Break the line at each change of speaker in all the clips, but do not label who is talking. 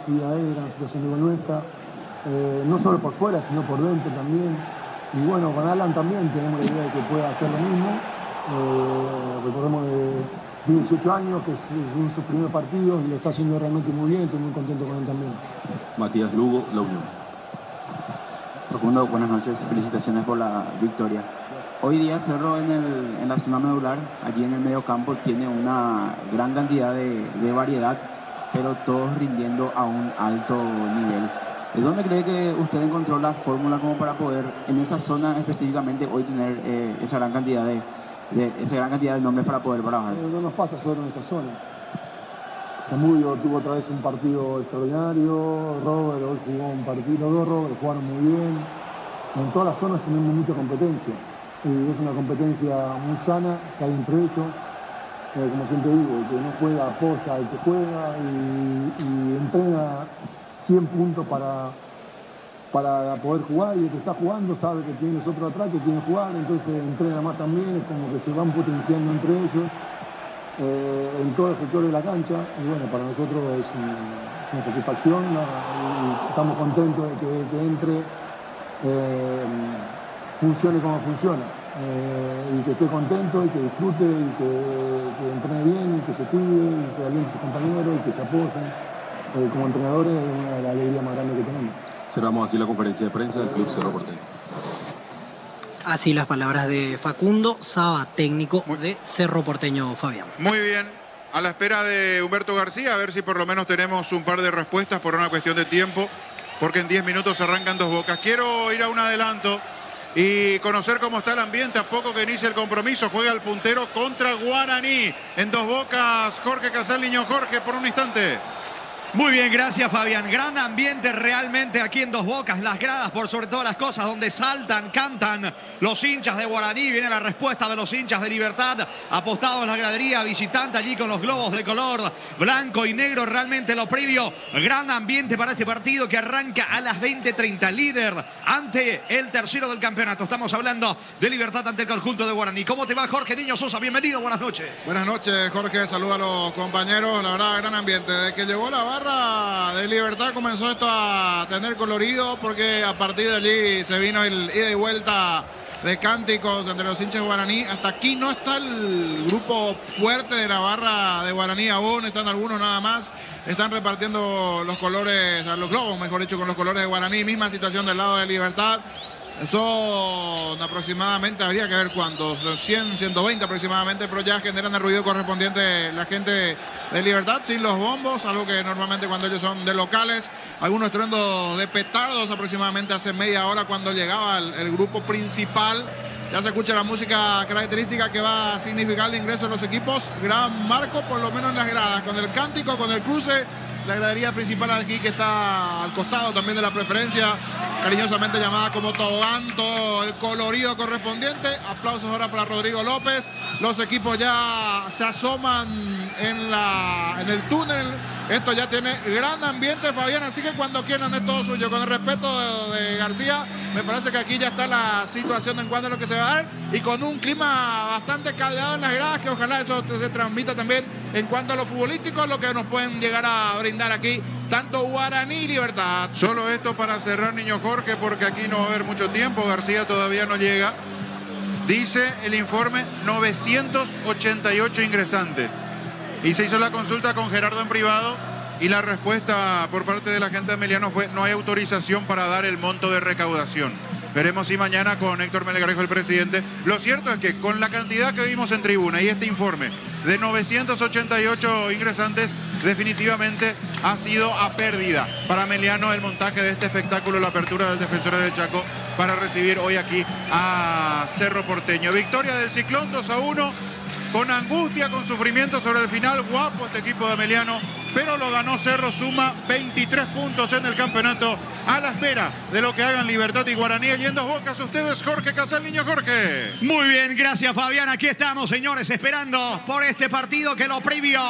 Ciudadela, una situación igual nuestra, no solo por fuera, sino por dentro también. Y bueno, con Alan también tenemos la idea de que pueda hacer lo mismo. Recordemos de 18 años, que es uno de sus primeros partidos y lo está haciendo realmente muy bien, estoy muy contento con él también.
Matías Lugo, La Unión.
Facundo, buenas noches, felicitaciones por la victoria. Hoy día Cerro en la zona medular, allí en el medio campo, tiene una gran cantidad de variedad, pero todos rindiendo a un alto nivel. ¿De dónde cree que usted encontró la fórmula como para poder, en esa zona específicamente, hoy tener esa gran cantidad de nombres para poder trabajar?
No nos pasa solo en esa zona. Zamudio tuvo otra vez un partido extraordinario, Robert hoy jugó un partido, los dos Robert jugaron muy bien. En todas las zonas tenemos mucha competencia. Y es una competencia muy sana que hay entre ellos. Como siempre digo, el que no juega apoya al que juega y entrena 100 puntos para poder jugar, y el que está jugando sabe que tiene los otros atrás que tiene que jugar, entonces entrena más también, es como que se van potenciando entre ellos en todos los sectores de la cancha. Y bueno, para nosotros es una satisfacción, y estamos contentos de que entre, funcione como funciona, y que esté contento y que disfrute y que entrene bien y que se cuide y que aliente a sus compañeros y que se apoyen. Como entrenadores es una de las alegrías más grandes que tenemos.
Cerramos así la conferencia de prensa del Club Cerro Porteño.
Así las palabras de Facundo Saba, técnico de Cerro Porteño, Fabián.
Muy bien, a la espera de Humberto García, a ver si por lo menos tenemos un par de respuestas por una cuestión de tiempo, porque en 10 minutos arrancan Dos Bocas. Quiero ir a un adelanto y conocer cómo está el ambiente a poco que inicie el compromiso. Juega el puntero contra Guaraní. En Dos Bocas, Jorge Casal, Niño Jorge, por un instante.
Muy bien, gracias Fabián. Gran ambiente realmente aquí en Dos Bocas, las gradas por sobre todas las cosas, donde saltan, cantan los hinchas de Guaraní. Viene la respuesta de los hinchas de Libertad, apostados en la gradería visitante allí con los globos de color blanco y negro. Realmente lo previo, gran ambiente para este partido que arranca a las 20:30. Líder ante el tercero del campeonato. Estamos hablando de Libertad ante el conjunto de Guaraní. ¿Cómo te va, Jorge Niño Sosa? Bienvenido, buenas noches.
Buenas noches, Jorge. Saluda a los compañeros. La verdad, gran ambiente. Desde que llegó la barra de Libertad comenzó esto a tener colorido, porque a partir de allí se vino el ida y vuelta de cánticos entre los hinchas de Guaraní. Hasta aquí no está el grupo fuerte de la barra de Guaraní aún, están algunos nada más. Están repartiendo los colores, los globos, mejor dicho, con los colores de Guaraní. Misma situación del lado de Libertad. Son aproximadamente, habría que ver cuántos, 100, 120 aproximadamente, pero ya generan el ruido correspondiente la gente de Libertad, sin los bombos, algo que normalmente cuando ellos son de locales. Algunos estruendos de petardos aproximadamente hace media hora cuando llegaba el grupo principal. Ya se escucha la música característica que va a significar el ingreso de los equipos. Gran marco, por lo menos en las gradas, con el cántico, con el cruce. La gradería principal aquí que está al costado también de la preferencia, cariñosamente llamada como tobogán, todo el colorido correspondiente. Aplausos ahora para Rodrigo López. Los equipos ya se asoman en el túnel. Esto ya tiene gran ambiente, Fabián, así que cuando quieran es todo suyo. Con el respeto de García, me parece que aquí ya está la situación en cuanto a lo que se va a dar, y con un clima bastante caldeado en las gradas, que ojalá eso se transmita también en cuanto a lo futbolístico, lo que nos pueden llegar a brindar aquí tanto Guaraní y Libertad.
Solo esto para cerrar, Niño Jorge, porque aquí no va a haber mucho tiempo. García todavía no llega. Dice el informe 988 ingresantes. Y se hizo la consulta con Gerardo en privado, y la respuesta por parte de la gente de Emiliano fue: no hay autorización para dar el monto de recaudación. Veremos si mañana con Héctor Melgarejo, el presidente. Lo cierto es que con la cantidad que vimos en tribuna y este informe de 988 ingresantes, definitivamente ha sido a pérdida para Emiliano el montaje de este espectáculo, la apertura del Defensores del Chaco, para recibir hoy aquí a Cerro Porteño. Victoria del Ciclón 2-1. Con angustia, con sufrimiento sobre el final. Guapo este equipo de Emiliano, pero lo ganó Cerro. Suma 23 puntos en el campeonato, a la espera de lo que hagan Libertad y Guaraní. Y en Dos Bocas, ustedes, Jorge Casal, Niño Jorge.
Muy bien, gracias Fabián. Aquí estamos, señores, esperando por este partido que lo previo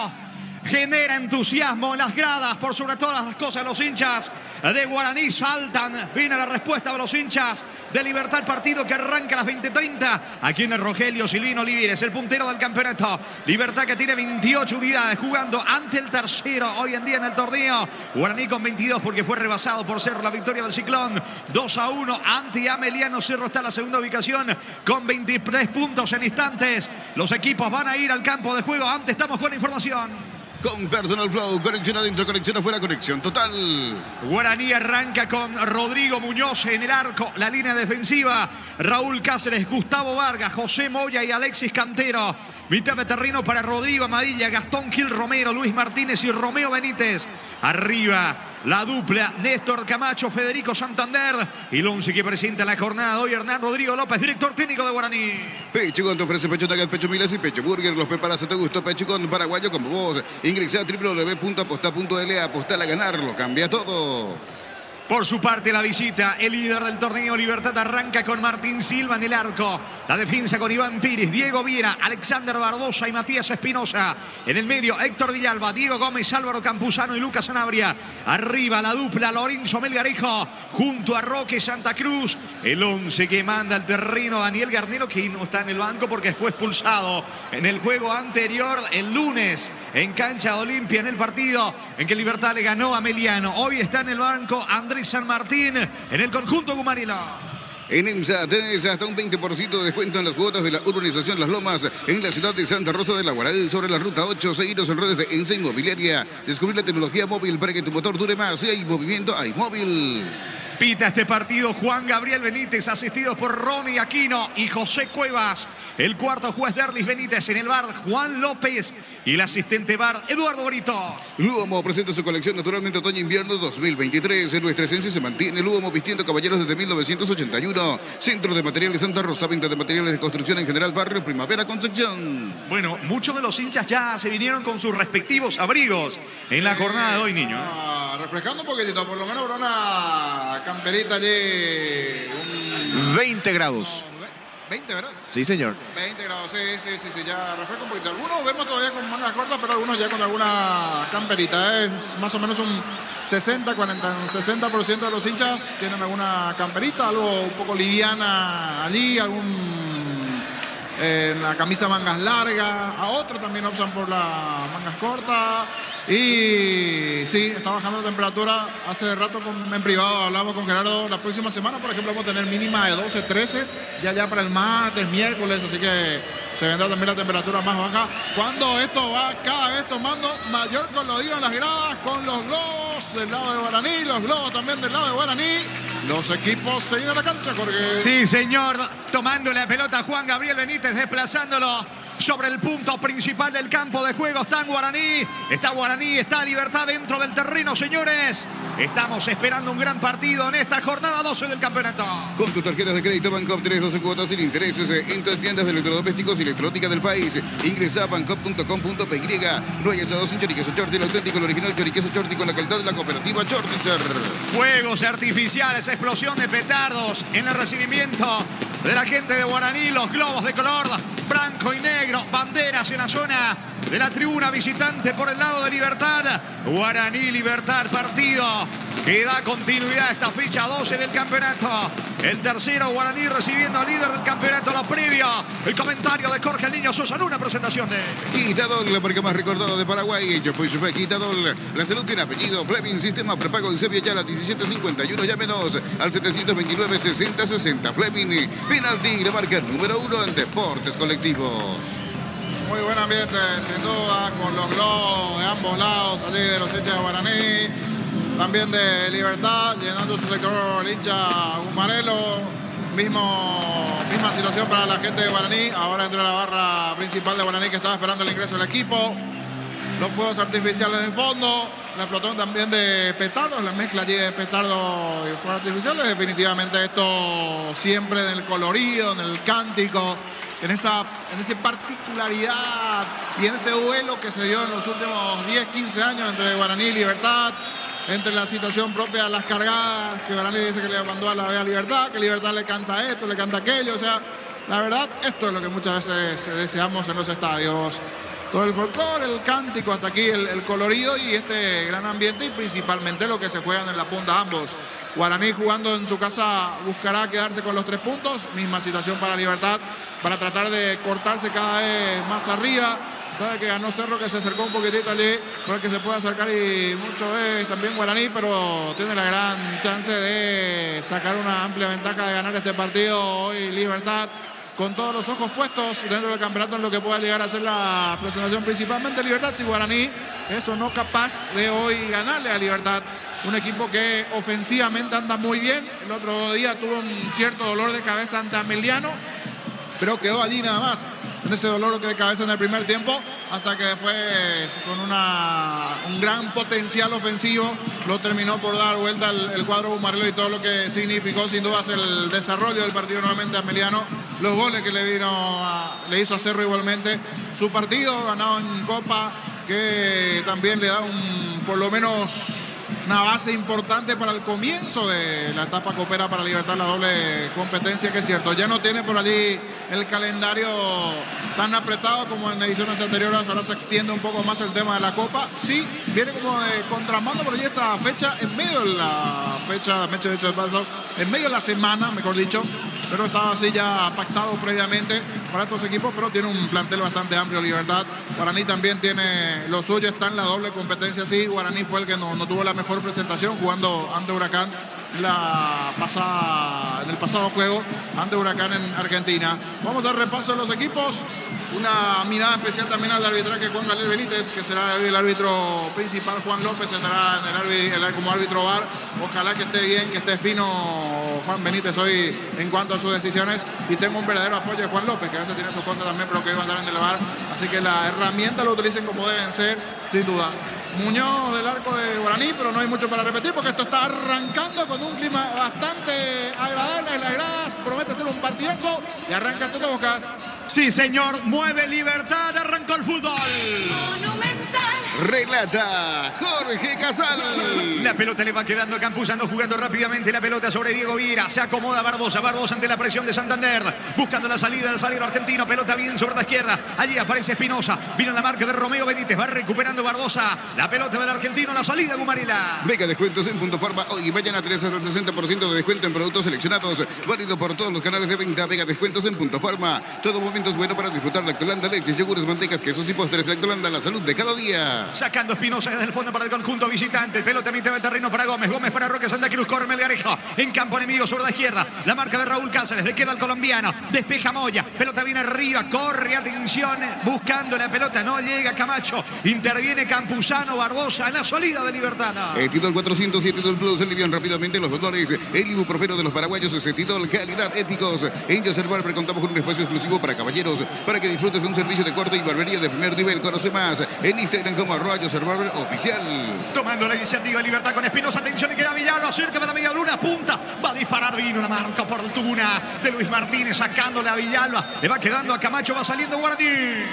genera entusiasmo en las gradas. Por sobre todas las cosas, los hinchas de Guaraní saltan. Viene la respuesta de los hinchas de Libertad, partido que arranca a las 20:30 aquí en el Rogelio Silvino Olivieres, el puntero del campeonato. Libertad que tiene 28 unidades jugando ante el tercero hoy en día en el torneo. Guaraní con 22 porque fue rebasado por Cerro. La victoria del Ciclón 2-1 ante Ameliano. Cerro está en la segunda ubicación con 23 puntos en instantes. Los equipos van a ir al campo de juego. Antes estamos con la información.
Con Personal Flow, conexión adentro, conexión afuera, conexión total.
Guaraní arranca con Rodrigo Muñoz en el arco, la línea defensiva. Raúl Cáceres, Gustavo Vargas, José Moya y Alexis Cantero. Mitad de terreno para Rodrigo Amarilla, Gastón Gil Romero, Luis Martínez y Romeo Benítez. Arriba la dupla Néstor Camacho, Federico Santander. Y el 11 que presenta la jornada de hoy, Hernán Rodrigo López, director técnico de Guaraní.
Pechugón te ofrece pecho nugget, pecho milas y pecho burger. Los preparas a tu gusto. Pechugón paraguayo como vos. Ingresa a www.aposta.l. Apostar a ganar, lo cambia todo.
Por su parte, la visita, el líder del torneo Libertad arranca con Martín Silva en el arco. La defensa con Iván Pires, Diego Viera, Alexander Barbosa y Matías Espinosa. En el medio, Héctor Villalba, Diego Gómez, Álvaro Campuzano y Lucas Sanabria. Arriba la dupla Lorenzo Melgarejo junto a Roque Santa Cruz. El 11 que manda al terreno Daniel Garnero, que no está en el banco porque fue expulsado en el juego anterior el lunes en cancha de Olimpia, en el partido en que Libertad le ganó a Ameliano. Hoy está en el banco Andrés San Martín en el conjunto gumarilo.
En EMSA tenés hasta un 20% de descuento en las cuotas de la urbanización Las Lomas en la ciudad de Santa Rosa de la Guaraní, sobre la ruta 8. Seguidos en redes de ENSA Inmobiliaria. Descubrir la tecnología móvil para que tu motor dure más. Si hay movimiento, hay móvil.
Pita este partido Juan Gabriel Benítez, asistidos por Ronnie Aquino y José Cuevas. El cuarto juez Derlis Benítez, en el bar Juan López y el asistente bar Eduardo Brito.
Luomo presenta su colección naturalmente otoño-invierno 2023. En nuestra esencia se mantiene Luomo vistiendo caballeros desde 1981. Centro de Materiales Santa Rosa, venta de materiales de construcción en general, barrio Primavera, Concepción.
Bueno, muchos de los hinchas ya se vinieron con sus respectivos abrigos en la jornada de hoy, niño.
Refrescando un poquitito, por lo menos por una camperita allí.
20 grados.
20, ¿verdad?
Sí, señor.
20 grados, sí, ya refresca un poquito. Algunos vemos todavía con mangas cortas, pero algunos ya con alguna camperita. Es más o menos un 60% de los hinchas tienen alguna camperita, algo un poco liviana allí, la camisa mangas largas, a otros también optan por las mangas cortas. Y sí, está bajando la temperatura. Hace rato en privado hablamos con Gerardo. La próxima semana, por ejemplo, vamos a tener mínima de 12, 13, ya para el martes, miércoles, así que se vendrá también la temperatura más baja. Cuando esto va cada vez tomando mayor colorido en las gradas, con los globos del lado de Guaraní, los globos también del lado de Guaraní. Los equipos se vienen a la cancha, Jorge.
Sí, señor, tomando la pelota Juan Gabriel Benítez, desplazándolo sobre el punto principal del campo de juego. Está Guaraní, está Libertad dentro del terreno, señores. Estamos esperando un gran partido en esta jornada 12 del campeonato.
Con tus tarjetas de crédito Bancop tenés 12 cuotas sin intereses en todas tiendas de electrodomésticos y electrónica del país. Ingresa a bancop.com.py. No hay asados sin choriqueso Chorti, el auténtico, el original choriqueso Chorti con la calidad de la cooperativa Chortizer.
Fuegos artificiales, explosión de petardos en el recibimiento de la gente de Guaraní. Los globos de color blanco y negro, banderas en la zona de la tribuna visitante por el lado de Libertad. Guaraní Libertad, partido que da continuidad a esta fecha 12 del campeonato. El tercero, Guaraní recibiendo al líder del campeonato. Lo previo, el comentario de Jorge Niño Sosa en una presentación de
Quitadol, la marca más recordada de Paraguay. Yo fui super Quitadol. La salud tiene apellido. Fleming, sistema prepago en Sevilla, ya a 1751. Llámenos al 729-6060. Fleming, penalti, la marca número 1 en deportes colectivos.
Muy buen ambiente, sin duda, con los globos de ambos lados, allí de los hinchas de Guaraní, también de Libertad, llenando su sector el hincha Gumarelo. Misma situación para la gente de Guaraní. Ahora entra la barra principal de Guaraní, que estaba esperando el ingreso del equipo. Los fuegos artificiales en fondo, la explosión también de petardos, la mezcla allí de petardos y fuegos artificiales. Definitivamente esto siempre en el colorido, en el cántico, en esa particularidad y en ese duelo que se dio en los últimos 10, 15 años entre Guaraní y Libertad, entre la situación propia de las cargadas, que Guaraní dice que le mandó a la vea Libertad, que Libertad le canta esto, le canta aquello. O sea, la verdad, esto es lo que muchas veces deseamos en los estadios. todo el folclore, el cántico, hasta aquí el colorido y este gran ambiente y principalmente lo que se juegan en la punta ambos. Guaraní jugando en su casa buscará quedarse con los 3 puntos, misma situación para Libertad, para tratar de cortarse cada vez más arriba. Sabe que ganó Cerro, que se acercó un poquitito allí, creo que se puede acercar y mucho es también Guaraní, pero tiene la gran chance de sacar una amplia ventaja de ganar este partido hoy Libertad, con todos los ojos puestos dentro del campeonato en lo que pueda llegar a ser la presentación, principalmente Libertad, si Guaraní es o no capaz de hoy ganarle a Libertad, un equipo que ofensivamente anda muy bien. El otro día tuvo un cierto dolor de cabeza ante Ameliano, pero quedó allí nada más, en ese dolor de cabeza en el primer tiempo, hasta que después con un gran potencial ofensivo lo terminó por dar vuelta el cuadro bumarelo y todo lo que significó sin dudas el desarrollo del partido nuevamente a Ameliano, los goles que le hizo a Cerro igualmente, su partido ganado en Copa, que también le da por lo menos una base importante para el comienzo de la etapa copera para Libertad, la doble competencia, que es cierto, ya no tiene por allí el calendario tan apretado como en ediciones anteriores, ahora se extiende un poco más el tema de la Copa, sí, viene como de contramando por allí esta fecha, en medio de la fecha, de hecho de paso, en medio de la semana, mejor dicho, pero estaba así ya pactado previamente para estos equipos, pero tiene un plantel bastante amplio Libertad. Guaraní también tiene lo suyo, está en la doble competencia, sí, Guaraní fue el que no tuvo la mejor presentación jugando ante Huracán en el pasado juego ante Huracán en Argentina. Vamos al repaso de los equipos, una mirada especial también al arbitraje Juan Gabriel Benítez, que será el árbitro principal. Juan López estará como árbitro VAR, ojalá que esté bien, que esté fino Juan Benítez hoy en cuanto a sus decisiones, y tengo un verdadero apoyo de Juan López, que a veces tiene sus cosas también, pero que iba a estar en el VAR, así que la herramienta lo utilicen como deben ser, sin duda. Muñoz del arco de Guaraní, pero no hay mucho para repetir porque esto está arrancando con un clima bastante agradable en las gradas, promete ser un partidazo y arranca todo Bocas.
Sí, señor, mueve Libertad, arrancó el fútbol.
Relata Jorge Casal.
La pelota le va quedando a Campuzano, jugando rápidamente la pelota sobre Diego Viera. Se acomoda Barbosa ante la presión de Santander, buscando la salida del salero argentino. Pelota bien sobre la izquierda. Allí aparece Espinosa. Vino la marca de Romeo Benítez. Va recuperando Barbosa. La pelota del argentino, la salida Gumarela.
Mega descuentos en Punto Farma. Hoy y mañana tenés hasta el 60% de descuento en productos seleccionados. Válido por todos los canales de venta. Mega descuentos en Punto Farma. Todo momento es bueno para disfrutar Lactolanda, leches, yogures, mantecas, quesos y postres. Lactolanda, la salud de cada día.
Sacando Espinosa desde el fondo para el conjunto visitante. Pelota mitad de terreno para Gómez. Gómez para Roque Santa Cruz. Corre Melgarejo. En campo enemigo sobre la izquierda. La marca de Raúl Cáceres. Le queda al colombiano. Despeja Moya. Pelota viene arriba. Corre, atención. Buscando la pelota. No llega Camacho. Interviene Campuzano. Barbosa en la salida de Libertad.
Titol 407 Titol Plus. Alivian rápidamente los dolores. El ibuprofeno de los paraguayos es Titol. Calidad éticos. En Yoser Barber contamos con un espacio exclusivo para caballeros, para que disfrutes de un servicio de corte y barbería de primer nivel. Conoce más en Instagram como @YoserBarber oficial.
Tomando la iniciativa Libertad con Espinosa. Atención, queda Villalba cerca de la media luna. Punta. Va a disparar. Vino la marca oportuna de Luis Martínez. Sacándole a Villalba. Le va quedando a Camacho. Va saliendo Guaraní.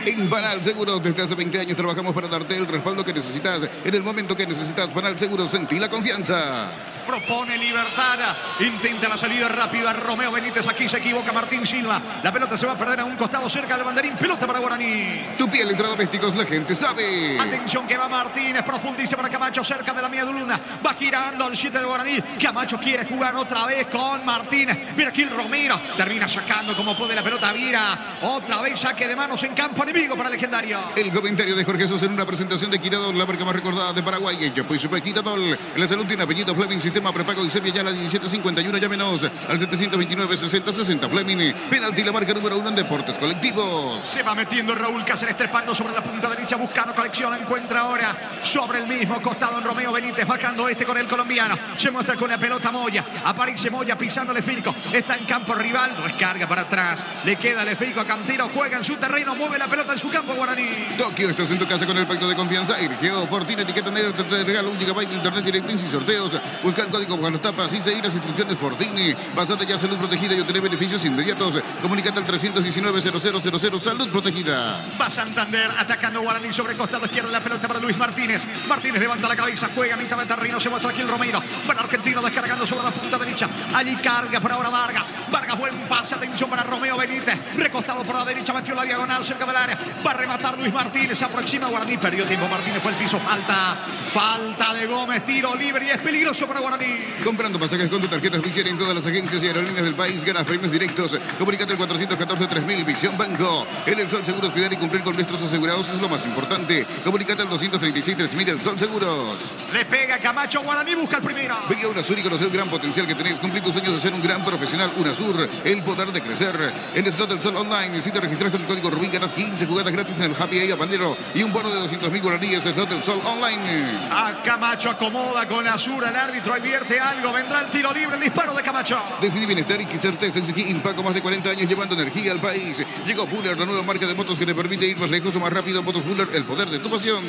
En Banal Seguros desde hace 20 años trabajamos para darte el respaldo que necesitas en el momento que necesitas. Banal Seguros, sentí la confianza.
Propone Libertad, intenta la salida rápida Romeo Benítez, aquí se equivoca Martín Silva, la pelota se va a perder a un costado cerca del banderín, pelota para Guaraní.
Tu piel electrodomésticos, la gente sabe.
Atención que va Martínez, profundiza para Camacho cerca de la media luna, va girando al 7 de Guaraní, Camacho quiere jugar otra vez con Martínez, mira aquí el Romero, termina sacando como puede la pelota, Vira, otra vez saque de manos en campo enemigo para Legendario.
El comentario de Jorge Jesús en una presentación de Quitadol, la marca más recordada de Paraguay, y yo pues Quitadol, la salud tiene apellido Fleming, sistema prepago y sepia ya la 1751, llámenos al 729-60-60. Fleming, penalti, la marca número 1 en deportes colectivos.
Se va metiendo Raúl Cáceres, trepando sobre la punta derecha, buscando colección, encuentra ahora sobre el mismo costado en Romeo Benítez, bajando con el colombiano, se muestra con la pelota Moya, aparece Moya pisándole Filco, está en campo rival, descarga para atrás, le queda el Filco a Cantero, juega en su terreno, mueve la pelota en su campo Guaraní.
Tokio, estás en tu casa con el pacto de confianza, Irgeo Fortín, etiqueta negra, te regala 1 GB de internet directo y sin sorteos, busca el código bajo las tapas y seguir las instrucciones Fortini. Basate ya Salud Protegida y obtener beneficios inmediatos. Comunicate al 319-0000 Salud Protegida.
Va Santander atacando Guaraní sobre costado izquierdo. La pelota para Luis Martínez. Martínez levanta la cabeza, juega a mitad de terreno. Se muestra aquí el Romero. Para Argentino descargando sobre la punta derecha. Allí carga por ahora Vargas. Vargas, buen pase. Atención para Romeo Benítez. Recostado por la derecha. Metió la diagonal cerca del área. Va a rematar Luis Martínez. Se aproxima Guaraní. Perdió tiempo. Martínez fue al piso. Falta de Gómez. Tiro libre y es peligroso para Guaraní.
Comprando pasajes con tu tarjeta oficial en todas las agencias y aerolíneas del país, ganas premios directos. Comunicate al 414-3000 Visión Banco. En El Sol Seguros, cuidar y cumplir con nuestros asegurados es lo más importante. Comunicate al 236-3000 El Sol Seguros.
Le pega Camacho, Guaraní busca el primero.
Vení a UNASUR y conocer el gran potencial que tenés. Cumplir tus sueños de ser un gran profesional. UNASUR, el poder de crecer. En Slot del Sol Online, si te registras con el código Rubín, ganas 15 jugadas gratis en el Happy Eye Bandero y un bono de 200.000 guaraníes. Slot del Sol Online.
A Camacho acomoda con Azur, el árbitro advierte algo, vendrá el tiro libre, el disparo de Camacho.
Decidí Bienestar y Certeza exigí Impaco, más de 40 años llevando energía al país. Llegó Fuller, la nueva marca de motos que te permite ir más lejos o más rápido. Motos Fuller, el poder de tu pasión.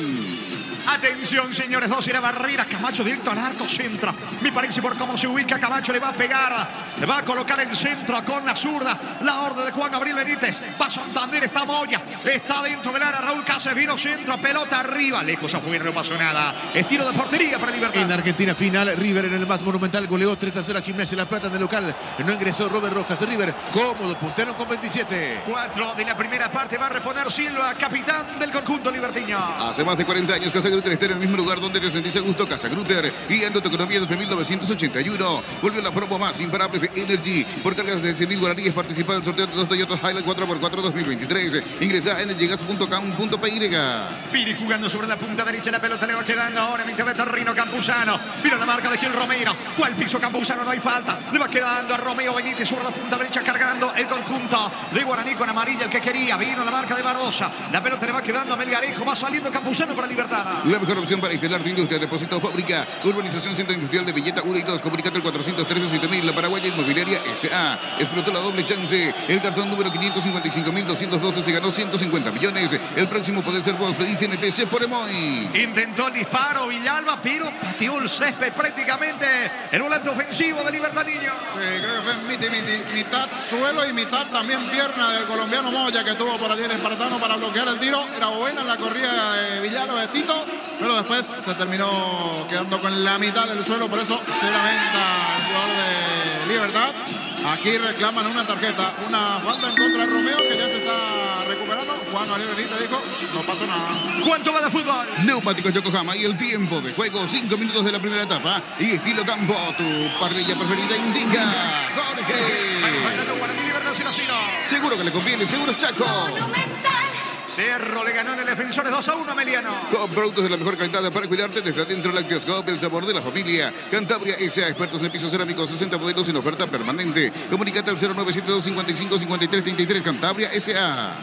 Atención, señores, dos y la barrera. Camacho directo al arco, centra. Me parece por cómo se ubica Camacho, le va a pegar. Le va a colocar el centro con la zurda. La orden de Juan Gabriel Benítez. Va Santander, está Moya. Está dentro del área Raúl Cáceres. Vino centro, pelota arriba. Lejos afuera, no pasó nada. Estilo de portería para Libertad.
En la Argentina final, River en el más monumental goleó 3-0 a Gimnasia La Plata en el local. No ingresó Robert Rojas. River cómodo, puntero con 27.
4 de la primera parte va a reponer Silva, capitán del conjunto libertiño.
Hace más de 40 años Casa Grutter está en el mismo lugar donde te sentís a gusto. Casa Grutter, guiando tu economía desde 1981. Volvió la promo más imparable de Energy. Por cargas de 100.000 guaraníes, participa del sorteo de 2 Toyota Hilux 4x4 2023. Ingresa a energygas.com.py.
Piri jugando sobre la punta derecha, la pelota le va quedando ahora mitad de terreno Campuzano. Mira la marca de Gil Romero. Fue al piso Campuzano, no hay falta. Le va quedando a Romeo Benítez sobre la punta derecha, cargando el conjunto de Guaraní con amarilla, el que quería. Vino la marca de Barbosa. La pelota le va quedando a Melgarejo. Va saliendo Campuzano para Libertad.
La mejor opción para instalar tu industria, depósito fábrica, urbanización centro industrial de Villeta 1 y 2. Comunicate al 413-7000. La Paraguaya Inmobiliaria S.A. explotó la doble chance. El cartón número 555.212 se ganó 150 millones. El próximo puede ser vos. Pedís NTC por Emoy.
Intentó el disparo Villalba, pero pateó el césped prácticamente. El volante ofensivo de Libertad Niño.
Sí, creo que fue mitad suelo y mitad también pierna del colombiano Moya, que tuvo por allí el espartano para bloquear el tiro. Era buena la corrida de Villalba de Tito, pero después se terminó quedando con la mitad del suelo. Por eso se lamenta el jugador de Libertad. Aquí reclaman una tarjeta, una falta en contra de Romeo, que ya se está recuperando. Juan Gabriel Benítez dijo, no pasó nada.
¿Cuánto va de fútbol?
Neumáticos Yokohama y el tiempo de juego, 5 minutos de la primera etapa. Y estilo campo, tu parrilla preferida indica Jorge.
Guaraní Libertad 0-0.
Seguro que le conviene, seguro es Chaco.
Cerro le ganó en el Defensores 2-1 a Meliano.
Con productos de la mejor calidad para cuidarte desde adentro. Lactoscope, el sabor de la familia. Cantabria S.A. expertos en pisos cerámicos, 60 modelos en oferta permanente. Comunicate al 0972-55-5333. Cantabria S.A.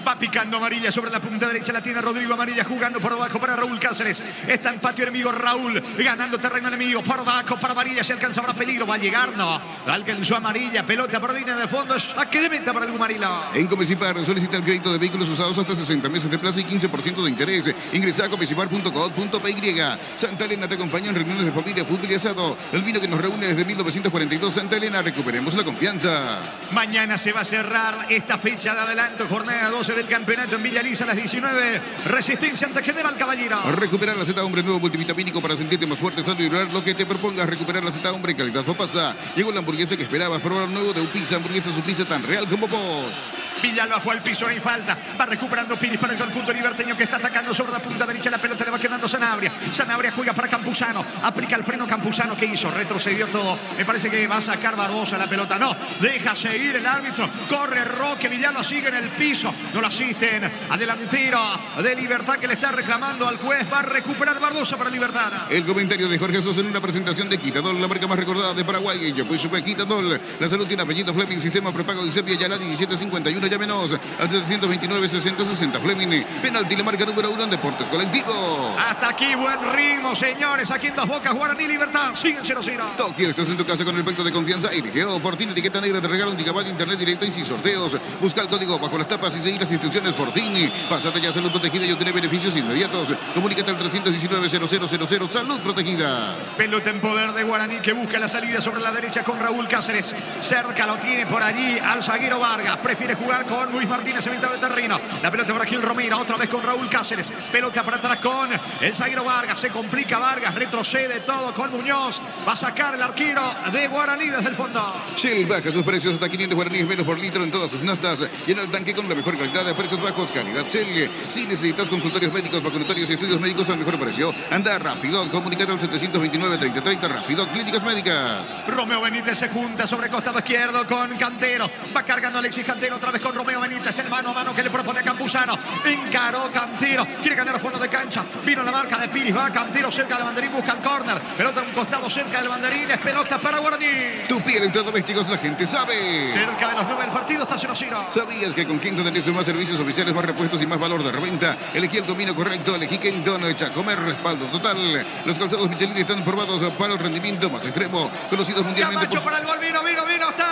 Va picando Amarilla sobre la punta derecha. La tiene Rodrigo Amarilla jugando por abajo para Raúl Cáceres. Está en patio enemigo Raúl. Ganando terreno enemigo. Por abajo para Amarilla. Se alcanza para peligro. Va a llegar. No. Alcanzó Amarilla. Pelota por línea de fondo. Saque de meta para el Gumarilo.
En Comecipar solicita el crédito de vehículos usados hasta 60 meses de plazo y 15% de interés. Ingresa a comecipar.com.py. Santa Elena te acompaña en reuniones de familia, fútbol y asado. El vino que nos reúne desde 1942. Santa Elena, recuperemos la confianza.
Mañana se va a cerrar esta fecha de adelanto. Jornada 12 del campeonato en Villa Lisa a las 19. Resistencia ante General Caballero.
Recuperar la Z Hombre, nuevo multivitamínico para sentirte más fuerte, sano y lograr lo que te propongas. Recuperar la Z Hombre, calidad pasa. Llegó la hamburguesa que esperabas. Probar nuevo de Upisa, hamburguesa su pizza tan real como vos.
Villalba fue al piso, no hay falta. Va recuperando Piris para el conjunto liberteño que está atacando sobre la punta derecha. La pelota le va quedando Sanabria. Sanabria juega para Campuzano. Aplica el freno Campuzano. ¿Qué hizo? Retrocedió todo. Me parece que va a sacar Barbosa la pelota. No, deja seguir el árbitro. Corre Roque. Villalba sigue en el piso. No lo asisten al delantero de Libertad que le está reclamando al juez. Va a recuperar Barbosa para Libertad.
El comentario de Jorge Sosa en una presentación de Quitadol, la marca más recordada de Paraguay. Yo pues supe Quitadol. La salud tiene apellido Fleming. Sistema prepago y sepia ya la 1751. Llámenos al 729-6060. Fleming. Penalti, la marca número 1 en deportes colectivos.
Hasta aquí buen ritmo, señores. Aquí en Dos Bocas, Guaraní Libertad. Siguen 0-0.
Tokio, estás en tu casa con el pacto de confianza. Irigeo, Fortuna, etiqueta negra, te regala un gigabyte de internet directo y sin sorteos. Busca el código bajo las tapas y seguir las las instrucciones Fortín. Pásate ya a Salud Protegida y obtener beneficios inmediatos. Comunícate al 319-0000. Salud Protegida.
Pelota en poder de Guaraní que busca la salida sobre la derecha con Raúl Cáceres. Cerca lo tiene por allí al zaguero Vargas. Prefiere jugar con Luis Martínez en mitad de terreno. La pelota para Gil Romero. Otra vez con Raúl Cáceres. Pelota para atrás con el zaguero Vargas. Se complica Vargas. Retrocede todo con Muñoz. Va a sacar el arquero de Guaraní desde el fondo.
Shell baja sus precios hasta 500 guaraníes menos por litro en todas sus naftas. Llena el tanque con la mejor calidad de precios bajos. Calidad Shell. Si necesitas consultorios médicos, vacunatorios y estudios médicos al mejor precio, anda rápido. Comunícate al 729-3030. Rápido. Clínicas Médicas.
Romeo Benítez se junta sobre costado izquierdo con Cantero. Va cargando Alexis Cantero otra vez con Romeo Benítez. El mano a mano que le propone a Campuzano. Encaró Cantero. Quiere ganar a fondo de cancha. Vino la marca de Piris. Va Cantero cerca del banderín. Busca el córner. Pelota a un costado cerca del banderín. Es pelota para Guaraní.
Tu piel entre domésticos, la gente sabe.
Cerca de los 9 del partido está 0-0.
¿Sabías que con Kenton tenés más servicios oficiales, más repuestos y más valor de reventa? Elegí el camino correcto. Elegí Kenton. Chacomer. Respaldo total. Los calzados Michelin están probados para el rendimiento más extremo. Conocidos mundialmente
Camacho para el gol. Vino. Está.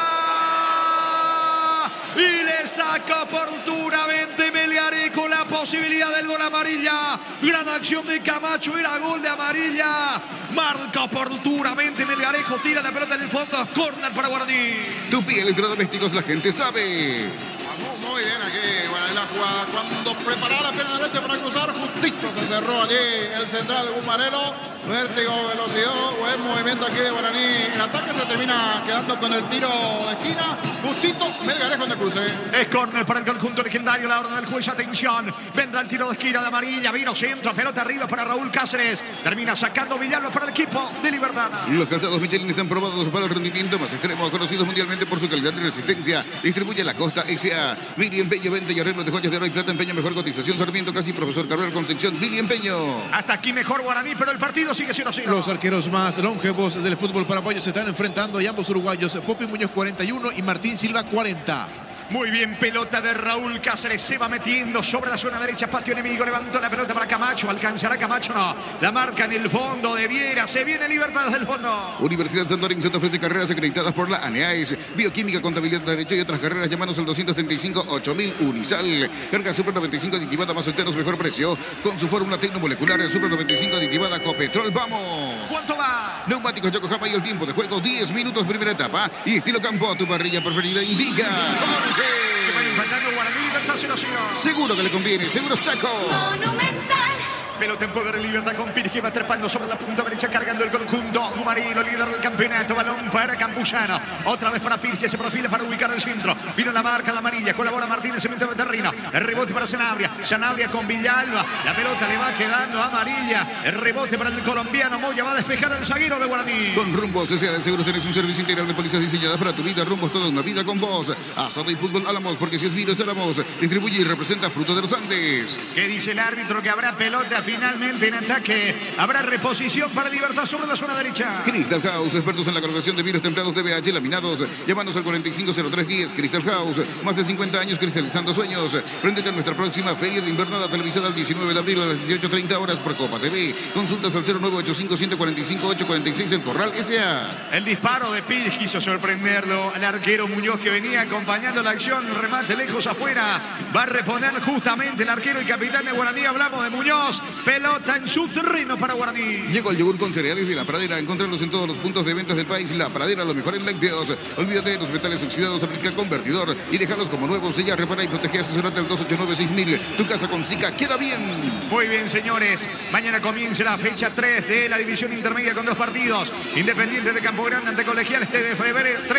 Y le saca oportunamente Melgarejo la posibilidad del gol amarilla. Gran acción de Camacho. Era gol de amarilla. Marca oportunamente Melgarejo. Tira la pelota en el fondo. Córner para Guaraní.
Tu piel entre domésticos, la gente sabe.
Muy bien aquí, Guaraní la jugada. Cuando preparaba la pierna derecha para cruzar, justito se cerró allí el central Bumarelo. Vértigo, velocidad, buen movimiento aquí de Guaraní. El ataque se termina quedando con el tiro de esquina. Justito, Melgarejo de cruce.
Es córner para el conjunto legendario. La orden del juez, atención. Vendrá el tiro de esquina de amarilla. Vino centro, pelota arriba para Raúl Cáceres. Termina sacando Villalba para el equipo de Libertad.
Los calzados Michelin están probados para el rendimiento más extremo, conocidos mundialmente por su calidad y resistencia. Distribuye la Costa S.A. Mili Empeño, venta y arreglo de joyas de oro y plata. Empeño, mejor cotización. Sarmiento, casi profesor Cabral Concepción. Mili Empeño.
Hasta aquí mejor Guaraní, pero el partido sigue 0-0.
Los arqueros más longevos del fútbol paraguayo se están enfrentando y ambos uruguayos, Popi Muñoz 41 y Martín Silva 40.
Muy bien, pelota de Raúl Cáceres. Se va metiendo sobre la zona derecha. Patio enemigo. Levantó la pelota para Camacho. ¿Alcanzará Camacho? No. La marca en el fondo de Viera. Se viene Libertad desde el fondo.
Universidad San Lorenzo te ofrece carreras acreditadas por la ANEAES. Bioquímica, contabilidad derecha y otras carreras. Llámanos al 235-8000 Unisal. Carga Super 95 aditivada más solteros, mejor precio. Con su fórmula tecnomolecular Super 95 aditivada Copetrol. ¡Vamos!
¿Cuánto va?
Neumáticos Yokohama y el tiempo de juego 10 minutos primera etapa. Y estilo campo, tu parrilla preferida indica.
Que va enfrentando Guaraní, Libertad 0-0.
Seguro que le conviene, seguro saco.
Monumental.
Pelota en poder de Libertad con Pires que va trepando sobre la punta derecha cargando el conjunto. Gumarilo, líder del campeonato. Balón para Campuzano. Otra vez para Pires que se profila para ubicar el centro. Vino la marca de amarilla. Colabora Martínez en mitad de terreno. El rebote para Sanabria. Sanabria con Villalba. La pelota le va quedando amarilla. El rebote para el colombiano. Moya va a despejar al zaguero de Guaraní.
Con Rumbos S.A. del Seguro tenés un servicio integral de pólizas diseñadas para tu vida. Rumbos, toda una vida con vos. Asado y fútbol Álamos, porque si es vino es Álamos. Distribuye y representa Frutos de los Andes.
¿Qué dice el árbitro? Que habrá pelota finalmente en ataque. Habrá reposición para Libertad sobre la zona derecha.
Crystal House, expertos en la colocación de vidrios templados de BH laminados. Llámanos al 450310. Crystal House, más de 50 años cristalizando sueños. Préndete a nuestra próxima feria de invernada televisada el 19 de abril a las 18:30 horas por Copa TV. Consultas al 0985-145-846 El Corral S.A.
El disparo de Pires quiso sorprenderlo. El arquero Muñoz que venía acompañando la acción. Remate lejos afuera. Va a reponer justamente el arquero y capitán de Guaraní. Hablamos de Muñoz. Pelota en su terreno para Guaraní.
Llegó el yogur con cereales de La Pradera. Encontrarlos en todos los puntos de ventas del país. La Pradera, lo mejor en lácteos. Olvídate de los metales oxidados. Aplica convertidor y déjalos como nuevos. Sella, repara y protege. Asesorate al 289-6000. Tu casa con Zika queda bien.
Muy bien, señores. Mañana comienza la fecha 3 de la división intermedia con 2 partidos. Independiente de Campo Grande ante Colegial 3 de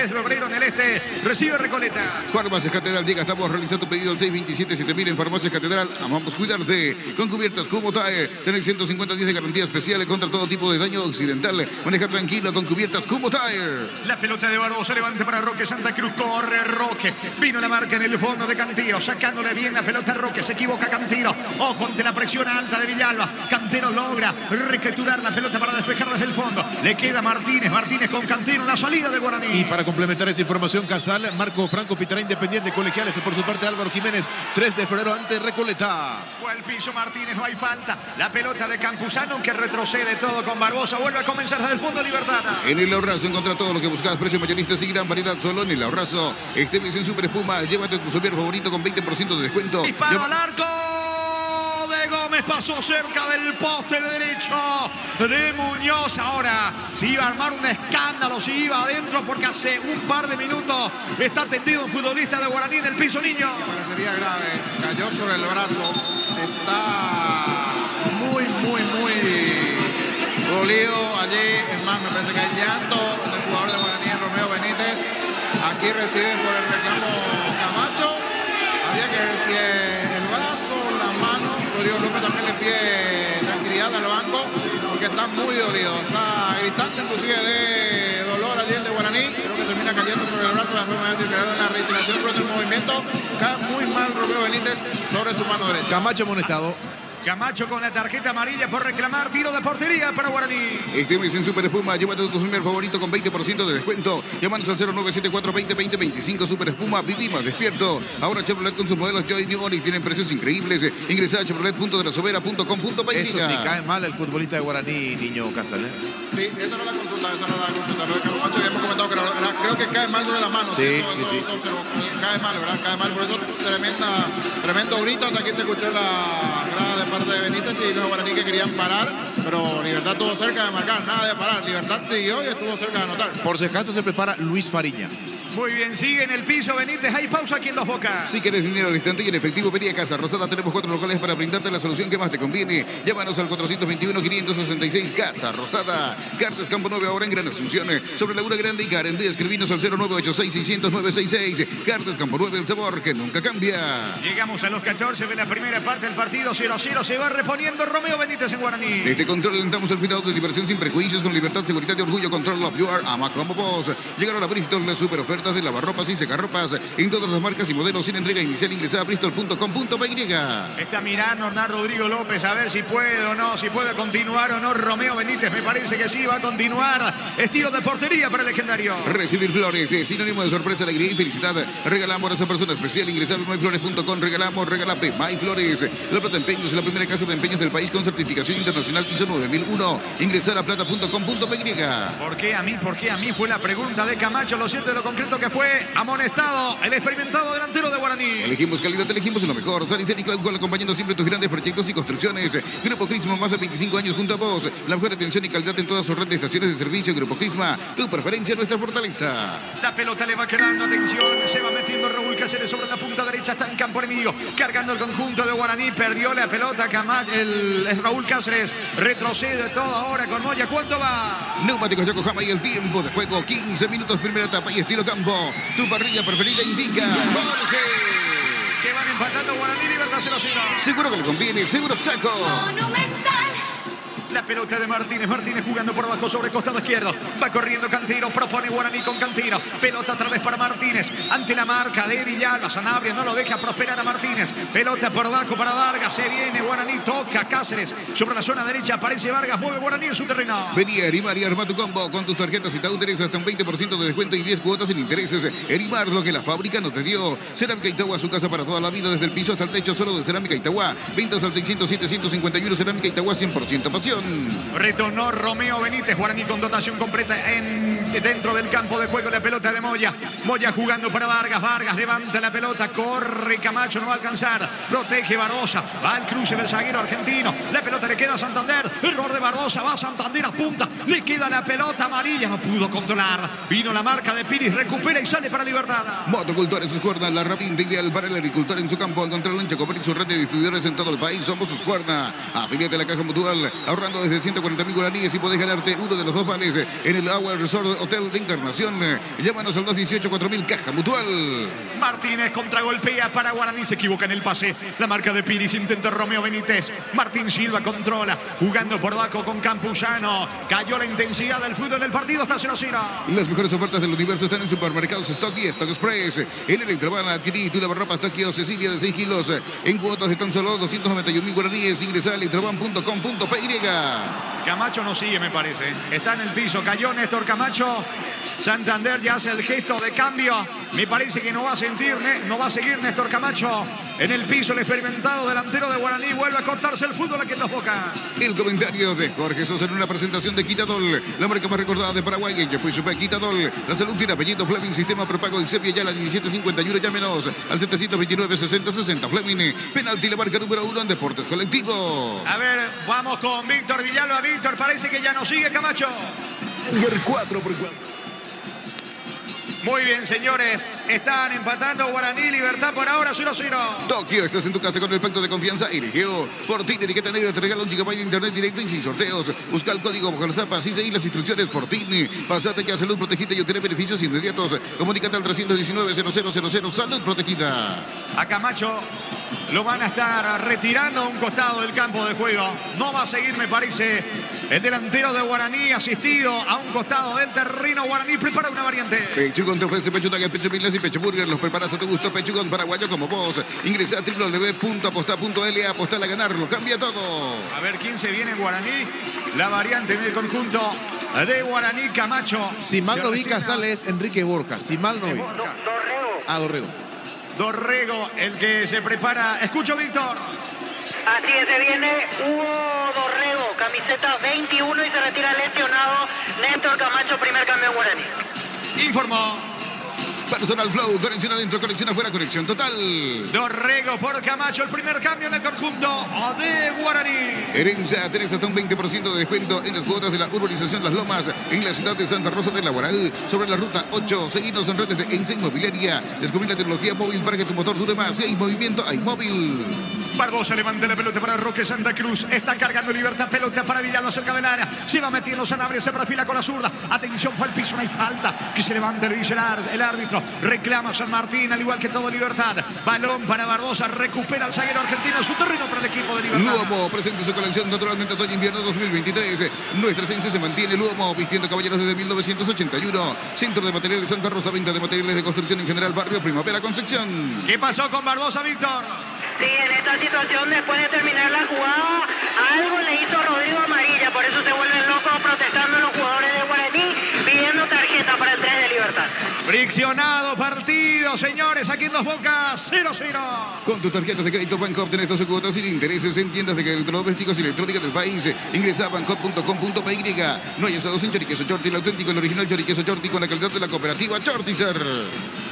febrero en el este. Recibe Recoleta.
Farmacias Catedral llega. Estamos realizando tu pedido al 627-7000 en Farmacias Catedral. Amamos cuidarte. Con cubiertas como Tire. Tenés 150 días de garantía especial contra todo tipo de daño occidental. Maneja tranquilo con cubiertas como Tire.
La pelota de Barbosa levanta para Roque Santa Cruz. Corre Roque. Vino la marca en el fondo de Cantero. Sacándole bien la pelota a Roque. Se equivoca Cantero. Ojo ante la presión alta de Villalba. Cantero logra recapturar la pelota para despejar desde el fondo. Le queda Martínez. Martínez con Cantero en la salida de Guaraní.
Y para complementar esa información, Casal, Marco Franco pitará Independiente. Colegiales por su parte Álvaro Jiménez. 3 de febrero ante Recoleta.
fue al piso Martínez, no hay falta. La pelota de Campuzano que retrocede todo con Barbosa. Vuelve a comenzar desde el fondo Libertad.
En el Ahorrazo encontra todo lo que buscas. Precios mayoristas y gran variedad solo en el Ahorrazo. Este mes en Super Espuma. Llévate tu super favorito con 20% de descuento.
Disparo al arco de Gómez, pasó cerca del poste derecho de Muñoz. Ahora se iba a armar un escándalo, se iba adentro porque hace un par de minutos está tendido un futbolista de Guaraní en el piso, niño.
Parecería grave, cayó sobre el brazo, está muy dolido allí. Es más, me parece que hay llanto del jugador de Guaraní, Romeo Benítez. Aquí reciben por el reclamo Camacho. Habría que ver si el brazo, la mano. Rodrigo López también le pide tranquilidad al banco porque está muy dolido. Está gritando inclusive de dolor allí el de Guaraní. Creo que termina cayendo sobre el brazo. Después me va a decir que era una reiteración pero el movimiento. Cae muy mal Romeo Benítez sobre su mano derecha.
Camacho amonestado.
Camacho con la tarjeta amarilla por reclamar tiro de portería para Guaraní.
Este mes en Super Espuma, llévate tu super favorito con 20% de descuento. Llámanos al 0974-2020-25 Super Espuma. Vivimos despierto. Ahora Chevrolet con sus modelos Joy New Onix tienen precios increíbles. Ingresa a chevrolet.delasovera.com.py.
Eso sí, cae mal el futbolista de Guaraní, niño Casal.
Sí, esa no es la consulta, Lo de Camacho habíamos comentado que creo que cae mal sobre la mano.
Sí,
eso
sí.
observó. Cae mal, ¿verdad? Cae mal. Por eso tremendo grito. Hasta aquí se escuchó la grada de parte de Benítez y los Guaraní que querían parar, pero Libertad estuvo cerca de marcar, nada de parar. Libertad siguió y estuvo cerca de anotar.
Por si acaso se prepara Luis Fariña.
Muy bien, sigue en el piso Benítez. Hay pausa aquí en Dos Bocas.
Si quieres dinero al instante y en efectivo, vení a Casa Rosada. Tenemos 4 locales para brindarte la solución que más te conviene. Llámanos al 421-566 Casa Rosada. Cartes Campo 9 ahora en Gran Asunción. Sobre Laguna Grande y Carendí, escribinos al 0986-600-966. Cartes Campo 9, el sabor que nunca cambia.
Llegamos a los 14 de la primera parte del partido. 0-0. Se va reponiendo Romeo Benítez en Guaraní.
Desde Control alentamos el cuidado de diversión sin prejuicios, con libertad, seguridad y orgullo. Control of You Are Ama como vos. Llegaron a Bristol las super ofertas de lavarropas y secarropas en todas las marcas y modelos sin entrega inicial. Ingresa a bristol.com.py.
Está mirando Hernán Rodrigo López a ver si puede o no, si puede continuar o no Romeo Benítez. Me parece que sí, va a continuar. Estilo de portería para el legendario.
Recibir flores es sinónimo de sorpresa, alegría y felicidad. Regalamos a esa persona especial. Ingresa a myflores.com. Regala MyFlores. La Plata Empeños es la primera casa de empeños del país con certificación internacional ISO 9001. Ingresar a plata.com.py.
¿Por qué a mí? ¿Por qué a mí? Fue la pregunta de Camacho. Lo cierto de lo concreto que fue amonestado el experimentado delantero de Guaraní.
Elegimos calidad, elegimos lo mejor. Sanicel y Claudio acompañando siempre tus grandes proyectos y construcciones. Grupo Crisma, más de 25 años junto a vos. La mejor atención y calidad en todas sus redes de estaciones de servicio. Grupo Crisma, tu preferencia, nuestra fortaleza.
La pelota le va quedando, atención, se va metiendo Raúl Cáceres sobre la punta derecha, está en campo enemigo, cargando el conjunto de Guaraní, perdió la pelota Camacho, el Raúl Cáceres, retrocede todo ahora con Moya. ¿Cuánto va?
Neumáticos Yokohama y el tiempo de juego, 15 minutos, primera etapa y estilo campo. Tu parrilla preferida indica Jorge.
Que van empatando Guaraní, Libertad 0-0.
Seguro que le conviene, seguro saco.
Monumental.
La pelota de Martínez, Martínez jugando por abajo sobre el costado izquierdo, va corriendo Cantino, propone Guaraní con Cantino, pelota otra vez para Martínez, ante la marca de Villalba, Sanabria no lo deja prosperar a Martínez, pelota por abajo para Vargas, se viene Guaraní, toca Cáceres, sobre la zona derecha aparece Vargas, mueve Guaraní en su terreno.
Vení a Erimar y arma tu combo con tus tarjetas y Tauteres hasta un 20% de descuento y 10 cuotas sin intereses. Erimar, lo que la fábrica no te dio. Cerámica Itagua, su casa para toda la vida, desde el piso hasta el techo, solo de Cerámica Itagua. Ventas al 607-151, Cerámica Itagua, 100% pasión.
Retornó Romeo Benítez, Guaraní con dotación completa dentro del campo de juego, la pelota de Moya. Moya jugando para Vargas, Vargas levanta la pelota, corre Camacho, no va a alcanzar, protege Barbosa, va al cruce del zaguero argentino, la pelota le queda a Santander, error de Barbosa, va a Santander, apunta, le queda la pelota amarilla, no pudo controlar, vino la marca de Piris, recupera y sale para Libertad.
Motocultor en sus cuerdas, la herramienta ideal para el agricultor en su campo, encontrar lancha, comprar su red de distribuidores en todo el país, somos sus cuerdas. Afiliate a la Caja Mutual, ahorrando desde 140.000 guaraníes y podés ganarte uno de los 2 vales en el Agua Resort Hotel de Encarnación. Llámanos al 218-4000 Caja Mutual.
Martínez contragolpea para Guaraní, se equivoca en el pase. La marca de Piris, intenta Romeo Benítez. Martín Silva controla, jugando por abajo con Campuzano. Cayó la intensidad del fútbol del partido, hasta 0-0.
Las mejores ofertas del universo están en supermercados Stock y Stock Express. En Electroban adquirí tu lavarropas Tokio Cecilia de 6 kilos en cuotas de tan solo 291.000 guaraníes. Ingresa a electroban.com.py.
Camacho no sigue, me parece. Está en el piso, cayó Néstor Camacho. Santander ya hace el gesto de cambio. Me parece que no va a seguir Néstor Camacho en el piso. El experimentado delantero de Guaraní vuelve a cortarse el fútbol aquí en Dos Bocas.
El comentario de Jorge Sosa en una presentación de Quitadol, la marca más recordada de Paraguay. Ella fue Super Quitadol. La salud tiene apellido Fleming, sistema prepago en Sepia, ya la 1751, llámenos al 729-6060. Fleming, penalti, la marca número 1 en Deportes Colectivos.
A ver, vamos con Víctor Villalba. Víctor, parece que ya no sigue Camacho.
4-4.
Muy bien, señores. Están empatando Guaraní, Libertad por ahora 0-0.
Tokio, estás en tu casa con el pacto de confianza. Eligió por ti, etiqueta negra, te regala 1 GB de internet directo y sin sorteos. Busca el código bajo las tapas y seguir las instrucciones por ti. Pasate que a Salud Protegida y obtener beneficios inmediatos. Comunícate al 319-0000. Salud Protegida.
A Camacho lo van a estar retirando a un costado del campo de juego. No va a seguir, me parece, el delantero de Guaraní, asistido a un costado del terreno. Guaraní prepara una variante.
Pechugón te ofrece pechuga, pecho pilas y pecho burger. Los preparas a tu gusto. Pechugón paraguayo como vos. Ingresa a www.aposta.la. Apostar a ganarlo. Cambia todo.
A ver quién se viene en Guaraní. La variante en el conjunto de Guaraní, Camacho.
Si mal no vi, Casales, Enrique Borja. Si mal no vi. Dorrego.
Dorrego, el que se prepara. Escucho, Víctor.
Así es, se viene Hugo Dorrego, camiseta 21 y se retira lesionado Néstor Camacho, primer cambio en Guaraní.
Informó.
Personal Flow, conexión adentro, conexión afuera, conexión total.
Dorrego por Camacho, el primer cambio en el conjunto de Guaraní.
Herencia, tenés hasta un 20% de descuento en las cuotas de la urbanización Las Lomas, en la ciudad de Santa Rosa de la Guaraní, sobre la ruta 8. Seguinos en redes de Ense Inmobiliaria. Descubrí la tecnología móvil para que tu motor dure más. Si hay movimiento, hay móvil.
Barbosa levanta la pelota para Roque Santa Cruz. Está cargando Libertad, pelota para Villalba cerca del área. Se va metiendo Sanabria, se perfila con la zurda. Atención, fue al piso, no hay falta. Que se levante, le dice el árbitro. Reclama San Martín, al igual que todo Libertad. Balón para Barbosa, recupera el zaguero argentino. Su terreno para el equipo de Libertad.
Luomo presente su colección naturalmente otoño-invierno 2023. Nuestra esencia se mantiene. Luomo, vistiendo caballeros desde 1981. Centro de Materiales Santa Rosa, venta de materiales de construcción en general, barrio Primavera, Concepción.
¿Qué pasó con Barbosa, Víctor?
Sí, en esta situación, después de terminar la jugada, algo le hizo Rodrigo amarilla, por eso se vuelven locos protestando los jugadores de Guaraní, pidiendo tarjeta para el 3 de Libertad.
Friccionado partido, señores, aquí en Dos Bocas, 0-0.
Con tus tarjetas de crédito Bancop tenés 12 cuotas sin intereses en tiendas de electrodomésticos y electrónica del país. Ingresa a bancop.com.py. No hay asados sin choriqueso Chorti, el auténtico, el original choriqueso Chorti con la calidad de la cooperativa Chortizer.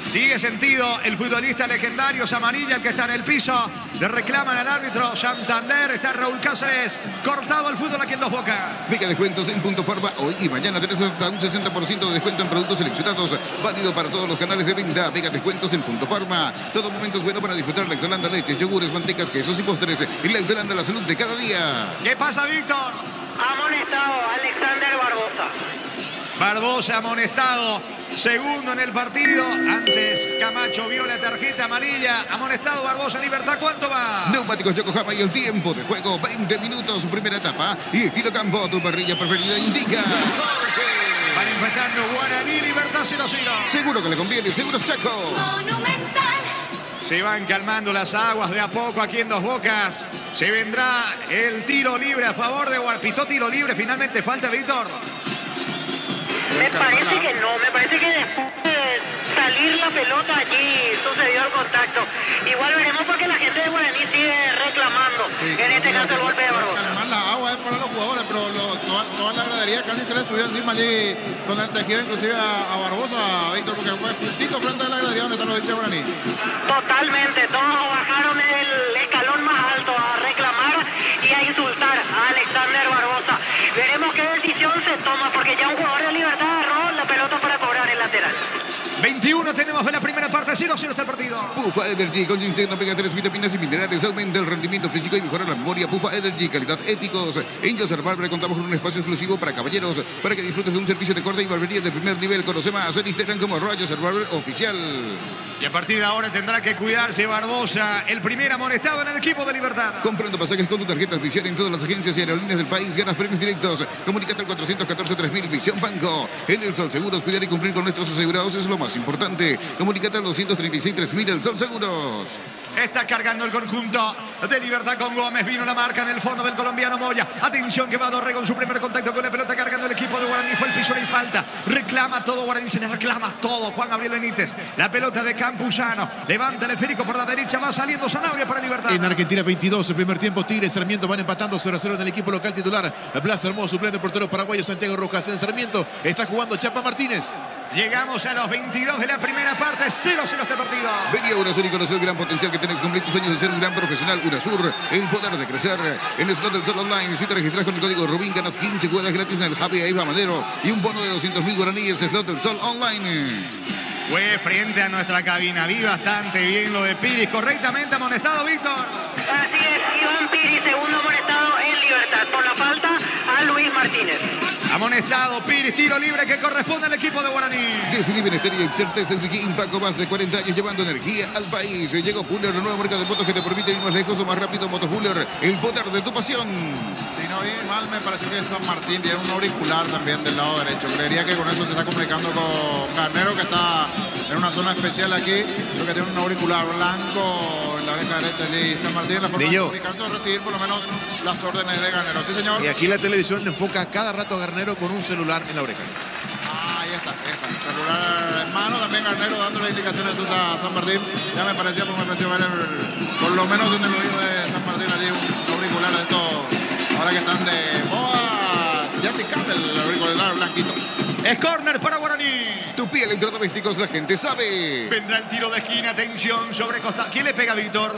Sigue sentido el futbolista legendario Samarilla, el que está en el piso. Le reclaman al árbitro Santander. Está Raúl Cáceres. Cortado el fútbol aquí en Dos Bocas.
Mega descuentos en Punto Farma. Hoy y mañana tenés hasta un 60% de descuento en productos seleccionados. Válido para todos los canales de venta. Mega descuentos en Punto Farma. Todo momento es bueno para disfrutar Lactolanda, leches, yogures, mantecas, quesos y postres. Y Lactolanda, la salud de cada día.
¿Qué pasa, Víctor?
Amonestado Alexander Barbosa.
Barbosa amonestado. Segundo en el partido. Antes Camacho vio la tarjeta amarilla. Amonestado Barbosa. Libertad, ¿cuánto va?
Neumáticos Yokohama y el tiempo de juego 20 minutos, primera etapa. Y estilo campo, tu parrilla preferida indica.
Van empatando Guaraní, Libertad 0-0.
Seguro que le conviene, seguro Chaco.
Monumental.
Se van calmando las aguas de a poco aquí en Dos Bocas. Se vendrá el tiro libre a favor de Guaraní. Pitó tiro libre, finalmente falta, Víctor.
Me parece que no, me parece que después de salir la pelota allí sucedió el contacto. Igual veremos porque la gente de Guaraní sigue reclamando, en este caso el golpe de Barbosa.
Calmar la agua es para los jugadores, pero toda la gradería casi se le subió encima allí con el tejido inclusive a Barbosa, Víctor, porque fue justito frente a la gradería donde están los hinchas de Guaraní.
Totalmente, todos bajaron el escalón más alto a reclamar y a insultar a Alexander Barbosa. Veremos qué decisión se toma porque ya un jugador de Libertad agarró la pelota para cobrar el lateral.
21 tenemos en la primera parte, 0-0 está el partido.
Pufa Energy con ginseng, omega 3, vitaminas y minerales, aumenta el rendimiento físico y mejora la memoria. Pufa Energy, calidad éticos. En Yoser Barber contamos con un espacio exclusivo para caballeros, para que disfrutes de un servicio de corte y barbería de primer nivel. Conoce más en Instagram como Yoser Barber Oficial.
Y a partir de ahora tendrá que cuidarse Barbosa, el primer amonestado en el equipo de Libertad.
Comprando pasajes con tu tarjeta Visión en todas las agencias y aerolíneas del país, ganas premios directos. Comunícate al 414-3000 Visión Banco. En El Sol Seguros, cuidar y cumplir con nuestros asegurados es lo más importante. Comunícate al 236-3000 El Sol Seguros.
Está cargando el conjunto de Libertad con Gómez. Vino la marca en el fondo del colombiano Moya. Atención que va Dorrego en su primer contacto con la pelota, cargando el equipo de Guaraní. Fue el piso y falta. Reclama todo Guaraní, se le reclama todo. Juan Gabriel Benítez. La pelota de Campuzano. Levanta el esférico por la derecha. Va saliendo Sanabria para Libertad.
En Argentina 22, el primer tiempo Tigre y Sarmiento van empatando 0-0 en el equipo local titular. Blas Hermoso, suplente portero paraguayo Santiago Rojas. En Sarmiento está jugando Chapa Martínez.
Llegamos a los 22 de la primera parte. 0-0 este partido.
Venía UNASUR y conocer el gran potencial que tenés. Cumplir tus sueños de ser un gran profesional. UNASUR, el poder de crecer. En el slot del Sol Online, si te registras con el código Rubín, ganas 15 cuotas gratis en el Happy Aiva Madero y un bono de 200.000 guaraníes. Slot del Sol Online.
Fue frente a nuestra cabina. Vi bastante bien lo de Piris. Correctamente amonestado, Víctor.
Así es, Iván Piris, segundo amonestado en Libertad por la falta a Luis Martínez.
Amonestado Piris, tiro libre que corresponde al equipo de Guaraní.
Decidí bienestar y certeza en Paco, más de 40 años llevando energía al país. Llegó Puller, la nueva marca de motos que te permite ir más lejos o más rápido. Motos Puller, el poder de tu pasión.
Si no vi mal, me pareció que San Martín tiene un auricular también del lado derecho. Creería que con eso se está comunicando con Carnero, que está en una zona especial aquí. Creo que tiene un auricular blanco en la oreja derecha y San Martín, la forma de comunicarse o recibir por lo menos las órdenes de Garnero. Sí, señor.
Y aquí la televisión enfoca cada rato a Garnero con un celular en la oreja.
Ahí está. El celular en mano, también Garnero dándole indicaciones a San Martín. Ya me pareció ver por lo menos en el oído de San Martín allí un auricular de estos, ahora que están de boas. Ya se cambia el auricular blanquito.
Es córner para Guaraní.
Tupi Electrodomésticos, la gente sabe.
Vendrá el tiro de esquina, atención sobre Costa. ¿Quién le pega, Víctor?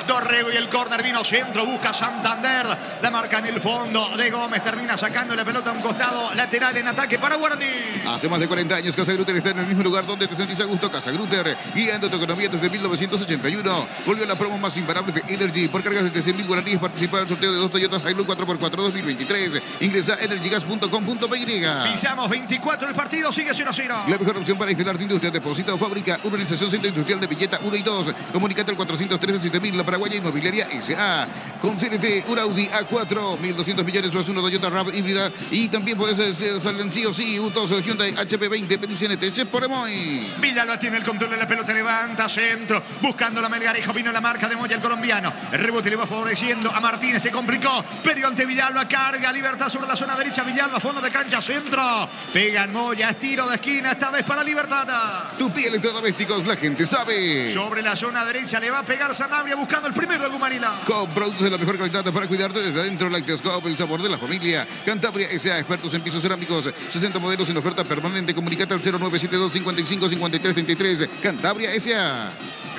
Dorrego
y el córner vino centro, busca Santander. La marca en el fondo de Gómez, termina sacando la pelota a un costado lateral en ataque para Guaraní.
Hace más de 40 años Casa Grutter está en el mismo lugar donde te sentís a gusto. Casa Grutter, guiando tu economía desde 1981. Volvió la promo más imparable de Energy. Por cargas de 100.000 guaraníes participa del sorteo de 2 Toyota Hilux 4x4 2023. Ingresa a energygas.com.py.
Pisamos 24 el partido, sigue 0-0.
La mejor opción para instalar tu industria, depósito o fábrica. Urbanización Centro Industrial de Villeta 1 y 2. Comunicate al 413-7000. La Paraguaya Inmobiliaria S.A. Con CNT, un Audi A4, 1.200 millones más uno Toyota RAV híbrida. Y también puedes salir sí o sí. Un Toyota Hyundai HP20 PDCNT por Emoy.
Villalba tiene el control de la pelota, levanta centro, buscando la Melgarejo, vino la marca de Moya el colombiano. El rebote le va favoreciendo a Martínez, se complicó. Pero ante Villalba, carga Libertad sobre la zona derecha. Villalba, fondo de cancha, centro. Pega en Moya, es tiro de esquina, esta vez para Libertad.
Tupi Electrodomésticos, la gente sabe.
Sobre la zona derecha le va a pegar Sanabria buscando el primero del Gumarila.
Coop, productos de la mejor calidad para cuidarte desde adentro. Lácteos Coop, el sabor de la familia. Cantabria S.A., expertos en pisos cerámicos. 60 modelos en oferta permanente. Comunicate al 0972 55 53 33. Cantabria S.A.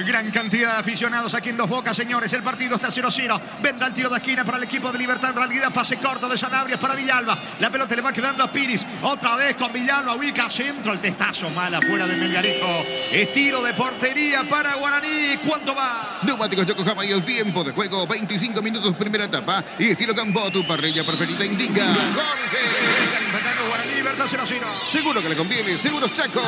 Gran cantidad de aficionados aquí en Dos Bocas, señores. El partido está 0-0. Vendrá el tiro de esquina para el equipo de Libertad. En realidad, pase corto de Sanabria para Villalba. La pelota le va quedando a Piris. Otra vez con Villalba. Ubica centro. El testazo mal afuera de Melgarejo. Es tiro de portería para Guaraní. ¿Cuánto va?
Neumáticos Yokohama y el tiempo de juego. 25 minutos primera etapa. Y estilo Campo, tu parrilla preferida indica.
Jorge. Guaraní, Libertad 0-0.
Seguro que le conviene. Seguros Chaco.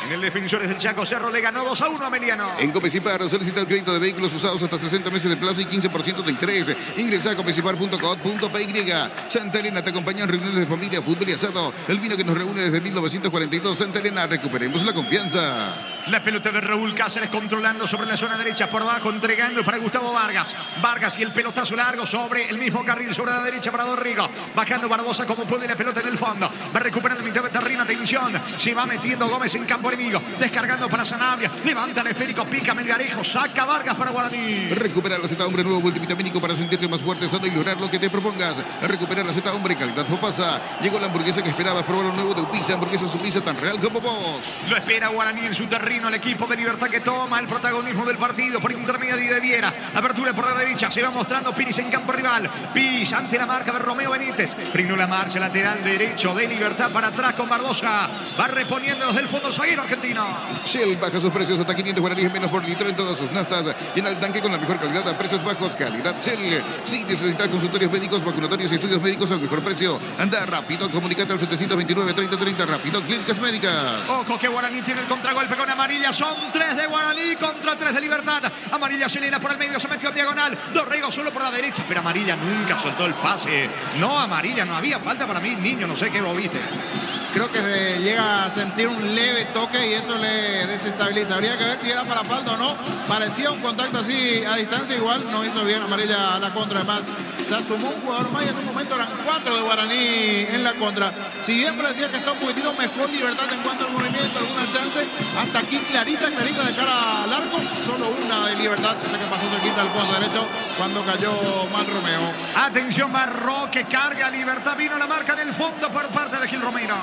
En el Defensores del Chaco, Cerro le ganó 2-1 a Meliano.
En Copecipar solicita el crédito de vehículos usados hasta 60 meses de plazo y 15% de interés. Ingresa a copecipar.com.py. Santa Elena te acompaña en reuniones de familia, fútbol y asado. El vino que nos reúne desde 1942. Santa Elena, recuperemos la confianza.
La pelota de Raúl Cáceres controlando sobre la zona derecha, por abajo entregando para Gustavo Vargas. Vargas y el pelotazo largo sobre el mismo carril, sobre la derecha para Dorrego. Bajando Barbosa como puede, la pelota en el fondo. Va recuperando mitad de terreno, atención. Se va metiendo Gómez en campo enemigo. Descargando para Sanabria. Levanta el esférico, pica Melgarejo. Saca Vargas para Guaraní.
Recuperar la Z Hombre nuevo multivitamínico para sentirte más fuerte, sano y lograr lo que te propongas. Recuperar la Z Hombre, calidad Fopasa. Llegó la hamburguesa que esperabas. Probar lo nuevo de Upisa. Hamburguesa Supisa tan real como vos.
Lo espera Guaraní en su terreno. El equipo de Libertad que toma el protagonismo del partido por intermedio de Viera. Apertura por la derecha. Se va mostrando Piris en campo rival. Piris ante la marca de Romeo Benítez. Frenó la marcha lateral derecho de Libertad para atrás con Barbosa. Va reponiendo desde el fondo el zaguero argentino.
Shell baja sus precios hasta 500 guaraníes menos por litro en todas sus naftas. Llena el tanque con la mejor calidad a precios bajos. Calidad Shell. Si necesitas consultorios médicos, vacunatorios y estudios médicos al mejor precio, anda rápido. Comunicate al 729-3030. Rápido, Clínicas Médicas.
Ojo que Guaraní tiene el contragolpe con amarilla. Son 3 de Guaraní contra 3 de Libertad. Amarilla se eleva por el medio, se metió en diagonal. Dorrego solo por la derecha, pero Amarilla nunca soltó el pase. No, Amarilla, no había falta para mí, niño, no sé qué lo viste.
creo que se llega a sentir un leve toque y eso le desestabiliza. Habría que ver si era para falta o no. Parecía un contacto así a distancia, igual no hizo bien amarilla a la contra. Además, se asumó un jugador más y en un momento eran 4 de Guaraní en la contra. Si bien parecía que está un poquitito mejor Libertad en cuanto al movimiento, alguna chance, hasta aquí clarita de cara al arco, solo una de Libertad, esa que pasó cerquita al poste derecho cuando cayó Mal Romeo.
Atención, Marro que carga Libertad, vino la marca en el fondo por parte de Gil Romero.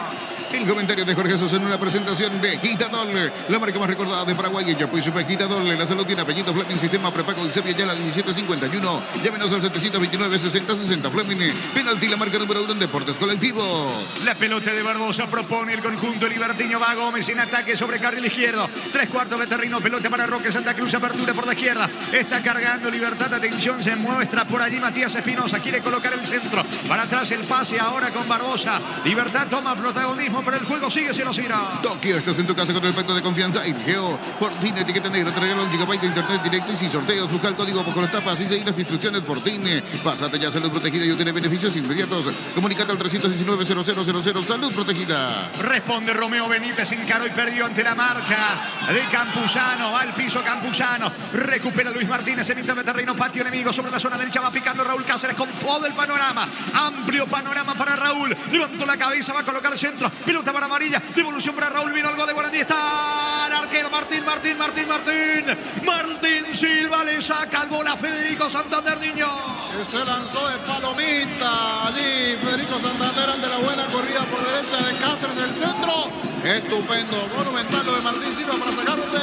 El comentario de Jorge Sosa en una presentación de Quitadol, la marca más recordada de Paraguay. Ya pues supe Quitadol, la salud tiene apellido Fleming, sistema prepago y Sevilla ya la 1751. Llámenos al 729-6060 Fleming. Penalti, la marca número 1 en deportes colectivos.
La pelota de Barbosa propone el conjunto libertiño. Va Gómez en ataque sobre carril izquierdo. 3/4 de terreno, pelota para Roque Santa Cruz, apertura por la izquierda. Está cargando Libertad, atención, se muestra por allí Matías Espinosa. Quiere colocar el centro. Para atrás el pase ahora con Barbosa. Libertad toma protagonismo, pero el juego sigue, se nos irá.
Tokio, estás en tu casa con el pacto de confianza. Irgeo, Fortín, etiqueta negra, te regalo un gigabyte de internet directo y sin sorteos. Busca el código bajo las tapas y seguir las instrucciones Fortín. Pásate ya, salud protegida y obtiene beneficios inmediatos. Comunicate al 319-0000, salud protegida.
Responde Romeo Benítez, encaró y perdió ante la marca de Campuzano. Va al piso Campuzano. Recupera Luis Martínez en mitad de terreno, patio enemigo sobre la zona derecha. Va picando Raúl Cáceres con todo el panorama. Amplio panorama para Raúl. Levantó la cabeza, va a colocar el centro. Pelota para amarilla. Devolución para Raúl. Vino el gol de Guaraní. Está el arquero Martín Silva. Le saca el gol a Federico Santander, niño.
Que se lanzó de palomita allí Federico Santander ante la buena corrida por derecha de Cáceres del centro. Estupendo, monumental lo de Martín Silva para sacarle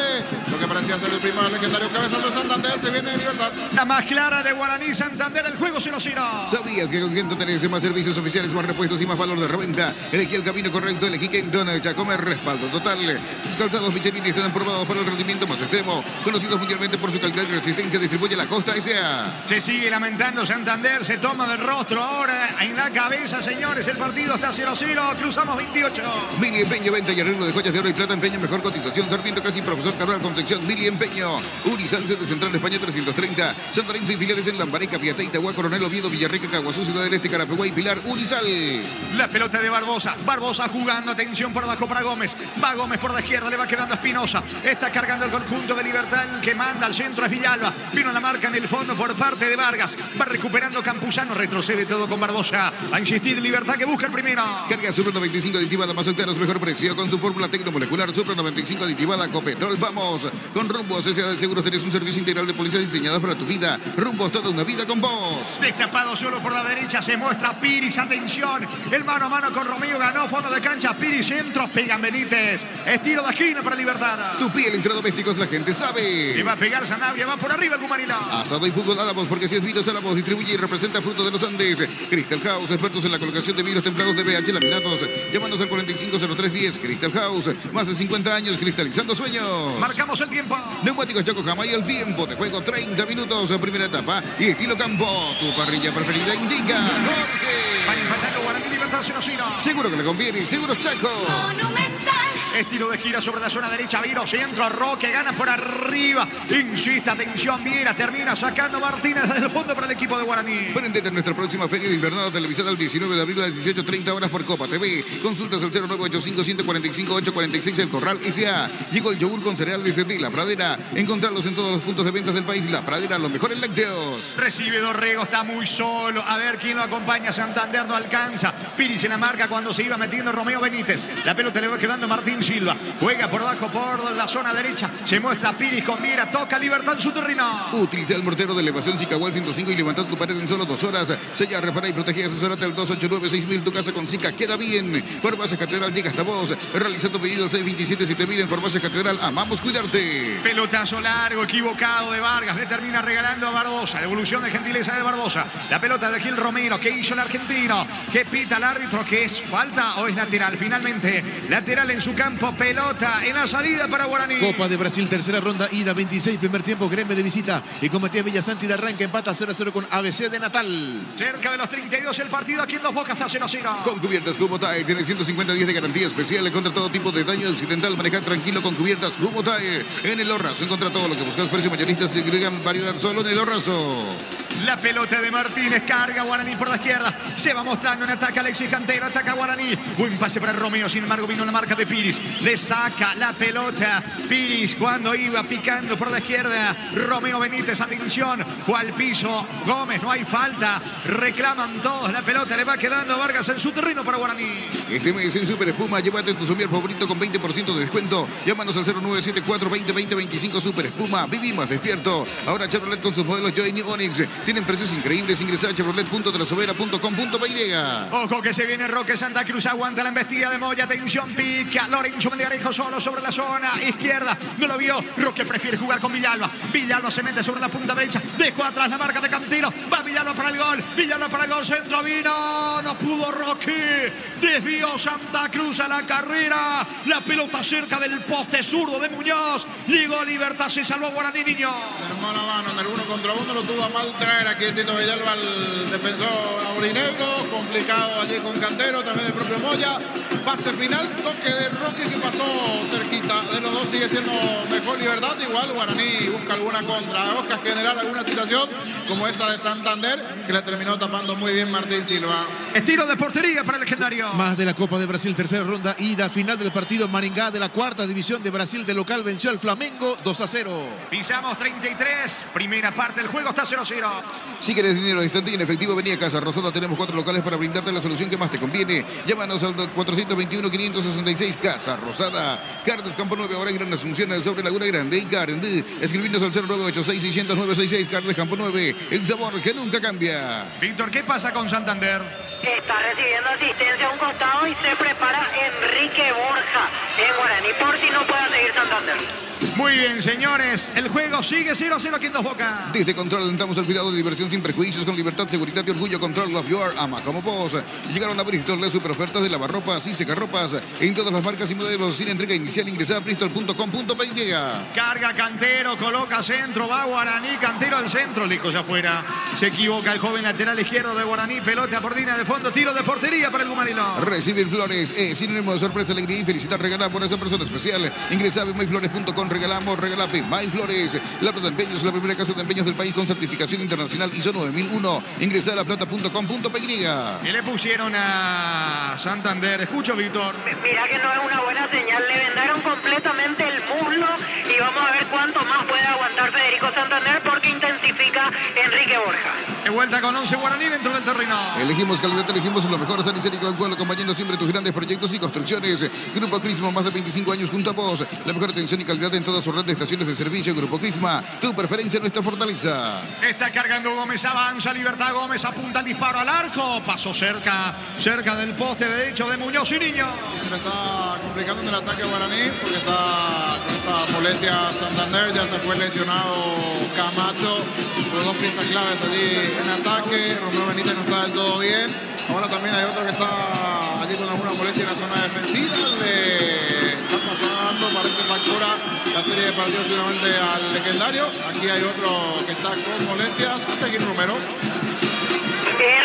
lo que parecía ser el primer legendario cabezazo de Santander. Se viene de Libertad.
La más clara de Guaraní Santander, el juego se nos irá.
¿Sabías que con Kenton tenés más servicios oficiales, más repuestos y más valor de reventa? Elegí el camino correcto, elegí Kenton, ya comer respaldo total. Los calzados Michelin están aprobados para el rendimiento más extremo, conocidos mundialmente por su calidad y resistencia. Distribuye la Costa S.A.
Se sigue lamentando Santander, se toma del rostro ahora en la cabeza, señores. El partido está 0-0, cruzamos 28.
Mili Empeño, venta y arreglo de joyas de oro y plata. Empeño, mejor cotización. Sarmiento casi Profesor Carral Concepción. Mili Empeño. Unisal, de Central de España 330. San Lorenzo y filiales en Lambareca, Piatá, Itagua, Coronel Oviedo, Villarrica, Caguazú, Ciudad del Este, Carapeguá y Pilar. Unisal.
La pelota de Barbosa. Barbosa jugando, atención por abajo para Gómez. Va Gómez por la izquierda, le va quedando a Espinosa. Está cargando el conjunto de Libertad. El que manda al centro es Villalba. Vino la marca en el fondo por parte de Vargas. Va recuperando Campuzano. Retrocede todo con Barbosa. A insistir Libertad que busca el primero.
Carga Supra 95 aditivada más octanos, mejor precio con su fórmula tecnomolecular. Supra 95 aditivada Copetrol. Vamos con Rumbos. S.A. del Seguros tenés un servicio integral de policía diseñada para tu vida. Rumbos, toda una vida con vos.
Destapado solo por la derecha se muestra Piris. Atención. El mano a mano con Romeo ganó fondo de cancha. Piris centro. Pegan Benítez. Estiro de esquina para Libertad.
Tu piel electrodomésticos, la gente sabe.
Le va a pegar Sanabria. Va por arriba el Gumarina.
Asado y fútbol Álamos, porque si es Vinos Álamos, distribuye y representa frutos de los Andes. Crystal House, expertos en la colocación de vidrios templados de BH laminados. Llámanos al 450310. Crystal House, más de 50 años cristalizando sueños.
Marcamos el tiempo.
Neumáticos Yokohama y el tiempo de juego 30 minutos en primera etapa. Y estilo campo, tu parrilla preferida indica Jorge.
Va empatando Guaraní Libertad 0-0.
Seguro que le conviene, seguro Chaco.
Estilo de gira sobre la zona derecha, Viro, centro, Roque, gana por arriba. Insiste, atención, Viera, termina sacando Martínez desde el fondo para el equipo de Guaraní.
Prendete en nuestra próxima feria de invernada televisada el 19 de abril a las 18:30 horas por Copa TV. Consultas al 0985-145-846 El Corral S.A. Llegó el yogur con cereales de La Pradera. Encontrarlos en todos los puntos de ventas del país. La Pradera, lo mejor en lácteos.
Recibe Dorrego, está muy solo. A ver quién lo acompaña. Santander no alcanza. Piris en la marca cuando se iba metiendo Romeo Benítez. La pelota le va quedando Martín Silva. Juega por abajo por la zona derecha. Se muestra Piris con Viera. Toca Libertad en su terreno.
Utiliza el mortero de elevación Sicahual 105 y levanta tu pared en solo 2 horas. Sella, repara y protege. Asesórate al 289-6000. Tu casa con Sica queda bien. Farmacia Catedral llega hasta vos. Realiza tu pedido al 627-7000 en Farmacia Catedral. Amamos cuidarte.
Pelotazo largo, equivocado de Vargas. Le termina regalando a Barbosa. Devolución de gentileza de Barbosa. La pelota de Gil Romero. ¿Qué hizo el argentino? ¿Qué pita el árbitro? ¿Que es falta o es lateral? Finalmente, lateral en su campo. Pelota en la salida para Guaraní.
Copa de Brasil, tercera ronda, ida 26, primer tiempo, Gremio de visita. Y con Matías Villasanti de arranque, empata 0-0 con ABC de Natal.
Cerca de los 32 el partido aquí en Dos Bocas, está 0-0.
Con cubiertas Kumotire, tiene 150 días de garantía especial contra todo tipo de daño accidental. Manejar tranquilo con cubiertas Kumotire. En el Orrazo encontra todo lo que buscas. Precios mayoristas se agregan variedad solo en el Orrazo.
La pelota de Martínez, carga Guaraní por la izquierda. Se va mostrando en ataque Alexis Cantero, ataca Guaraní. Buen pase para Romeo, sin embargo vino la marca de Piris. Le saca la pelota Piris cuando iba picando por la izquierda. Romeo Benítez, atención, fue al piso. Gómez, no hay falta. Reclaman todos, la pelota le va quedando a Vargas en su terreno para Guaraní.
Este mes en Super Espuma, llévate tu somier favorito con 20% de descuento. Llámanos al 0974 20 25 Super Espuma. Vivimos despierto. Ahora Chevrolet con sus modelos Joy y Onix tienen precios increíbles. Ingresa a chevrolet.trasovera.com.py.
Ojo que se viene Roque Santa Cruz, aguanta la embestida de Moya, atención, pica Lorenzo Melgarejo solo sobre la zona izquierda, no lo vio, Roque prefiere jugar con Villalba, Villalba se mete sobre la punta derecha, dejó atrás la marca de Cantero, va Villalba para el gol, centro vino, no pudo Roque, desvió Santa Cruz a la carrera, la pelota cerca del poste zurdo de Muñoz, llegó Libertad, se salvó Guaraní, niño.
Mano a mano en el 1 contra 1, lo tuvo a mal traer aquí Tito Villalba al defensor aurinegro, complicado allí con Cantero, también el propio Moya, pase final, toque de Roque que pasó cerquita, de los dos sigue siendo mejor Libertad, igual Guaraní busca alguna contra, busca generar alguna situación como esa de Santander, que la terminó tapando muy bien Martín Silva.
Estilo de portería para el legendario.
Más de la Copa de Brasil, tercera ronda, ida final del partido. Maringá de la cuarta división de Brasil de local venció al Flamengo 2-0.
Pisamos 33, primera parte del juego está 0-0.
Si quieres dinero al instante y en efectivo, vení a Casa Rosada. Tenemos 4 locales para brindarte la solución que más te conviene. Llámanos al 421-566 Casa Rosada. Carlos Campo 9, ahora en Gran Asunción, sobre Laguna Grande. Y Carende, escribirnos al 0986-600-966. Carlos Campo 9, el sabor que nunca cambia.
Víctor, ¿qué pasa con Santander?
Está recibiendo asistencia a un costado y se prepara Enrique Borja en Guaraní por si no pueda seguir Santander.
Muy bien, señores. El juego sigue 0-0 aquí en Dos Bocas.
Desde Control alentamos el cuidado de diversión sin prejuicios, con libertad, seguridad y orgullo. Control Love Your ama como vos. Llegaron a Bristol las super ofertas de lavarropas y secarropas en todas las marcas y modelos. Sin entrega inicial, ingresa a bristol.com.py.
Carga Cantero, coloca centro, va Guaraní, Cantero al centro, lejos afuera. Se equivoca el joven lateral izquierdo de Guaraní, pelota por línea de fondo, tiro de portería para el Gumarilón.
Recibir flores es sinónimo de sorpresa, alegría y felicidad. Regalar por esa persona especial. Ingresa a myflores.com. Regalamos, regala MyFlores. La Plata de Empeños, la primera casa de empeños del país con certificación internacional ISO 9001. Ingresa a laplata.com.py.
Y le pusieron a Santander. Escucho, Víctor.
Mira que no es una buena señal. Le vendaron completamente el muslo y vamos a ver cuánto más puede aguantar Federico Santander porque intensifica Enrique Borja.
De vuelta con 11 Guaraní dentro del terreno.
Elegimos calidad, elegimos lo mejor. San Isidro, con el cual acompañando siempre tus grandes proyectos y construcciones. Grupo Crisma, más de 25 años junto a vos. La mejor atención y calidad en toda su red de estaciones de servicio. Grupo Crisma, tu preferencia, nuestra fortaleza.
Está cargando Gómez, avanza Libertad. Gómez apunta el disparo al arco. Pasó cerca del poste derecho de Muñoz y Niño.
Y se le está complicando en el ataque a Guaraní porque está con esta molestia Santander. Ya se fue lesionado Camacho. Sus dos piezas claves allí en ataque. Romeo Benítez no está del todo bien. Ahora también hay otro que está allí con alguna molestia en la zona defensiva. Le está pasando, parece factura la serie de partidos nuevamente al legendario. Aquí hay otro que está con molestias. Pequín Romero.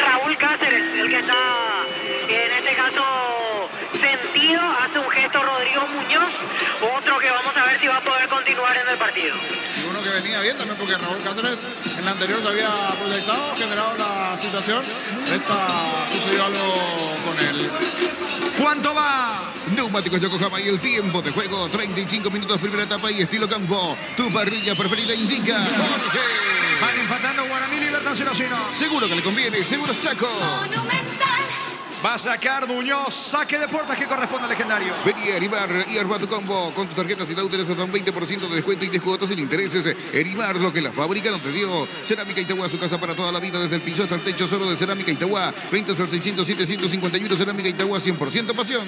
Raúl Cáceres, el que está en este caso sentido, hace un gesto Rodrigo Muñoz, otro que vamos a ver si va a poder continuar en el partido.
Y uno que venía bien también porque Raúl Cáceres en la anterior se había proyectado, generado la situación. Esta sucedió algo con él.
¿Cuánto va?
Neumáticos Yokohama y el tiempo de juego, 35 minutos primera etapa y estilo campo. Tu parrilla preferida indica Jorge.
Van empatando Guaraní, Libertad 0-0.
Seguro que le conviene, seguro Chaco.
Va a sacar Muñoz, saque de puertas que corresponde al legendario.
Vení a Erimar y arma tu combo. Con tu tarjeta sin auto hasta un 20% de descuento y 10 cuotas sin intereses. Erimar, lo que la fábrica no te dio. Cerámica Itagua, su casa para toda la vida, desde el piso hasta el techo, solo de Cerámica Itagua. Ventas al 600-751, Cerámica Itagua, 100% pasión.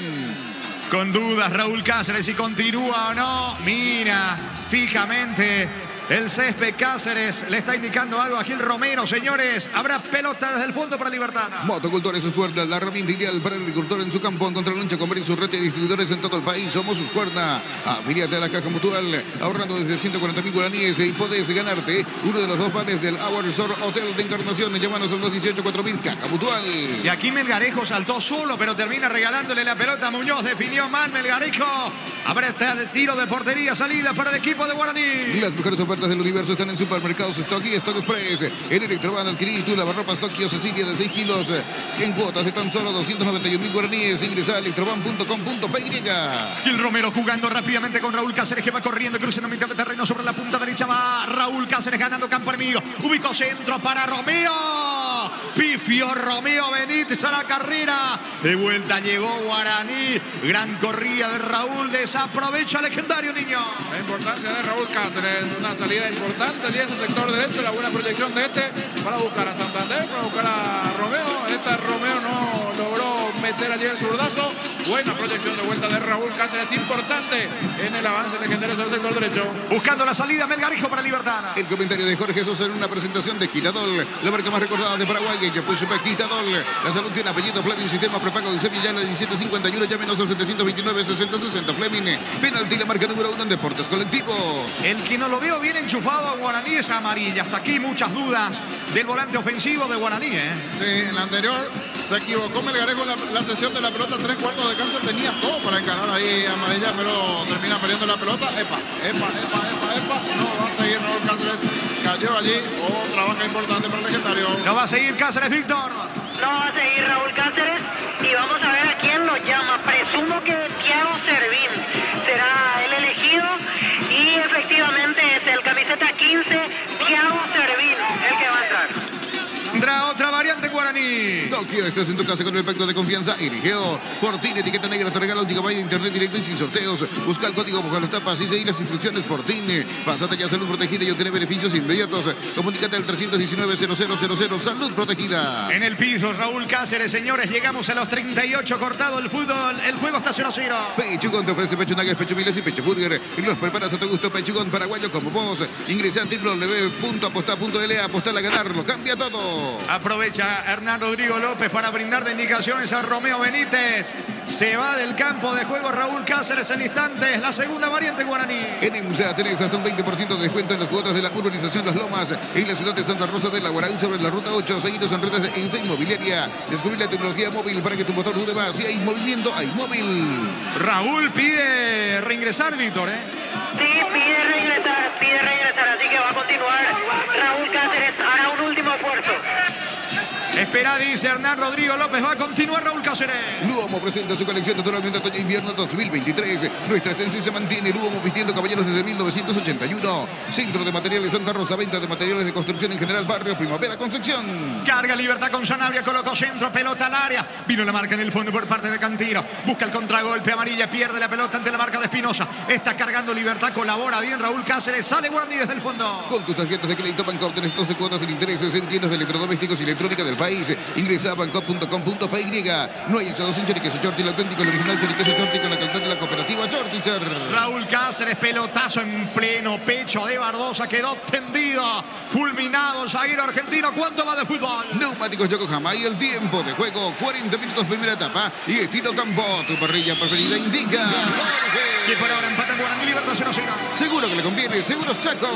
Con dudas Raúl Cáceres si continúa o no. Mira fijamente el césped. Cáceres le está indicando algo a Gil Romero, señores. Habrá pelota desde el fondo para Libertad.
Motocultores, sus cuerdas, la herramienta ideal para el agricultor en su campo. Encontrar lucha, comprar en su red de distribuidores en todo el país. Somos sus cuerdas. Afiliate a la Caja Mutual, ahorrando desde 140.000 guaraníes y podés ganarte uno de los 2 panes del Our Resort Hotel de Encarnación. Llámanos al 218-4000, Caja Mutual.
Y aquí Melgarejo saltó solo, pero termina regalándole la pelota a Muñoz. Definió mal Melgarejo. Abreta el tiro de portería, salida para el equipo de Guaraní.
Las mejores ofertas del universo están en Supermercados Stock y Stock Express. En Electroban adquirí tu lavarropas Tokio Cecilia de 6 kilos en cuotas de tan solo 291.000 guaraníes. Ingresa a electroban.com.py.
Gil Romero jugando rápidamente con Raúl Cáceres, que va corriendo, cruzando mitad de terreno sobre la punta derecha. Va Raúl Cáceres ganando campo enemigo. Ubicó centro para Romeo. Pifio Romeo Benítez a la carrera. De vuelta llegó Guaraní. Gran corrida de Raúl. Desaprovecha legendario niño.
La importancia de Raúl Cáceres. Una salida importante en ese sector derecho. La buena proyección de para buscar a Santander, para buscar a Romeo. Romeo no logró meter allí el zurdazo. Buena proyección de vuelta de Raúl Cáceres. Importante en el avance legendario del sector derecho.
Buscando la salida Melgarejo para Libertad.
El comentario de Jorge Sosa en una presentación de Quitadol, la marca más recordada de Paraguay. Que pues Quitadol. La salud tiene apellido Fleming, sistema prepago de Sevilla, ya la 1751, llámenos al 729-6060. Fleming, penalti, la marca número 1 en deportes colectivos.
El que no lo veo bien enchufado a Guaraní es amarilla. Hasta aquí muchas dudas del volante ofensivo de Guaraní.
Sí, en la anterior se equivocó Melgarejo en la sesión de la pelota. 3/4 de cancha, tenía todo para encarar ahí amarilla, pero termina perdiendo la pelota. Epa. No va a seguir Raúl Cáceres. Cayó allí. Otra baja importante para el legendario.
No va a seguir Cáceres, Víctor.
No va a seguir Raúl Cáceres y vamos a ver a quién lo llama. Presumo que Thiago Servín será el elegido y efectivamente es el camiseta 15, Thiago Servín, el que va a entrar.
Tendrá otra variante Guaraní.
Tokio, estás en tu casa con el pacto de confianza. Irigeo, Fortín, etiqueta negra, te regala un gigabyte de internet directo y sin sorteos. Busca el código, busca las tapas y seguir las instrucciones. Fortín, pásate ya salud protegida y obtener beneficios inmediatos. Comunícate al 319-0000, salud protegida.
En el piso, Raúl Cáceres, señores, llegamos a los 38, cortado el fútbol, el juego está 0-0.
Pechugón te ofrece pecho nuggets, pecho miles y pecho burger. Y los preparas a tu gusto, Pechugón paraguayo como vos. Ingresa a www.apostar.l, apostar a ganarlo, cambia todo.
Aprovecha Hernán Rodrigo López para brindar de indicaciones a Romeo Benítez. Se va del campo de juego Raúl Cáceres en instantes. La segunda variante Guaraní.
En EMSA tenés hasta un 20% de descuento en las cuotas de la urbanización Las Lomas en la ciudad de Santa Rosa de la Guaraní sobre la ruta 8. Seguidos en redes de EMSA Inmobiliaria. Descubrí la tecnología móvil para que tu motor dure más. Si hay movimiento, hay móvil.
Raúl pide reingresar, Víctor,
Sí, pide regresar, así que va a continuar Raúl Cáceres, hará un último esfuerzo.
Espera, dice Hernán Rodrigo López, va a continuar Raúl Cáceres.
Luomo presenta su colección naturalmente otoño-invierno 2023. Nuestra esencia se mantiene. Luomo vistiendo caballeros desde 1981. Centro de Materiales Santa Rosa, venta de materiales de construcción en general, barrio Primavera, Concepción.
Carga Libertad con Sanabria, colocó centro, pelota al área. Vino la marca en el fondo por parte de Cantiro. Busca el contragolpe, amarilla, pierde la pelota ante la marca de Espinosa. Está cargando Libertad, colabora bien Raúl Cáceres, sale Guaraní desde el fondo.
Con tus tarjetas de crédito Bancopp tenés 12 cuotas sin intereses en tiendas de electrodomésticos y electrónica del país. Ingresa a bancopp.com.py. No hay asado sin choriqueso Chorti, el auténtico, el original choriqueso Chorti con la calidad de la cooperativa Chortizer.
Raúl Cáceres, pelotazo en pleno pecho de Barbosa, quedó tendido, fulminado el zaguero argentino. ¿Cuánto va de fútbol?
Neumáticos Yokohama y el tiempo de juego, 40 minutos primera etapa y estilo campo. Tu parrilla preferida indica Jorge.
Y por ahora empatan Guaraní, Libertad 0-0.
Seguro que le conviene, seguro Chaco.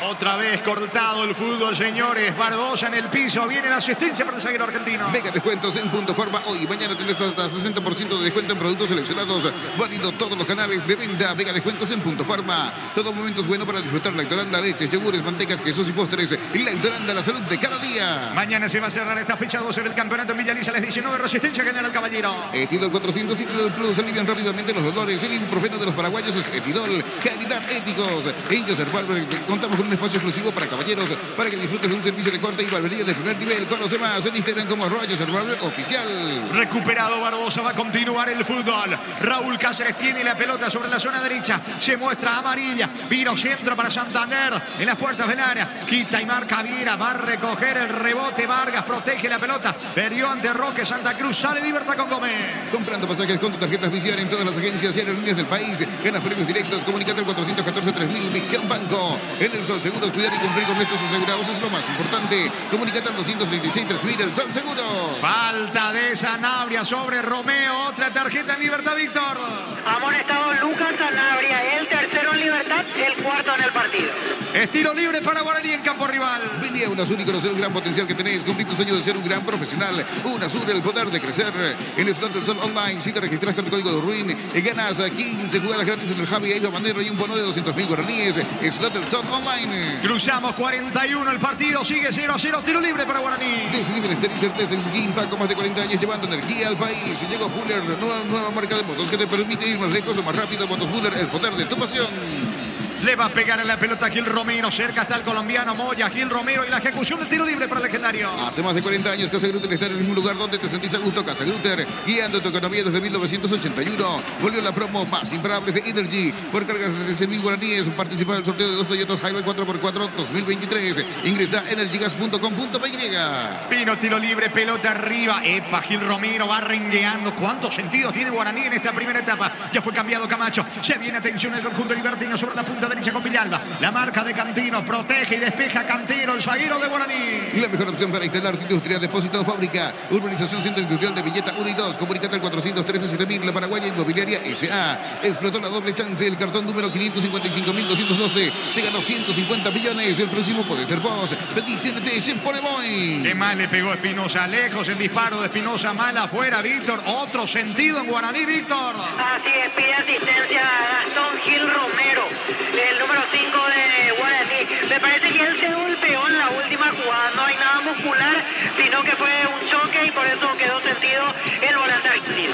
Otra vez cortado el fútbol, señores. Barbosa en el piso. Viene la asistencia para el zaguero argentino.
Mega descuentos en Punto Forma. Hoy y mañana tenés hasta 60% de descuento en productos seleccionados. Válido todos los canales de venta. Mega descuentos en Punto Forma. Todo momento es bueno para disfrutar Lactolanda, leches, yogures, mantecas, quesos y postres. Lactolanda, la salud de cada día.
Mañana se va a cerrar esta fecha 12 del campeonato en Villa Lisa. Les 19 resistencia general Caballero.
Etidol 407 del Plus. Alivian rápidamente los dolores. El ibuprofeno de los paraguayos es Etidol. Calidad éticos. Ellos contamos con un espacio exclusivo para caballeros, para que disfrutes de un servicio de corte y barbería de primer nivel. Conoce más en Instagram como @Yoserbarber oficial.
Recuperado Barbosa, va a continuar el fútbol. Raúl Cáceres tiene la pelota sobre la zona derecha, se muestra amarilla, vino centro para Santander en las puertas del área, quita y marca Viera, va a recoger el rebote Vargas, protege la pelota, perdió ante Roque Santa Cruz, sale Libertad con Gómez.
Comprando pasajes con tu tarjetas Visión en todas las agencias y aerolíneas del país, ganas premios directos, comunícate al 414-3000, Visión Banco. En el Sol Seguros, cuidar y cumplir con nuestros asegurados es lo más importante. Comunícate al 236-3000, el Sol Seguros.
Falta de Sanabria sobre Romeo, otra tarjeta en Libertad, Víctor.
Ha amonestado Lucas Sanabria, el tercero en Libertad, el cuarto en el partido.
Es tiro libre para Guaraní en campo rival.
Vení a UNASUR y conocer el gran potencial que tenés. Cumplir tu sueño de ser un gran profesional. UNASUR, el poder de crecer. En Slot del Sol Online, si te registras con el código de RUIN, ganas 15 jugadas gratis en el Javi Aiba Manero y un bono de 200.000 guaraníes. Slot del Sol Online.
Cruzamos 41, el partido sigue 0-0, tiro libre para Guaraní.
Decidí bienestar y certeza en Skinpa con más de 40 años llevando energía al país. Llegó Buller, nueva marca de motos que te permite ir más lejos o más rápido. Motos Buller, el poder de tu pasión.
Le va a pegar en la pelota Gil Romero. Cerca está el colombiano Moya. Gil Romero y la ejecución del tiro libre para el legendario.
Hace más de 40 años Casa Grutter está en el mismo lugar donde te sentís a gusto. Casa Grutter, guiando tu economía desde 1981. Volvió la promo más imparable de Energy. Por cargas de 100.000 guaraníes. Participa del sorteo de 2 Toyota Hilux 4x4 2023. Ingresa a energygas.com.py.
Pino, tiro libre, pelota arriba. Epa, Gil Romero va rengueando. ¿Cuántos sentidos tiene Guaraní en esta primera etapa? Ya fue cambiado Camacho. Se viene atención el conjunto libertino sobre la punta derecha con Villalba. La marca de Cantino protege y despeja Cantino, el zaguero de Guaraní.
La mejor opción para instalar tu industria, depósito o fábrica. Urbanización Centro Industrial de Villeta 1 y 2. Comunicate al 413-7000. La Paraguaya Inmobiliaria S.A. Explotó la doble chance. El cartón número 555.212. Se ganó 150 millones. El próximo puede ser vos. Bendiciones, se pone boy.
Qué mal le pegó Espinosa. Lejos el disparo de Espinosa. Mal afuera, Víctor. Otro sentido en Guaraní, Víctor.
Así es, pide asistencia a Gastón Gil Romero, el número 5 de Guaraní. Me parece que él se golpeó en la última jugada. No hay nada muscular, sino que fue un choque y por eso quedó sentido el volante argentino.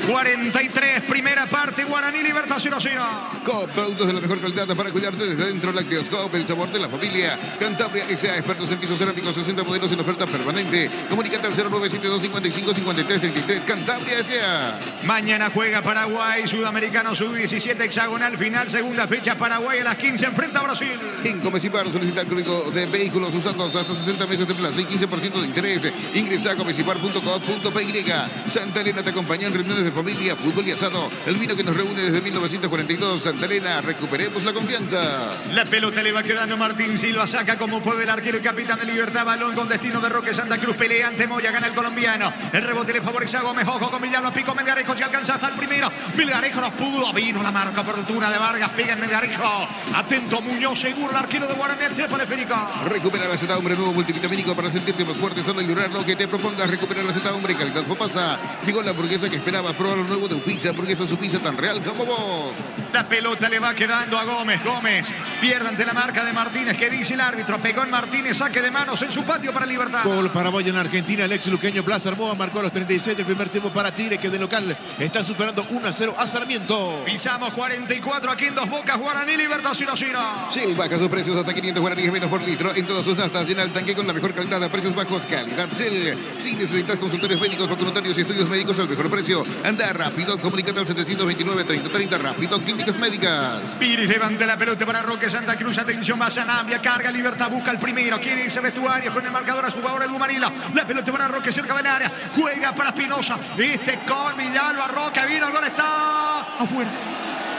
43, primera parte, Guaraní Libertad 0-0.
Coop, productos de la mejor calidad para cuidarte desde dentro. Lácteos Coop, el sabor de la familia. Cantabria S.A. expertos en pisos cerámicos, 60 modelos en oferta permanente. Comunícate al 0972555333. Cantabria S.A.
Mañana juega Paraguay, Sudamericano Sub-17, hexagonal final, segunda fecha. Paraguay a las 15 enfrenta a Brasil.
En Comecipar solicita el código de vehículos usados hasta 60 meses de plazo y 15% de interés. Ingresa a comecipar.com.py. Santa Elena te acompaña en reuniones de familia, fútbol y asado. El vino que nos reúne desde 1942. Santa Elena, recuperemos la confianza.
La pelota le va quedando Martín Silva, saca como puede el arquero y capitán de Libertad, balón con destino de Roque Santa Cruz, pelea ante Moya, gana el colombiano. El rebote le favorece a Gómez, ojo con Villalba, pico Melgarejo, se alcanza hasta el primero. Melgarejo no pudo, vino la marca por altura de Vargas, pega en Melgarejo. Atento Muñoz, seguro el arquero de Guaraní, el tiempo de Férico.
Recupera la Z Hombre, nuevo multivitamínico para sentirte más fuerte, solo y lograr lo que te propongas. Recupera la Z Hombre, calidad Popasa. Llegó la hamburguesa que esperabas, probar lo nuevo de Upizza, hamburguesa su pizza tan real como vos.
La pelota le va quedando a Gómez. Gómez pierde ante la marca de Martínez. ¿Qué dice el árbitro? Pegó en Martínez, saque de manos en su patio para Libertad.
Gol Paraguay en Argentina. El ex luqueño Blas Armoa marcó a los 36 del primer tiempo para Tigre, que de local está superando 1-0 a Sarmiento.
Pisamos 44 aquí en Dos Bocas. Guaraní Libertad 0-0.
Shell baja sus precios hasta 500 guaraníes menos por litro en todas sus naftas. Llena el tanque con la mejor calidad a precios bajos. Calidad Shell. Si necesitas consultorios médicos, vacunatarios y estudios médicos al mejor precio, anda rápido. Comunícate al 729-3030. Rápido, Clínicas Médicas.
Piris levanta la pelota para Roque Santa Cruz. Atención, va Sanabria. Carga Libertad, busca el primero. Quiere irse vestuario con el marcador a su favor el Bumarilo. La pelota para Roque cerca del área. Juega para Espinosa. Con Villalba. Roque viene, el gol está afuera.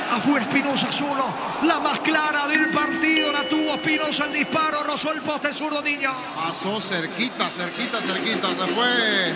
Afuera Espinosa solo. La más clara del partido la tuvo Espinosa. El disparo rozó el poste zurdo, niño.
Pasó cerquita. Se fue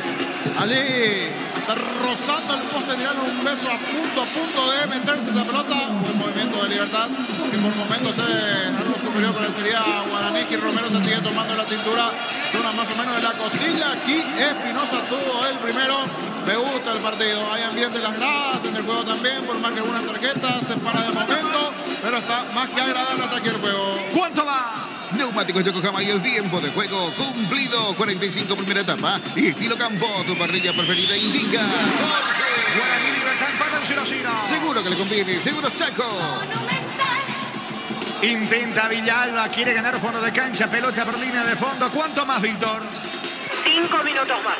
allí. Está rozando el poste, tirando un beso a punto de meterse esa pelota. Un movimiento de Libertad que por momentos es algo superior, pero sería Guaraní. Gil Romero se sigue tomando la cintura, zona más o menos de la costilla. Aquí Espinosa tuvo el primero. Me gusta el partido. Hay ambiente en las gradas, en el juego también, por más que algunas tarjetas se para de momento, pero está más que agradable hasta aquí el juego.
¿Cuánto va?
Neumáticos Yokohama y el tiempo de juego cumplido. 45 primera etapa y estilo campo. Tu parrilla preferida indica.
Guaraní Libertad empatan 0-0.
Seguro que le conviene. Seguro Chaco.
Intenta Villalba, quiere ganar fondo de cancha, pelota por línea de fondo. ¿Cuánto más, Víctor?
5 minutos más.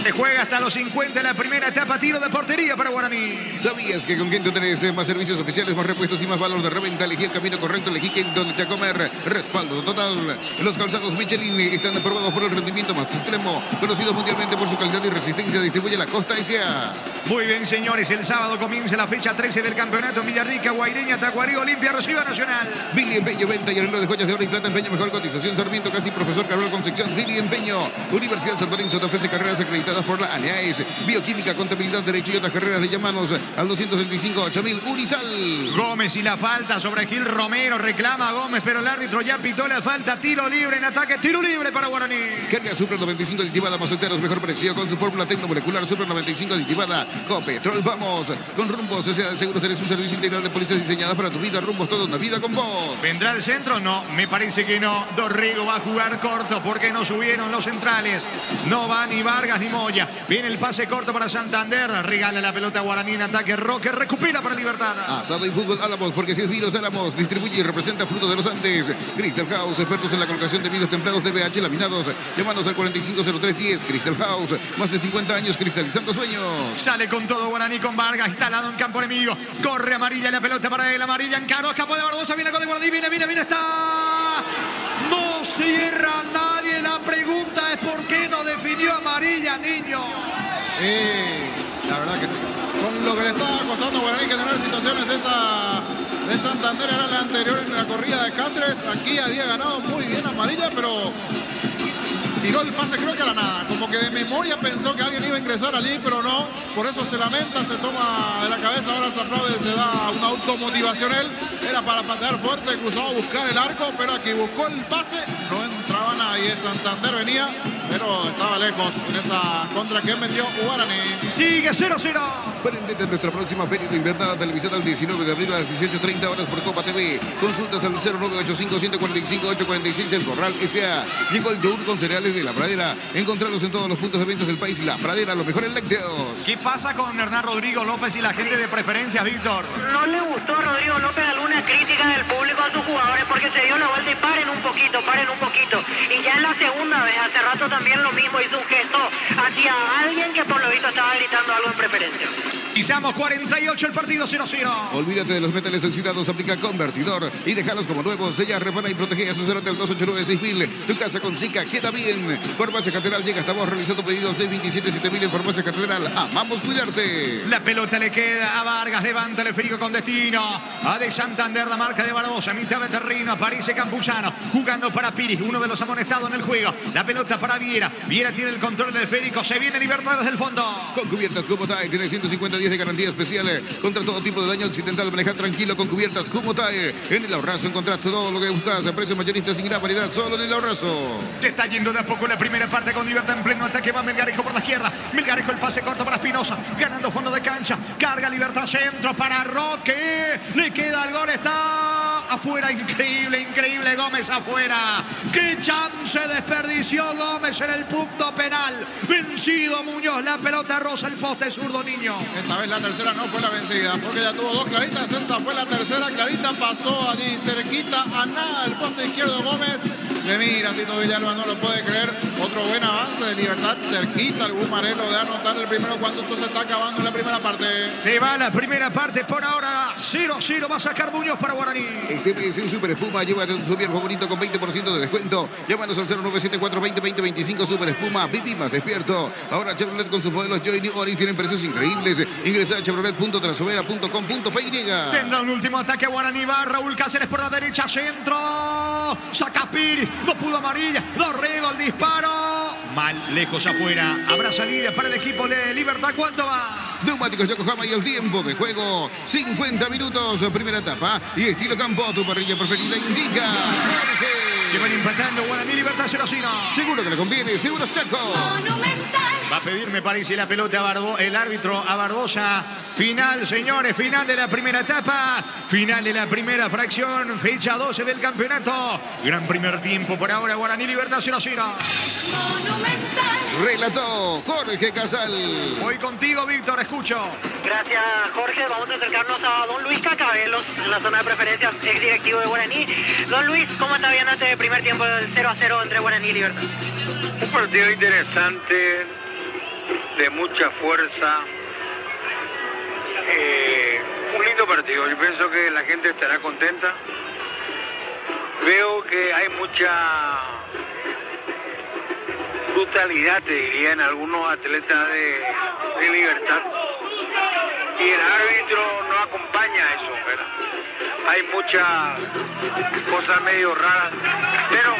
Se juega hasta los 50 en la primera etapa, tiro de portería para Guaraní.
¿Sabías que con Kento tenés más servicios oficiales, más repuestos y más valor de reventa? Elegí el camino correcto, elegí Kento de Chacomer. Respaldo total. Los calzados Michelin están aprobados por el rendimiento más extremo, conocido mundialmente por su calidad y resistencia. Distribuye la Costa S.A.
Muy bien, señores, el sábado comienza la fecha 13 del campeonato en Villarrica, Guaireña, Tacuarí, Olimpia, reciba Nacional.
Billy Empeño, venta y arreglo de joyas de oro y plata. Empeño, mejor cotización. Sarmiento, casi profesor Carol Concepción. Billy Empeño, Universidad Comercial San Lorenzo te ofrece carreras acreditadas por la ANEAES, Bioquímica, Contabilidad, Derecho y otras carreras. Le llamamos al 235-8000 Unisal.
Gómez y la falta sobre Gil Romero. Reclama a Gómez, pero el árbitro ya pitó la falta. Tiro libre en ataque. Tiro libre para Guaraní.
Carga Super 95 aditivada más solteros, mejor precio con su fórmula tecnomolecular Super 95 aditivada. Copetrol, vamos con Rumbos. S.A. de Seguros tenés un servicio integral de policías diseñadas para tu vida. Rumbos, toda una vida con vos.
¿Vendrá el centro? No, me parece que no. Dorrego va a jugar corto porque no subieron los centrales. No va ni Vargas ni Moya. Viene el pase corto para Santander. Regala la pelota a Guaraní en ataque. Roque recupera para Libertad.
Asado y fútbol Álamos, porque si es vinos Álamos, distribuye y representa frutos de los Andes. Crystal House, expertos en la colocación de vinos templados de BH laminados. Llámanos al 450310. Crystal House, más de 50 años cristalizando sueños.
Sale con todo Guaraní con Vargas, instalado en campo enemigo. Corre amarilla la pelota para él. Amarilla encaró, escapó de Barbosa. Viene con el Guaraní, viene, está. No cierra nadie. La pregunta es por qué no definió amarilla, niño.
La verdad que sí. Con lo que le estaba costando a Guaraní generar situaciones esa de Santander era la anterior en la corrida de Cáceres. Aquí había ganado muy bien amarilla, pero tiró el pase, creo que era nada. Como que de memoria pensó que alguien iba a ingresar allí, pero no. Por eso se lamenta, se toma de la cabeza, ahora se aplaude, se da una automotivación él. Era para patear fuerte, cruzado a buscar el arco, pero aquí buscó el pase, no entraba nadie. Santander venía, pero estaba lejos en esa contra que metió Guaraní.
Sigue 0-0.
Prendete nuestra próxima feria de invernada televisada el 19 de abril a las 18:30 horas por Copa TV. Consultas al 0985-145-846 El Corral S.A. Llegó el yogur con cereales de La Pradera. Encontrarlos en todos los puntos de ventas del país. La Pradera, los mejores lácteos.
¿Qué pasa con Hernán Rodrigo López y la gente de preferencias, Víctor?
No le gustó a Rodrigo López alguna crítica del público a sus jugadores porque se dio la vuelta y paren un poquito. Y ya en la segunda vez, hace rato también lo mismo, hizo un gesto hacia alguien que por lo visto estaba gritando algo en preferencia.
Pisamos 48 el partido 0-0.
Olvídate de los metales oxidados, aplica Convertidor y déjalos como nuevos. Sella, repara y protege. Asesórate al 289-6000. Tu casa con Zika queda bien. Farmacia Catedral llega hasta vos. Realiza tu pedido al 627-7000 en Farmacia Catedral. Amamos cuidarte.
La pelota le queda a Vargas. Levanta el esférico con destino. A de Santander, la marca de Barbosa. Mitad de terreno. Aparece Campuzano. Jugando para Piris, uno de los amonestados en el juego. La pelota para Viera. Viera tiene el control del esférico. Se viene Libertad desde el fondo.
Con cubiertas Cubotire. Tiene 150 días de garantía especial contra todo tipo de daño accidental. Maneja tranquilo con cubiertas Cubotire. En el Ahorrazo encontrás todo lo que buscas a precios mayoristas sin gran variedad. Solo en el Ahorrazo.
Se está yendo de a poco la primera parte con Libertad en pleno ataque. Va Melgarejo por la izquierda. Melgarejo el pase corto para Espinosa. Ganando fondo de cancha. Carga Libertad centro para Roque. Le queda el gol. Está afuera. Increíble Gómez afuera. ¡Qué chance desperdició Gómez en el punto penal! Vencido Muñoz. La pelota roza el poste zurdo, niño.
Esta vez la tercera no fue la vencida, porque ya tuvo dos claritas. Esta fue la tercera clarita. Pasó allí cerquita a nada el poste izquierdo Gómez. Le mira, Tito Villalba no lo puede creer. Otro buen avance de Libertad, cerquita al Gumarelo de anotar el primero cuando esto se está acabando la primera parte.
Se va la primera parte por ahora. 0-0 va a sacar Muñoz para Guaraní.
Este mes en Super Espuma lleva su viejo bonito con 20% de descuento. Llámanos al 0974-2020-25 Super Espuma. Viví más despierto. Ahora Chevrolet con sus modelos Joy New Orange tienen precios increíbles. Ingresa a chevrolet.trasovera.com.py.
Tendrá un último ataque Guaraní. Va Raúl Cáceres por la derecha. Centro. Saca Piris. No pudo amarilla. Dorrego el disparo. Mal, lejos afuera. Habrá salida para el equipo de Libertad. ¿Cuánto va?
Neumáticos Yokohama y el tiempo de juego. 50 minutos. Primera etapa. Y estilo campo. Tu parrilla preferida indica.
Que van empatando Guaraní Libertad 0-0.
Seguro que le conviene. Seguro Chaco.
Va a pedir, me parece, la pelota a el árbitro a Barbosa. Final, señores, final de la primera etapa. Final de la primera fracción. Fecha 12 del campeonato. Gran primer tiempo por ahora. Guaraní Libertad 0-0.
Relató Jorge Casal.
Voy contigo, Víctor, escucho.
Gracias, Jorge. Vamos a acercarnos a don Luis Cacabelos, en la zona de preferencias, ex directivo de Guaraní. Don Luis, ¿cómo está viendo este primer tiempo del 0-0 entre Guaraní y Libertad?
Un partido interesante, de mucha fuerza. Un lindo partido. Yo pienso que la gente estará contenta. Veo que hay mucha brutalidad, te diría, en algunos atletas de Libertad. Y el árbitro no acompaña eso, ¿verdad? Hay muchas cosas medio raras, pero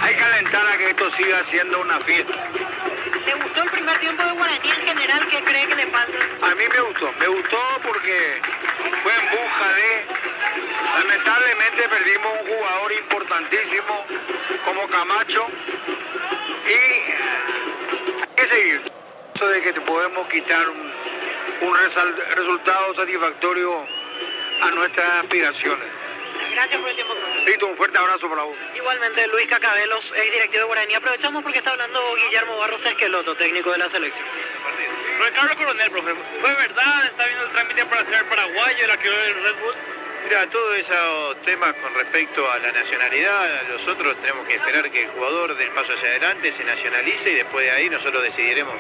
hay que alentar a que esto siga siendo una fiesta.
¿Te gustó el primer tiempo de Guaraní en general? ¿Qué cree que le falta?
A mí me gustó porque fue en busca de... Lamentablemente perdimos un jugador importantísimo como Camacho y hay que seguir. Eso de que te podemos quitar un resultado satisfactorio a nuestras aspiraciones.
Gracias por el tiempo.
Listo, un fuerte abrazo para vos.
Igualmente, Luis Cacabelos, ex directivo de Guaraní. Aprovechamos porque está hablando Guillermo Barros Esqueloto, técnico de la selección.
Ricardo Coronel, profe, ¿fue verdad? ¿Está viendo el trámite para ser paraguayo, la que el Red Bull?
Mira, todos esos temas con respecto a la nacionalidad, nosotros tenemos que esperar que el jugador dé el paso hacia adelante, se nacionalice y después de ahí nosotros decidiremos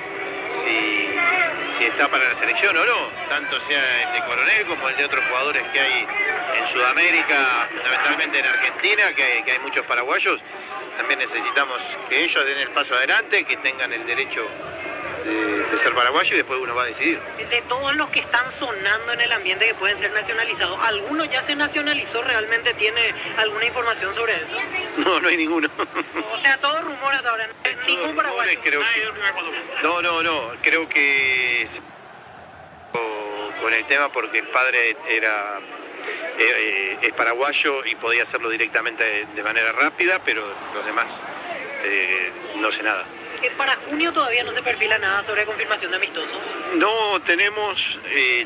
si está para la selección o no, tanto sea el de Coronel como el de otros jugadores que hay en Sudamérica, fundamentalmente en Argentina, que hay muchos paraguayos. También necesitamos que ellos den el paso adelante, que tengan el derecho de ser paraguayo y después uno va a decidir.
De todos los que están sonando en el ambiente que pueden ser nacionalizados, ¿alguno ya se nacionalizó? ¿Realmente tiene alguna información sobre eso?
No, no hay ninguno.
O sea, todos rumores hasta ahora, ningún paraguayo.
Creo que... No, creo que con el tema porque el padre es paraguayo y podía hacerlo directamente de manera rápida, pero los demás no sé nada.
Para junio todavía no se perfila nada sobre confirmación de amistoso.
No tenemos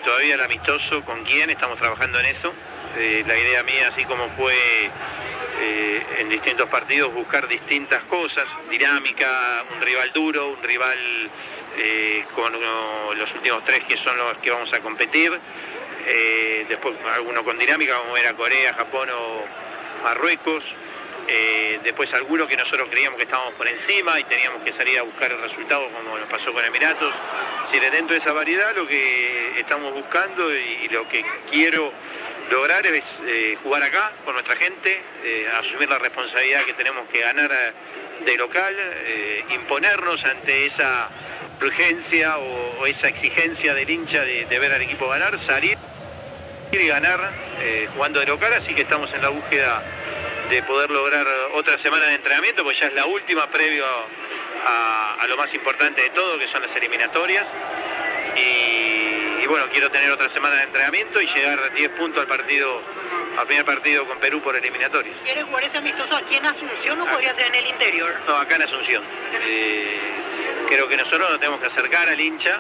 todavía el amistoso con quién, estamos trabajando en eso. La idea mía, así como fue en distintos partidos, buscar distintas cosas, dinámica, un rival duro, un rival con los últimos 3 que son los que vamos a competir, después alguno con dinámica como era Corea, Japón o Marruecos. Después alguno que nosotros creíamos que estábamos por encima y teníamos que salir a buscar el resultado como nos pasó con Emiratos. Si dentro de esa variedad lo que estamos buscando y lo que quiero lograr es jugar acá con nuestra gente, asumir la responsabilidad que tenemos que ganar de local, imponernos ante esa urgencia o esa exigencia del hincha de ver al equipo ganar, salir y ganar jugando de local, así que estamos en la búsqueda de poder lograr otra semana de entrenamiento, pues ya es la última previo a lo más importante de todo, que son las eliminatorias. Y bueno, quiero tener otra semana de entrenamiento y llegar 10 puntos al primer partido con Perú por eliminatorias.
¿Quiere jugar ese amistoso aquí en Asunción o podría ser en el interior?
No, acá en Asunción. Creo que nosotros nos tenemos que acercar al hincha,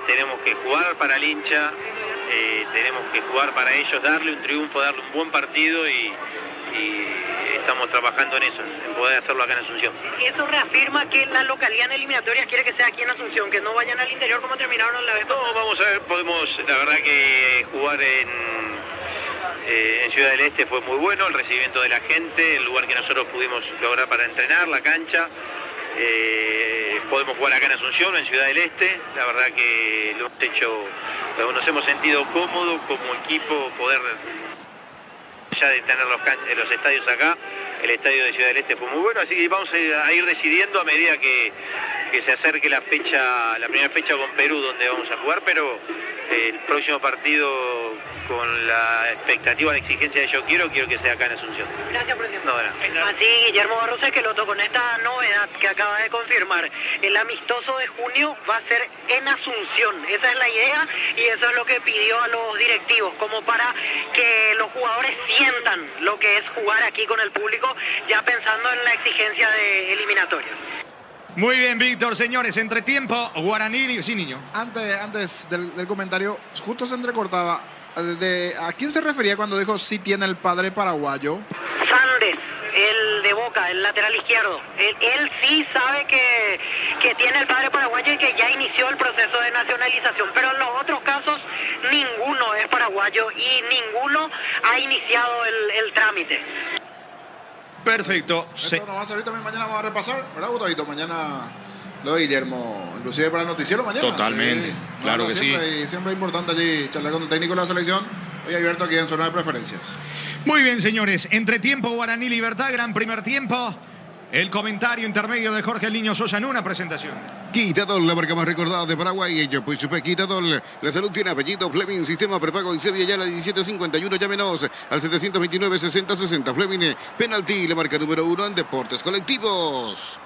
tenemos que jugar para el hincha, tenemos que jugar para ellos, darle un triunfo, darle un buen partido y estamos trabajando en eso, en poder hacerlo acá en Asunción.
¿Eso reafirma que la localidad en eliminatorias quiere que sea aquí en Asunción, que no vayan al interior como terminaron la vez pasada?
No, vamos a ver, la verdad que jugar en Ciudad del Este fue muy bueno, el recibimiento de la gente, el lugar que nosotros pudimos lograr para entrenar, la cancha. Podemos jugar acá en Asunción o en Ciudad del Este, la verdad que lo hemos hecho, nos hemos sentido cómodos como equipo poder ya de tener los estadios acá. El estadio de Ciudad del Este fue muy bueno, así que vamos a ir decidiendo a medida que se acerque la primera fecha con Perú, donde vamos a jugar, pero el próximo partido con la expectativa, la exigencia de yo quiero que sea acá en Asunción.
Gracias por el tiempo.
No, bueno.
Así, Guillermo Barros Esqueloto, con esta novedad que acaba de confirmar, el amistoso de junio va a ser en Asunción. Esa es la idea y eso es lo que pidió a los directivos, como para que los jugadores sientan lo que es jugar aquí con el público, ya pensando en la exigencia de eliminatorias.
Muy bien, Víctor, señores, entre tiempo, Guaraní, sí, niño.
Antes del comentario, justo se entrecortaba. ¿A quién se refería cuando dijo sí tiene el padre paraguayo?
Sandes, el de Boca, el lateral izquierdo. Él sí sabe que tiene el padre paraguayo y que ya inició el proceso de nacionalización, pero en los otros casos ninguno es paraguayo y ninguno ha iniciado el trámite.
Perfecto.
Esto nos va a servir también, mañana vamos a repasar, ¿verdad, Gustavito? Mañana lo de Guillermo, inclusive para el noticiero mañana.
Totalmente,
sí,
claro que
siempre,
sí.
Y siempre es importante allí charlar con el técnico de la selección. Hoy abierto aquí en zona de preferencias.
Muy bien, señores. Entre tiempo, Guaraní Libertad, gran primer tiempo. El comentario intermedio de Jorge El Niño Sosa en una presentación.
Quitadol, la marca más recordada de Paraguay. Ellos, pues, Quitadol. La salud tiene apellido. Fleming, sistema prepago en Sevilla, ya la 1751. Llámenos al 729-6060. Fleming, penalti, la marca número 1 en deportes colectivos.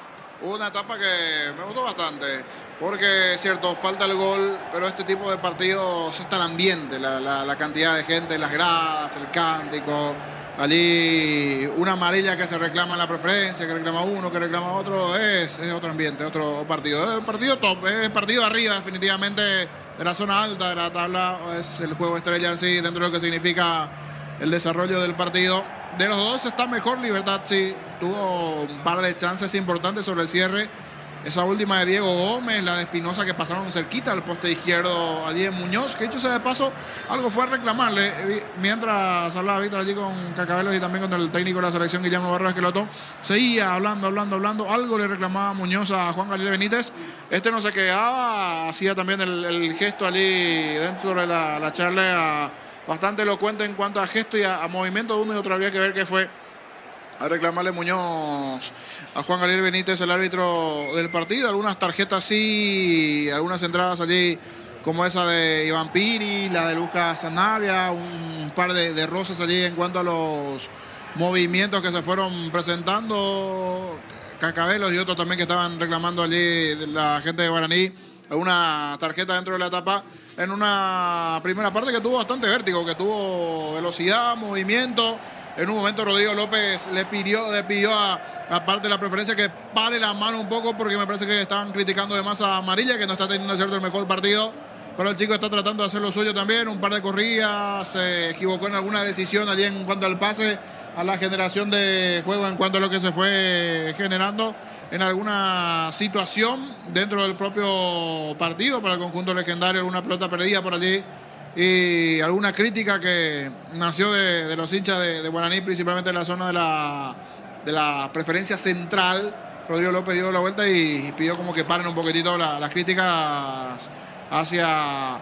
Una etapa que me gustó bastante, porque es cierto, falta el gol, pero este tipo de partidos está el ambiente, la cantidad de gente, las gradas, el cántico. Allí una amarilla que se reclama en la preferencia, que reclama uno, que reclama otro, es otro ambiente, otro partido. Es partido top, es partido arriba definitivamente de la zona alta de la tabla. Es el juego estrella en sí, dentro de lo que significa el desarrollo del partido. De los dos está mejor Libertad, sí. Tuvo un par de chances importantes sobre el cierre. Esa última de Diego Gómez, la de Espinosa, que pasaron cerquita al poste izquierdo allí en Muñoz, que dicho sea de paso, algo fue a reclamarle. Mientras hablaba Víctor allí con Cacabelos y también con el técnico de la selección, Guillermo Barros Esqueloto, seguía hablando. Algo le reclamaba Muñoz a Juan Gabriel Benítez. Este no se quedaba, hacía también el gesto allí dentro de la charla, bastante elocuente en cuanto a gesto y a movimiento de uno y otro. Habría que ver qué fue a reclamarle Muñoz a Juan Gabriel Benítez, el árbitro del partido. Algunas tarjetas sí, algunas entradas allí como esa de Iván Piri, la de Lucas Sanabria, un par de roces allí en cuanto a los movimientos que se fueron presentando. Cacabelos y otros también que estaban reclamando allí la gente de Guaraní. Una tarjeta dentro de la etapa en una primera parte que tuvo bastante vértigo, que tuvo velocidad, movimiento. En un momento Rodrigo López le pidió a parte de la preferencia que pare la mano un poco, porque me parece que estaban criticando de más a Amarilla, que no está teniendo cierto el mejor partido, pero el chico está tratando de hacer lo suyo también. Un par de corridas, se equivocó en alguna decisión allí en cuanto al pase, a la generación de juego, en cuanto a lo que se fue generando en alguna situación dentro del propio partido para el conjunto legendario. Alguna pelota perdida por allí y alguna crítica que nació de los hinchas de Guaraní, principalmente en la zona de la preferencia central. Rodrigo López dio la vuelta y pidió como que paren un poquitito las críticas hacia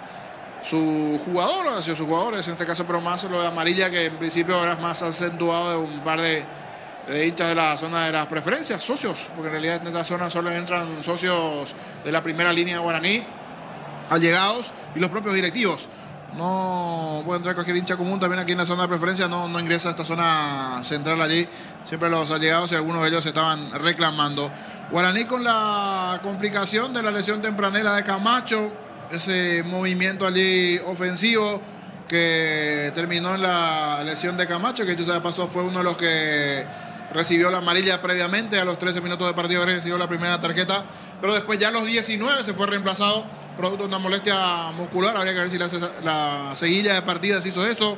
sus jugadores, en este caso, pero más lo de Amarilla, que en principio era más acentuado de un par de hinchas de la zona de las preferencias, socios, porque en realidad en esta zona solo entran socios de la primera línea de Guaraní, allegados y los propios directivos. No puede entrar cualquier hincha común también aquí en la zona de preferencia, no ingresa a esta zona central allí. Siempre los allegados, y algunos de ellos estaban reclamando. Guaraní con la complicación de la lesión tempranera de Camacho, ese movimiento allí ofensivo que terminó en la lesión de Camacho, que ya pasó, fue uno de los que recibió la amarilla previamente. A los 13 minutos de partido recibió la primera tarjeta, pero después ya a los 19 se fue reemplazado producto de una molestia muscular. Habría que ver si la seguilla de partidas hizo eso.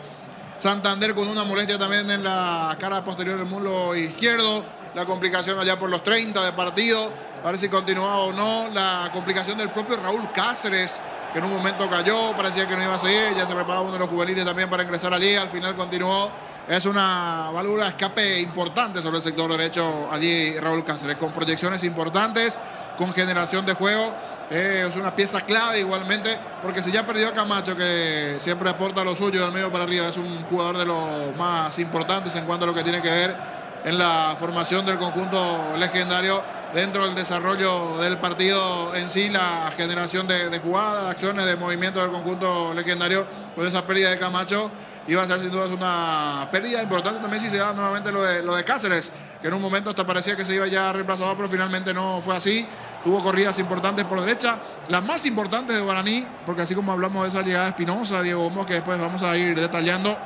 Santander con una molestia también en la cara posterior del muslo izquierdo. La complicación allá por los 30 de partido, a ver si continuaba o no. La complicación del propio Raúl Cáceres, que en un momento cayó, parecía que no iba a seguir. Ya se preparaba uno de los juveniles también para ingresar allí. Al final continuó. Es una válvula de escape importante sobre el sector derecho allí Raúl Cáceres, con proyecciones importantes, con generación de juego. Es una pieza clave igualmente, porque si ya perdió a Camacho, que siempre aporta lo suyo del medio para arriba, es un jugador de los más importantes en cuanto a lo que tiene que ver en la formación del conjunto legendario, dentro del desarrollo del partido en sí, la generación de jugadas, de acciones, de movimiento del conjunto legendario. Con esa pérdida de Camacho iba a ser sin duda una pérdida importante también si se da nuevamente lo de Cáceres, que en un momento hasta parecía que se iba ya reemplazado, pero finalmente no fue así. Tuvo corridas importantes por derecha, las más importantes de Guaraní, porque así como hablamos de esa llegada de Espinosa, Diego Gómez, que después vamos a ir detallando,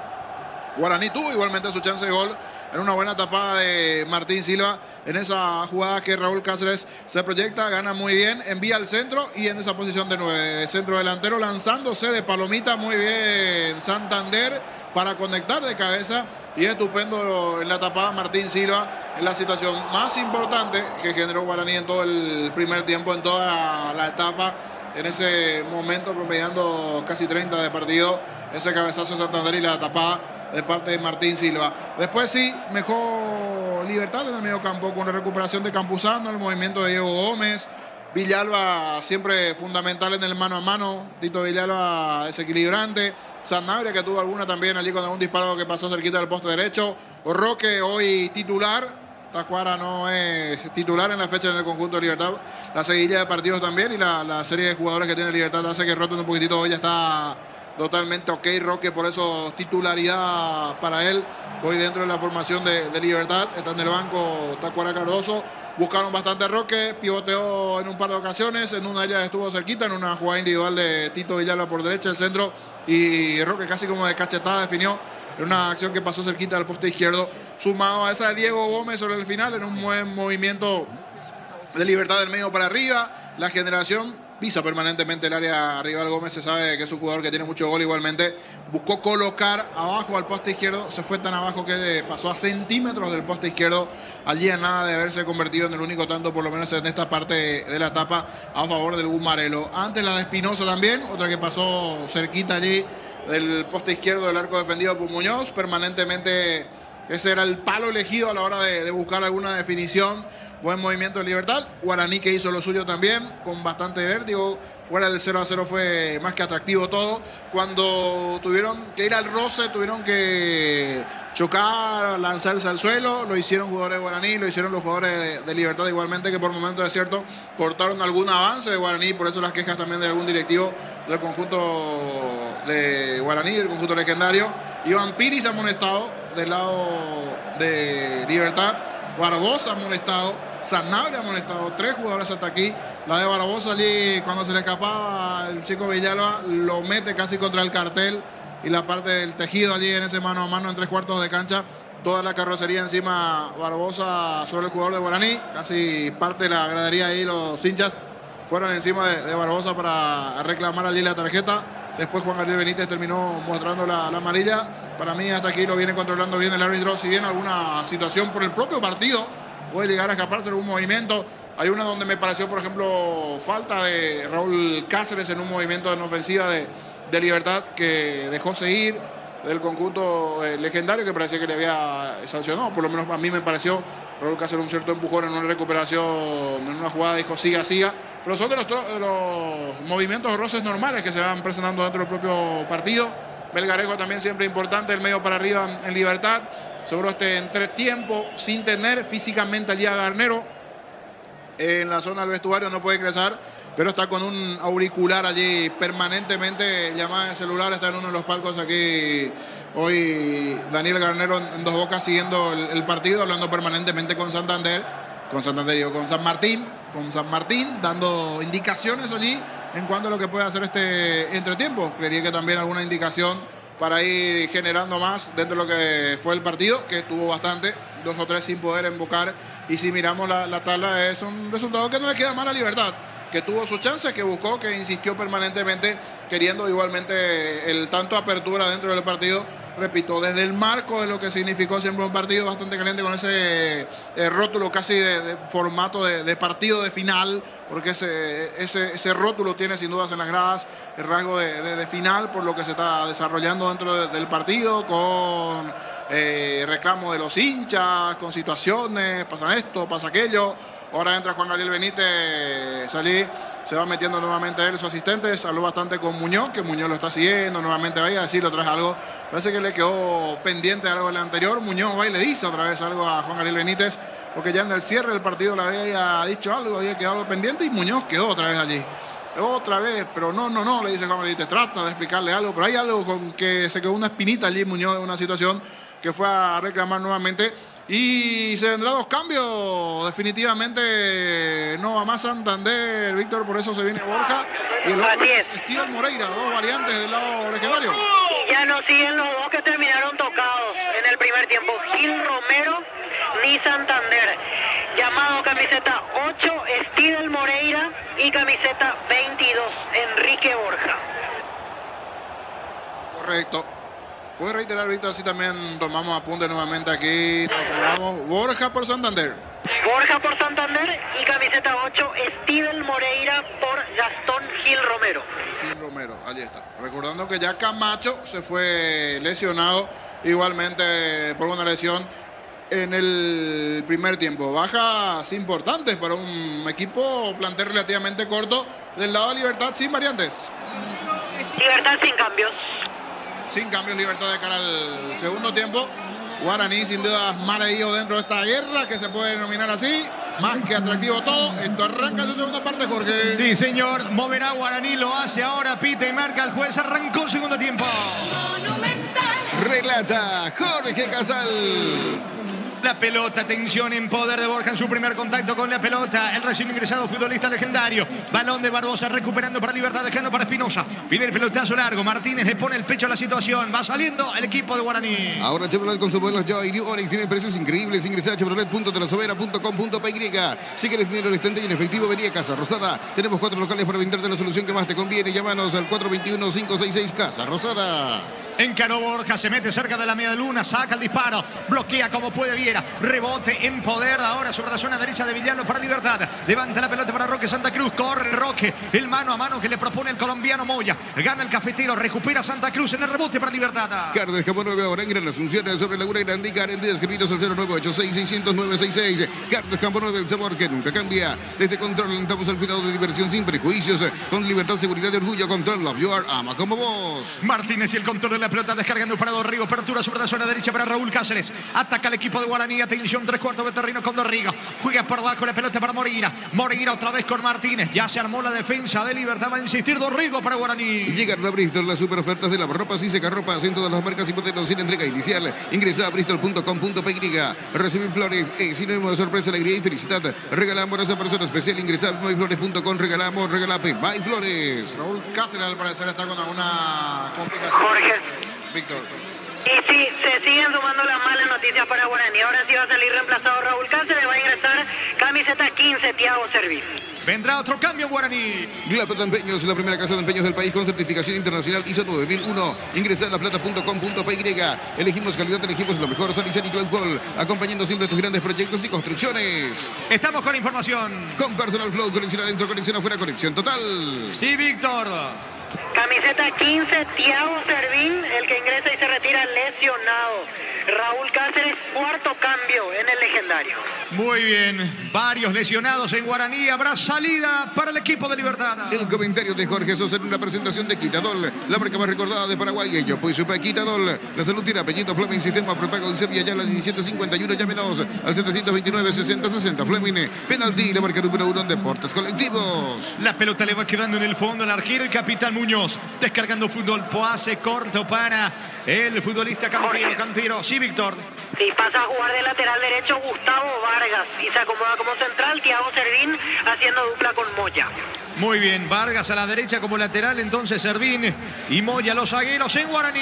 Guaraní tuvo igualmente su chance de gol en una buena tapada de Martín Silva, en esa jugada que Raúl Cáceres se proyecta, gana muy bien, envía al centro y en esa posición de 9, de centro delantero, lanzándose de palomita muy bien Santander para conectar de cabeza. Y estupendo en la tapada Martín Silva, en la situación más importante que generó Guaraní en todo el primer tiempo, en toda la etapa. En ese momento, promediando casi 30 de partido, ese cabezazo de Santander y la tapada de parte de Martín Silva. Después sí, mejor Libertad en el medio campo, con la recuperación de Campuzano, el movimiento de Diego Gómez. Villalba siempre fundamental en el mano a mano. Tito Villalba desequilibrante. Sanabria, que tuvo alguna también allí con algún disparo que pasó cerquita del poste derecho. Roque, hoy titular, Tacuara no es titular en la fecha en el conjunto de Libertad. La seguidilla de partidos también y la serie de jugadores que tiene Libertad hace que roten un poquitito. Hoy ya está totalmente ok Roque, por eso titularidad para él. Hoy dentro de la formación de Libertad está en el banco Tacuara Cardoso. Buscaron bastante Roque, pivoteó en un par de ocasiones, en una de ellas estuvo cerquita, en una jugada individual de Tito Villalba por derecha, el centro, y Roque casi como de cachetada definió en una acción que pasó cerquita al poste izquierdo, sumado a esa de Diego Gómez sobre el final, en un buen movimiento de Libertad del medio para arriba. La generación pisa permanentemente el área rival. Gómez se sabe que es un jugador que tiene mucho gol igualmente. Buscó colocar abajo al poste izquierdo. Se fue tan abajo que pasó a centímetros del poste izquierdo. Allí a nada de haberse convertido en el único tanto, por lo menos en esta parte de la etapa, a favor del Gumarelo. Antes la de Espinosa también. Otra que pasó cerquita allí del poste izquierdo del arco defendido por Muñoz. Permanentemente ese era el palo elegido a la hora de buscar alguna definición. Buen movimiento de Libertad. Guaraní que hizo lo suyo también, con bastante vértigo. Fuera del 0-0 fue más que atractivo todo. Cuando tuvieron que ir al roce, tuvieron que chocar, lanzarse al suelo. Lo hicieron jugadores de Guaraní, lo hicieron los jugadores de Libertad igualmente, que por momentos de cierto cortaron algún avance de Guaraní. Por eso las quejas también de algún directivo del conjunto de Guaraní, del conjunto legendario. Iván Piris amonestado del lado de Libertad. Barbosa amonestado. Sanabria amonestado, 3 jugadores hasta aquí. La de Barbosa allí, cuando se le escapaba el chico Villalba, lo mete casi contra el cartel y la parte del tejido allí en ese mano a mano en 3/4 de cancha. Toda la carrocería encima Barbosa sobre el jugador de Guaraní. Casi parte de la gradería ahí, los hinchas fueron encima de Barbosa para reclamar allí la tarjeta. Después Juan Gabriel Benítez terminó mostrando la amarilla. Para mí hasta aquí lo viene controlando bien el árbitro. Si bien alguna situación por el propio partido puede llegar a escaparse algún movimiento. Hay una donde me pareció, por ejemplo, falta de Raúl Cáceres en un movimiento en ofensiva de Libertad que dejó seguir del conjunto legendario, que parecía que le había sancionado. Por lo menos a mí me pareció Raúl Cáceres un cierto empujón en una recuperación, en una jugada, dijo siga. Pero son de los movimientos o roces normales que se van presentando dentro del propio partido. Melgarejo también siempre importante, el medio para arriba en Libertad. Seguro este entretiempo sin tener físicamente allí a Garnero en la zona del vestuario, no puede ingresar, pero está con un auricular allí permanentemente, llamada de celular, está en uno de los palcos aquí hoy Daniel Garnero en Dos Bocas siguiendo el partido, hablando permanentemente con San Martín, dando indicaciones allí en cuanto a lo que puede hacer este entretiempo. Creería que también alguna indicación para ir generando más dentro de lo que fue el partido, que tuvo bastante, 2 o 3 sin poder embocar. Y si miramos la tabla, es un resultado que no le queda mal a Libertad, que tuvo su chance, que buscó, que insistió permanentemente, queriendo igualmente el tanto apertura dentro del partido. Repito, desde el marco de lo que significó siempre un partido bastante caliente, con ese rótulo casi de formato de partido de final, porque ese rótulo tiene sin dudas en las gradas el rasgo de final, por lo que se está desarrollando dentro del partido, con reclamo de los hinchas, con situaciones, pasa esto, pasa aquello. Ahora entra Juan Gabriel Benítez, se va metiendo nuevamente él, su asistente, habló bastante con Muñoz, que Muñoz lo está siguiendo, nuevamente vaya a decirle otra vez algo, parece que le quedó pendiente algo del anterior. Muñoz va y le dice otra vez algo a Juan Gabriel Benítez, porque ya en el cierre del partido le había dicho algo, había quedado algo pendiente y Muñoz quedó otra vez allí. Otra vez, pero no, le dice Juan Benítez, trata de explicarle algo, pero hay algo con que se quedó una espinita allí Muñoz en una situación que fue a reclamar nuevamente. Y se vendrán 2 cambios, definitivamente no va más Santander, Víctor, por eso se viene Borja. Y el otro es Steven Moreira, 2 variantes del lado legendario.
Y ya no siguen los 2 que terminaron tocados en el primer tiempo, Gil Romero ni Santander. Llamado camiseta 8, Steven Moreira, y camiseta 22, Enrique Borja.
Correcto. ¿Puede reiterar, Víctor, así también tomamos apunte nuevamente aquí? Borja por Santander.
Borja por Santander y camiseta 8, Steven Moreira por Gastón Gil Romero.
Gil Romero, allí está. Recordando que ya Camacho se fue lesionado igualmente por una lesión en el primer tiempo. Bajas importantes para un equipo plantel relativamente corto del lado de Libertad, sin variantes.
Libertad sin cambios.
Sin cambios, Libertad de cara al segundo tiempo. Guaraní sin duda mareído dentro de esta guerra que se puede denominar así. Más que atractivo todo. Esto arranca en su segunda parte, Jorge.
Sí, señor. Moverá Guaraní, lo hace ahora. Pita y marca el juez. Arrancó el segundo tiempo.
Relata Jorge Casal.
La pelota, atención en poder de Borja en su primer contacto con la pelota. El recién ingresado futbolista legendario. Balón de Barbosa recuperando para Libertad, dejando para Espinosa. Viene el pelotazo largo. Martínez le pone el pecho a la situación. Va saliendo el equipo de Guaraní.
Ahora Chevrolet con sus modelos Joy New Onix tiene precios increíbles. Ingresa a chevrolet.telasovera.com.py. Si quieres dinero al instante y en efectivo, vení a Casa Rosada. Tenemos 4 locales para venderte la solución que más te conviene. Llámanos al 421-566 Casa Rosada.
Encaró Borja, se mete cerca de la media luna, saca el disparo, bloquea como puede Viera, rebote en poder ahora sobre la zona derecha de Villano para Libertad, levanta la pelota para Roque Santa Cruz, corre Roque, el mano a mano que le propone el colombiano Moya, gana el cafetero, recupera Santa Cruz en el rebote para Libertad.
Cardes Campo 9 ahora en Gran Asunción sobre Laguna Grande, Garantía, escribiros al 0986-600-966. Cardes Campo 9, el sabor que nunca cambia. Desde Control alentamos al cuidado de diversión sin prejuicios, con libertad, seguridad y orgullo. Control, Love You Are, ama como vos.
Martínez y el control de la pelota descargando para Dorrigo, apertura sobre la zona derecha para Raúl Cáceres, ataca el equipo de Guaraní, atención, 3/4 de terreno con Dorrigo, juega por abajo la pelota para Moreira otra vez con Martínez, ya se armó la defensa de Libertad, va a insistir Dorrigo para Guaraní.
Llegaron a Bristol las super ofertas de lavarropas y secarropas en todas las marcas y modelos sin entrega inicial. Ingresa a bristol.com.py. Recibir flores es sinónimo de sorpresa, alegría y felicidad. Regalamos a esa persona especial. Ingresa a myflores.com. Regalamos, regalape MyFlores.
Raúl Cáceres al parecer está con alguna complicación.
Jorge.
Víctor.
Y sí, se siguen sumando las malas noticias para Guaraní. Ahora sí va a salir reemplazado Raúl Cáceres, va a ingresar camiseta 15, Thiago Servín.
Vendrá otro cambio Guaraní.
La Plata Empeños, la primera casa de empeños del país con certificación internacional ISO 9001. Ingresa a laplata.com.py. Elegimos calidad, elegimos lo mejor. Salicen y Claucol, acompañando siempre tus grandes proyectos y construcciones.
Estamos con información.
Con Personal Flow, conexión adentro, conexión afuera, conexión total.
Sí, Víctor.
Camiseta 15, Thiago Servín, el que ingresa y se retira lesionado. Raúl Cáceres, cuarto cambio en el legendario.
Muy bien, varios lesionados en Guaraní, habrá salida para el equipo de Libertad.
El comentario de Jorge Sosa en una presentación de Quitadol, la marca más recordada de Paraguay. Ello, pues supe Quitadol, la salud tiene apellido Fleming, sistema prepago en Sevilla, ya la 1751, llámenos al 729-6060 Fleming, penalti, la marca número 1 en deportes colectivos.
La pelota le va quedando en el fondo al arquero y capitán Muñoz, descargando fútbol, pase corto para el futbolista Cantero. Sí, Víctor.
Sí, pasa a jugar de lateral derecho Gustavo Vargas y se acomoda como central Thiago Servín haciendo dupla con Moya.
Muy bien, Vargas a la derecha como lateral, entonces Servín y Moya los zagueros en Guaraní.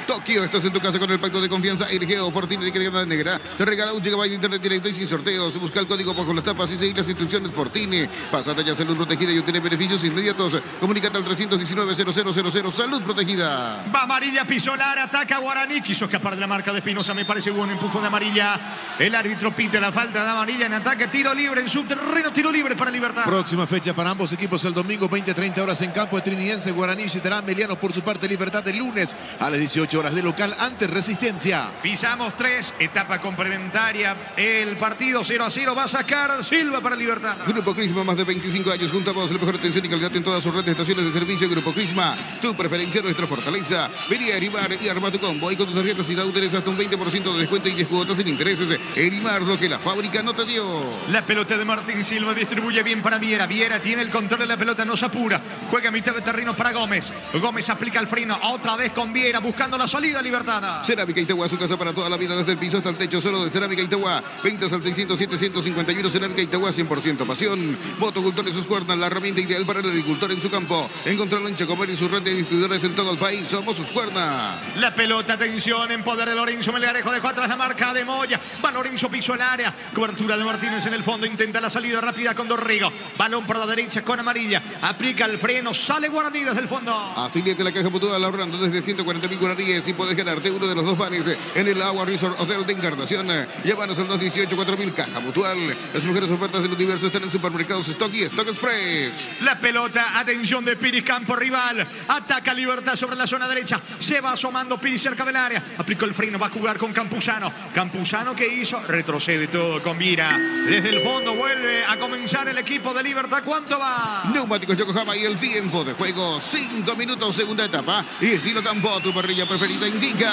Tokio, estás en tu casa con el pacto de confianza Ergeo Fortini de Calidad Negra. Te regala un GB de internet directo y sin sorteos. Busca el código bajo las tapas y seguir las instrucciones Fortini. Pásate ya salud protegida y obtiene beneficios inmediatos. Comunícate al 319-0000 Salud Protegida.
Va amarilla, Pisolar, ataca Guaraní. Quiso escapar de la marca de Espinosa, me parece buen empujón de amarilla. El árbitro pide la falta de amarilla en ataque. Tiro libre en subterreno, tiro libre para Libertad.
Próxima fecha para ambos equipos el domingo 20-30 horas en campo de Trinidense. Guaraní visitará a Melianos por su parte Libertad el lunes a las 18 horas de local ante Resistencia.
Pisamos 3, etapa complementaria. El partido 0-0 va a sacar Silva para Libertad.
Grupo Crisma, más de 25 años junto a vos, la mejor atención y calidad en todas sus redes de estaciones de servicio. Grupo Crisma, tu preferencia, nuestra fortaleza. Vení a Erimar y arma tu combo. Y con tus tarjetas y dauteres hasta un 20% de descuento y 10 cuotas sin intereses. Erimar, lo que la fábrica no te dio.
La pelota de Martín Silva distribuye bien para Viera. Viera tiene el control de la pelota, no se apura. Juega a mitad de terreno para Gómez. Gómez aplica el freno, otra vez con Viera, buscando la salida Libertad.
Cerámica Itagua, su casa para toda la vida, desde el piso hasta el techo, solo de Cerámica Itagua. Ventas al 607-151, Cerámica Itagua, 100% pasión. Motocultor y sus cuernas, la herramienta ideal para el agricultor en su campo. Encontrarlo en Chacomer y su red de distribuidores en todo el país. Somos sus cuernas.
La pelota, atención, en poder de Lorenzo Melgarejo, dejó atrás la marca de Moya. Va Lorenzo, piso el área. Cobertura de Martínez en el fondo, intenta la salida rápida con Dorrigo. Balón por la derecha con amarilla. Aplica el freno, sale Guaraní desde el fondo.
Afiliate la Caja Mutual ahorrando desde 140.000 guaraníes y puedes ganarte uno de los 2 bares en el Agua Resort Hotel de Encarnación. Llámanos al 218-4000 Caja Mutual. Las mejores ofertas del universo están en supermercados Stock y Stock Express.
La pelota, atención de Piris, campo rival. Ataca Libertad sobre la zona derecha. Se va asomando Piris cerca del el área. Aplicó el freno, va a jugar con Campuzano. Campuzano, ¿qué hizo? Retrocede todo con Vira. Desde el fondo vuelve a comenzar el equipo de Libertad. ¿Cuánto va?
Neumáticos Yokohama y el tiempo de juego. 5 minutos, segunda etapa. Y estilo campo, tu parrilla preferida indica.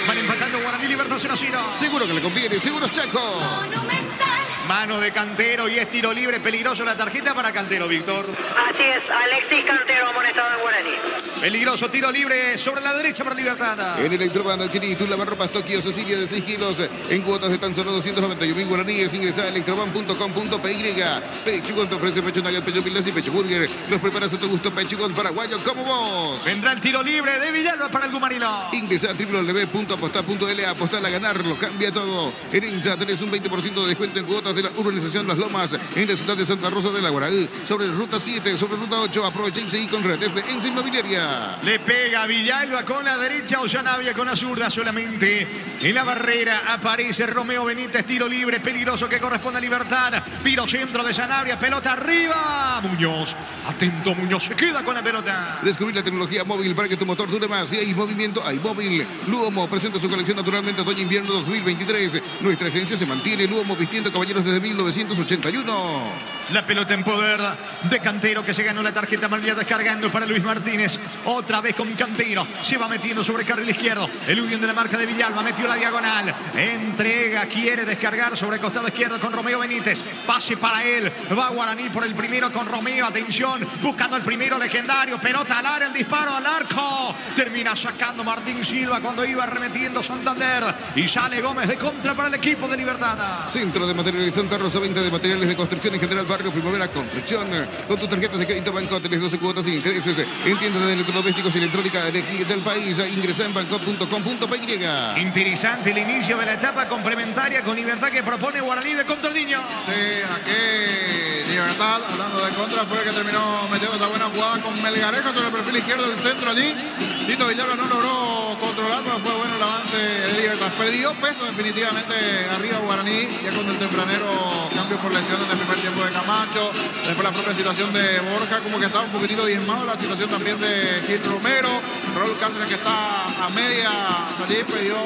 Van empatando Guaraní, Libertad 0-0.
Seguro que le conviene, seguro Chaco.
Mano de Cantero y es tiro libre, peligroso la tarjeta para Cantero, Víctor.
Así es, Alexis Cantero amonestado en Guaraní.
Peligroso tiro libre sobre la derecha para Libertad.
En Electroban adquirí tu lavarropas Tokio Cecilia de 6 kilos en cuotas de tan solo 291.000 guaraníes. Ingresa a electroban.com.py. Pechugón te ofrece pecho nugget, pecho pilas y pecho burger. Los preparas a tu gusto, Pechugón paraguayo como vos.
Vendrá el tiro libre de Villalba para el Gumarilo.
Ingresa a www.apostar.l, apostar a ganarlo, cambia todo. En INSA tenés un 20% de descuento en cuotas de la urbanización Las Lomas en la ciudad de Santa Rosa de la Guaraní. Sobre ruta 7, sobre ruta 8, aprovecha y seguí con redes de Ensa Inmobiliaria.
Le pega Villalba con la derecha, Ollanavia con la zurda solamente. En la barrera aparece Romeo Benítez, tiro libre, peligroso que corresponde a Libertad. Viro centro de Sanabria, pelota arriba. Muñoz, atento Muñoz, se queda con la pelota.
Descubrir la tecnología móvil para que tu motor dure más. Si hay movimiento, hay móvil. Luomo presenta su colección naturalmente otoño-invierno 2023. Nuestra esencia se mantiene. Luomo vistiendo caballeros desde 1981.
La pelota en poder de Cantero que se ganó la tarjeta amarilla descargando para Luis Martínez. Otra vez con Cantero. Se va metiendo sobre el carril izquierdo. El Unión de la marca de Villalba metió la diagonal. Entrega, quiere descargar sobre el costado izquierdo con Romeo Benítez. Pase para él. Va Guaraní por el primero con Romeo. Atención, buscando el primero legendario. Pelota al área, el disparo al arco. Termina sacando Martín Silva cuando iba arremetiendo Santander. Y sale Gómez de contra para el equipo de Libertad.
Centro de Materiales Santa Rosa, venta de materiales de construcción en general, barrio Primavera Construcción. Con tus tarjetas de crédito Banco tenés 12 cuotas sin intereses en tiendas de electrodomésticos y electrónica del país. Ingresa en bancot.com.py.
Interesante el inicio de la etapa complementaria con Libertad que propone Guaraní de Contordiño.
Sí, aquí Libertad, hablando de contra, fue el que terminó metiendo esta buena jugada con Melgarejo sobre el perfil izquierdo del centro allí. Tito Villalba no logró controlar, pero fue bueno el avance de Libertad. Perdió peso definitivamente arriba Guaraní, ya con el tempranero cambio por lesiones del primer tiempo de Camacho. Después la propia situación de Borja, como que estaba un poquitito diezmado. La situación también de Gil Romero. Raúl Cáceres que está a media allí, perdió...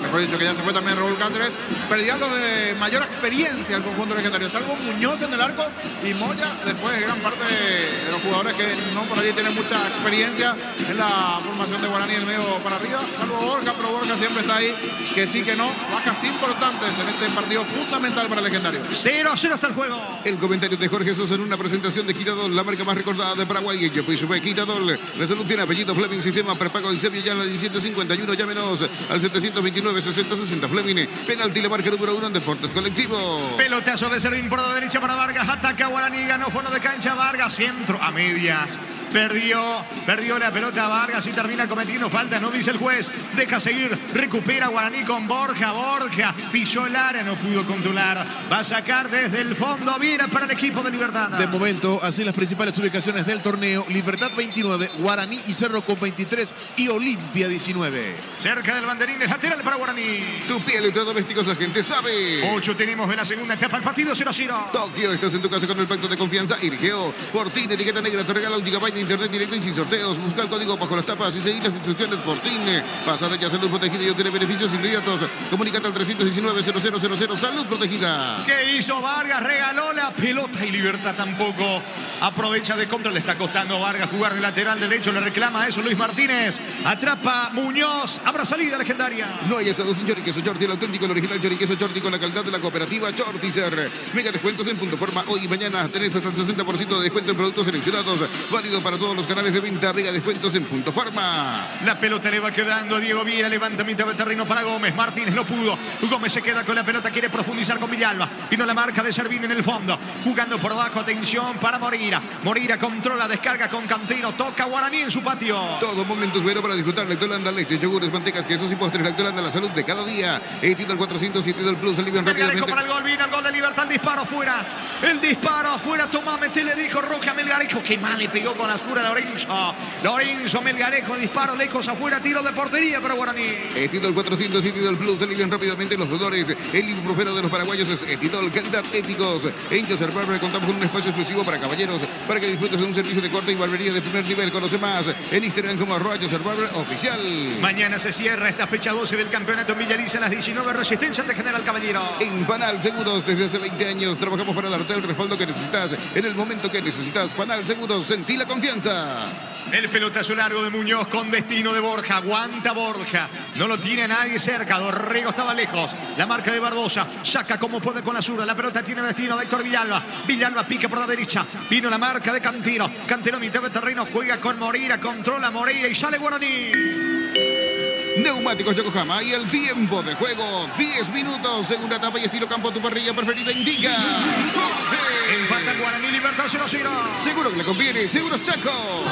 mejor dicho, que ya se fue también Raúl Cáceres, perdiendo de mayor experiencia el conjunto legendario, salvo Muñoz en el arco y Moya, después gran parte de los jugadores que no por allí tienen mucha experiencia en la formación de Guaraní en el medio para arriba, salvo Borja, pero Borja siempre está ahí, que sí que no, bajas importantes en este partido fundamental para el legendario.
0-0 hasta el juego.
El comentario de Jorge Sosa en una presentación de Quitadol, la marca más recordada de Paraguay. Yo fui Super Quitadol, la salud tiene apellido Fleming, sistema prepago en Sevilla, ya la 1751, llámenos al 729-60-60 Fleming. Penalti, la marca número 1 en Deportes Colectivo.
Pelotazo de Servín por la derecha para Vargas. Ataca Guaraní, ganó fondo de cancha Vargas. Centro a medias. Perdió la pelota Vargas y termina cometiendo falta. No dice el juez. Deja seguir. Recupera Guaraní con Borja. Borja pisó el área, no pudo controlar. Va a sacar desde el fondo. Viene para el equipo de Libertad.
De momento, así las principales ubicaciones del torneo. Libertad 29, Guaraní y Cerro con 23 y Olimpia 19.
Cerca del banderín, es lateral para Guaraní.
Tu piel, electrodomésticos, la gente sabe.
8 tenemos de la segunda etapa, el partido 0-0.
Tokio, estás en tu casa con el pacto de confianza. Irgeo, Fortín, etiqueta negra, te regala 1 GB de internet directo y sin sorteos. Busca el código bajo las tapas y seguir las instrucciones Fortín. Pasada ya salud protegida y obtiene beneficios inmediatos. Comunícate al 319-0000, salud protegida.
¿Qué hizo Vargas? Regaló la pelota y Libertad tampoco aprovecha de contra. Le está costando a Vargas jugar de lateral derecho. Le reclama eso Luis Martínez. Atrapa Muñoz. Habrá salida legendaria.
No hay asado sin choriqueso Chorti, el auténtico, el original choriqueso Chorti con la calidad de la cooperativa Chortizer. Mega descuentos en Punto Forma. Hoy y mañana tenés hasta el 60% de descuento en productos seleccionados. Válido para todos los canales de venta. Mega descuentos en Punto Forma.
La pelota le va quedando a Diego Villa. Levantamiento de terreno para Gómez. Martínez no pudo. Gómez se queda con la pelota. Quiere profundizar con Villalba. Vino la marca de Servín en el fondo. Jugando por abajo. Atención para Moreira. Moreira controla, descarga con Cantero. Toca Guaraní en su patio.
Todo momento es bueno para disfrutar. Lactolanda, leche, yogures, mantecas, quesos y postres. Lactolanda, la salud de cada día. Tienda al 400 7 del plus, alivian
Melgarejo
rápidamente.
para el gol, vino el gol de Libertad, el disparo afuera. El disparo afuera, toma, mete, le dijo Roca Melgarejo. Qué mal le pegó con la altura de Lorenzo. Lorenzo Melgarejo, disparo lejos afuera, tiro de portería para Guaraní.
Etidol 407 del plus, alivian rápidamente los dolores. El ibuprofeno de los paraguayos es Etidol, calidad éticos. En Joseph Barber contamos con un espacio exclusivo para caballeros, para que disfrutes de un servicio de corte y barbería de primer nivel. Conoce más en Instagram como @JosephBarber_oficial.
Mañana se cierra esta fecha 12 del campeonato en Villaliza a las 19. Resistencia de General Caballero.
En Panal Seguros, desde hace 20 años, trabajamos para darte el respaldo que necesitas en el momento que necesitas. Panal Seguros, sentí la confianza.
El pelotazo largo de Muñoz con destino de Borja. Aguanta Borja. No lo tiene nadie cerca. Dorrego estaba lejos. La marca de Barbosa. Saca como puede con la zurda. La pelota tiene destino de Héctor Villalba. Villalba pica por la derecha. Vino la marca de Cantino. Cantino mitad de terreno. Juega con Moreira. Controla Moreira y sale Guaraní.
Neumáticos Yokohama y el tiempo de juego, 10 minutos, segunda etapa y estilo campo, tu parrilla preferida indica.
Empata Guaraní, Libertad 0-0.
Seguro que le conviene, Seguros Chaco.